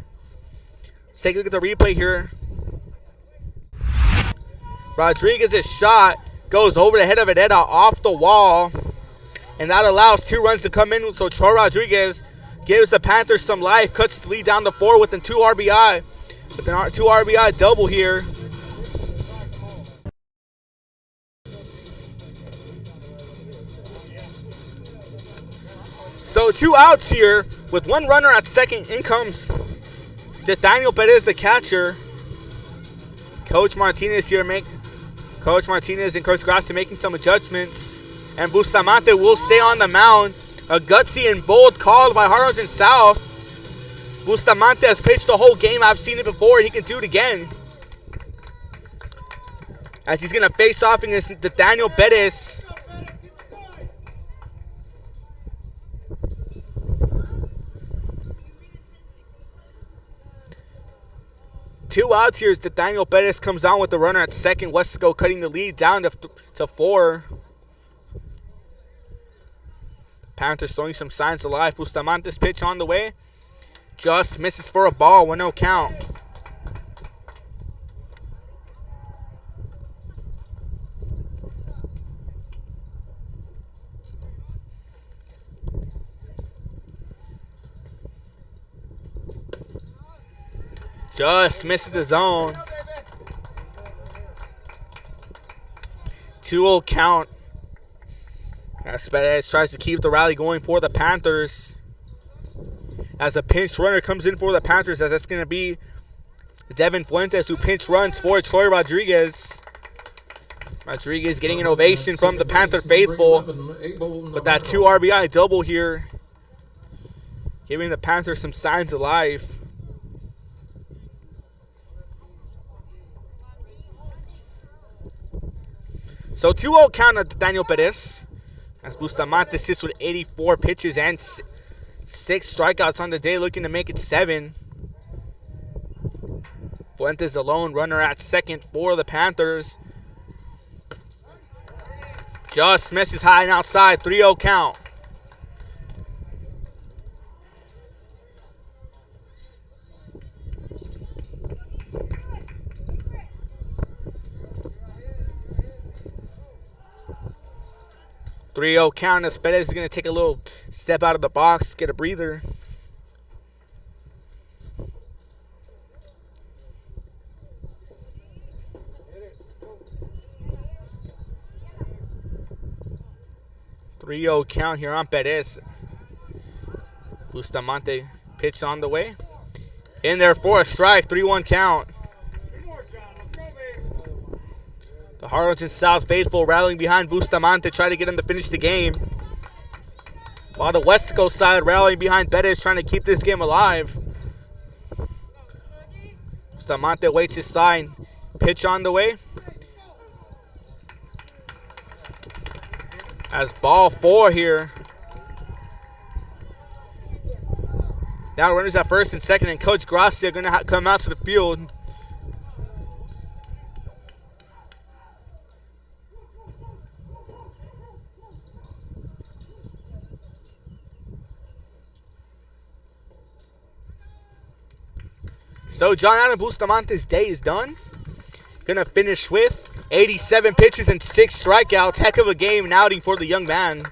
Let's take a look at the replay here. Rodriguez's shot goes over the head of Herrera off the wall. And that allows 2 runs to come in. So Troy Rodriguez gives the Panthers some life. Cuts the lead down to 4 with a 2 RBI. With a 2 RBI double here. So 2 outs here with 1 runner at second. In comes Daniel Perez, the catcher. Coach Martinez and Coach Grassi making some adjustments. And Bustamante will stay on the mound. A gutsy and bold call by Harlingen South. Bustamante has pitched the whole game. I've seen it before. He can do it again. As he's going to face off against Daniel Perez. Two outs here as Daniel Perez comes on with the runner at second. Weslaco cutting the lead down to 4. Panthers showing some signs of life. Bustamante's pitch on the way. Just misses for a ball. 1-0 count. Just misses the zone. 2-0 count. As Perez tries to keep the rally going for the Panthers. As a pinch runner comes in for the Panthers, as that's going to be Devin Fuentes, who pinch runs for Troy Rodriguez. Rodriguez getting an ovation from the Panther faithful with that 2 RBI double here. Giving the Panthers some signs of life. So 2-0 count at Daniel Perez. As Bustamante sits with 84 pitches and 6 strikeouts on the day, looking to make it 7. Fuentes alone runner at second for the Panthers. Just misses high and outside. 3-0 count. Count as Perez is going to take a little step out of the box, get a breather. Count here on Perez. Bustamante pitch on the way. In there for a strike. 3-1 count. The Harlingen South faithful rallying behind Bustamante, trying to get him to finish the game. While the Weslaco side rallying behind Perez, trying to keep this game alive. Bustamante waits his sign. Pitch on the way. As ball 4 here. Now runners at first and second, and Coach Grassi are going to come out to the field. So John Adam Bustamante's day is done. Gonna finish with 87 pitches and 6 strikeouts. Heck of a game and outing for the young man.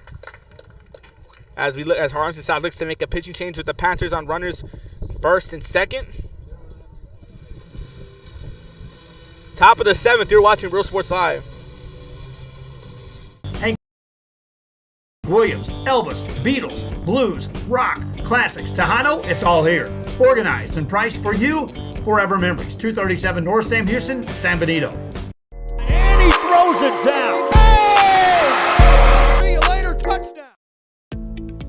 As Harlingen South looks to make a pitching change with the Panthers on runners first and second. Top of the 7th. You're watching Real Sports Live. Williams, Elvis, Beatles, blues, rock, classics, Tejano, it's all here. Organized and priced for you, forever memories. 237 North Sam Houston, San Benito. And he throws it down. Hey! See you later, touchdown.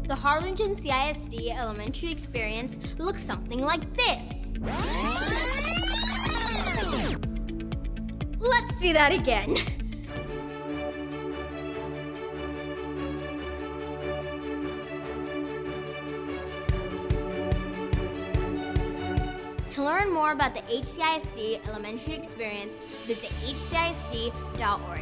The Harlingen CISD elementary experience looks something like this. Let's see that again. To learn more about the HCISD elementary experience, visit hcisd.org.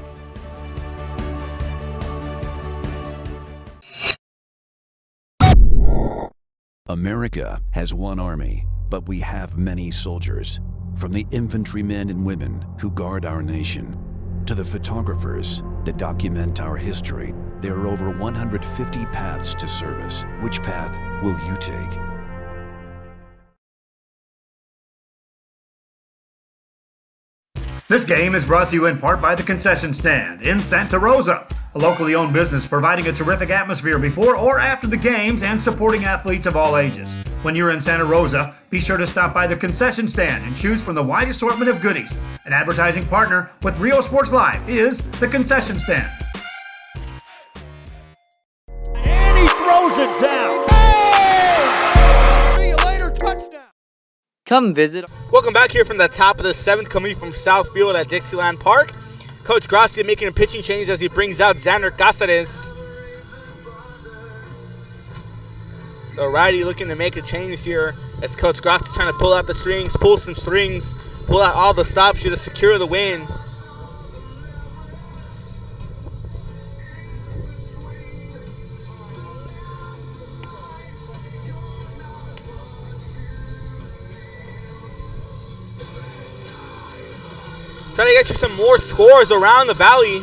America has one army, but we have many soldiers. From the infantrymen and women who guard our nation, to the photographers that document our history, there are over 150 paths to service. Which path will you take? This game is brought to you in part by the Concession Stand in Santa Rosa, a locally owned business providing a terrific atmosphere before or after the games and supporting athletes of all ages. When you're in Santa Rosa, be sure to stop by the Concession Stand and choose from the wide assortment of goodies. An advertising partner with Rio Sports Live is the Concession Stand. And he throws it down. Hey! See you later, touchdown. Come visit. Welcome back here from the top of the 7th, coming from Southfield at Dixieland Park. Coach Gracia making a pitching change as he brings out Xander Cáceres. The righty looking to make a change here as Coach Gracia trying to pull out the strings, pull some strings, pull out all the stops here to secure the win. Trying to get you some more scores around the valley.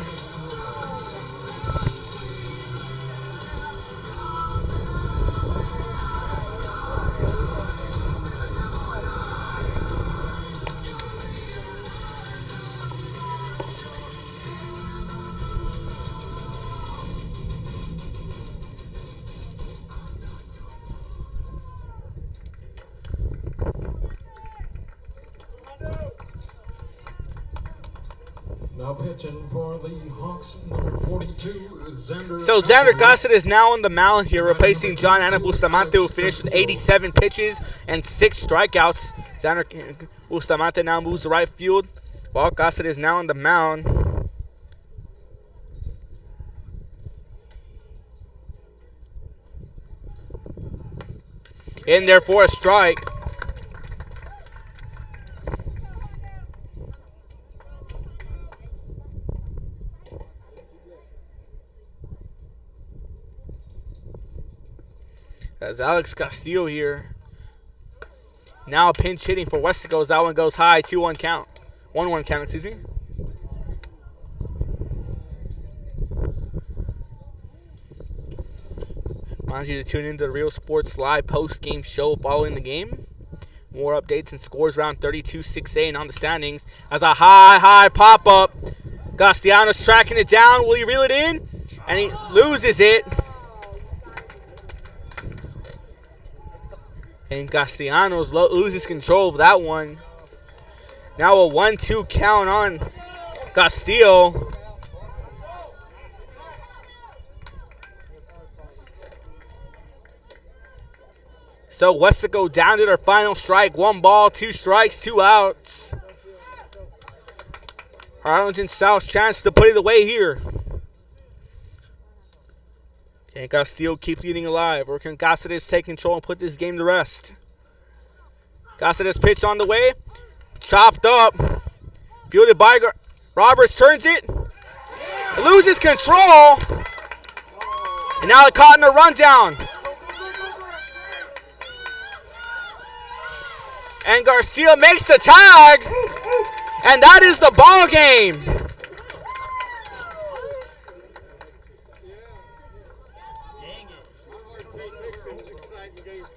Now pitching for the Hawks, number 42, Xander. So Xander Cáceres is now on the mound here, replacing John Ana Bustamante, who finished with 87 pitches and 6 strikeouts. Xander Bustamante now moves to right field, while Cáceres is now on the mound. In there for a strike. As Alex Castillo here. Now pinch hitting for Weslaco as that one goes high. 2-1 count. 1-1 count, excuse me. Reminds you to tune into the Real Sports Live post-game show following the game. More updates and scores around 32-6A and on the standings. As a high pop-up. Castellanos tracking it down. Will he reel it in? And he loses it. And Castellanos loses control of that one. Now a 1-2 count on Castillo. So Weslaco down to their final strike. 1 ball, 2 strikes, 2 outs. Harlingen South's chance to put it away here. Can Castillo keep leading alive, or can Cáceres take control and put this game to rest? Cáceres pitch on the way. Chopped up. Fielded by Roberts, turns it. Loses control. And now caught in a rundown. And Garcia makes the tag. And that is the ball game.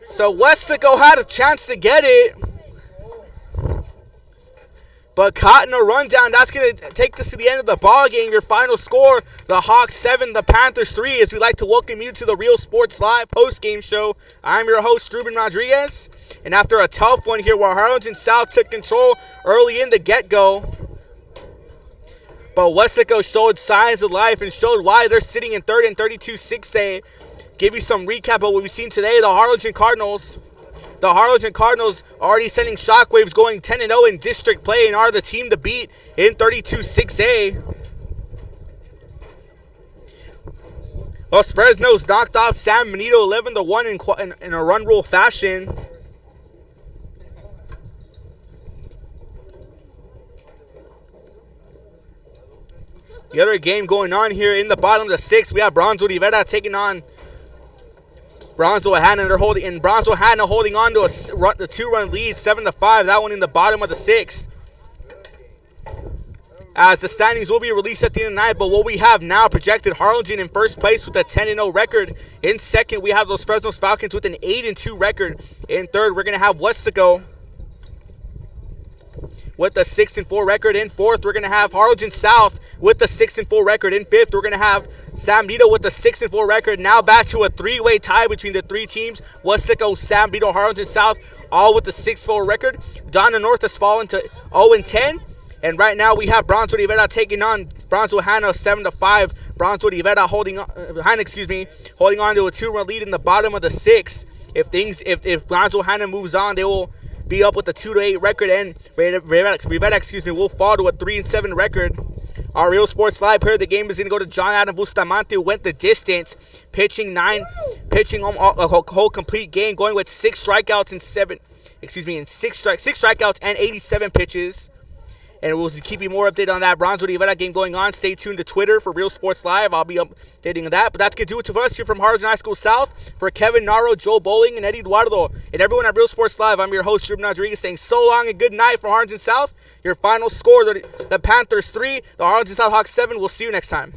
So Weslaco had a chance to get it, but caught in a rundown. That's going to take this to the end of the ball game. Your final score, the Hawks 7, the Panthers 3, as we'd like to welcome you to the Real Sports Live post-game show. I'm your host, Ruben Rodriguez, and after a tough one here where Harlingen South took control early in the get-go, but Weslaco showed signs of life and showed why they're sitting in 3rd and 32-6A. Give you some recap of what we've seen today. The Harlingen Cardinals already sending shockwaves, going 10-0 in district play, and are the team to beat in 32-6A. Los Fresnos knocked off San Benito 11-1 in a run rule fashion. The other game going on here in the bottom of the 6th, we have Bronze Rivera taking on Bronzeville Hanna, Bronzeville Hanna holding on to a 2-run lead, 7-5. That one in the bottom of the 6th. As the standings will be released at the end of the night, but what we have now projected, Harlingen in first place with a 10-0 record. In second, we have those Fresno's Falcons with an 8-2 record. In third, we're going to have Weslaco with a 6-4 record. In fourth, we're going to have Harlingen South with a 6-4 record. In fifth, we're going to have San Benito with a 6-4 record. Now back to a 3-way tie between the 3 teams. Weslaco, San Benito, Harlingen South, all with a 6-4 record. Donna North has fallen to 0-10. And right now we have Bronzeville Rivera taking on Bronzeville Hanna 7-5. Bronzeville Rivera holding on to a 2-run lead in the bottom of the 6th. If Bronzeville Hanna moves on, they will be up with a 2-8 record, and Rivera will fall to a 3-7 record. Our Real Sports Live here, the game is going to go to John Adam Bustamante, who went the distance, pitching a whole complete game, going with 6 strikeouts and 87 pitches. And we'll keep you more updated on that Bronzeville Rivera game going on. Stay tuned to Twitter for Real Sports Live. I'll be updating on that. But that's going to do it to us here from Harlingen High School South. For Kevin Naro, Joe Bowling, and Eddie Eduardo, and everyone at Real Sports Live, I'm your host, Ruben Rodriguez, saying so long and good night from Harlingen South. Your final score, the Panthers 3, the Harlingen South Hawks 7. We'll see you next time.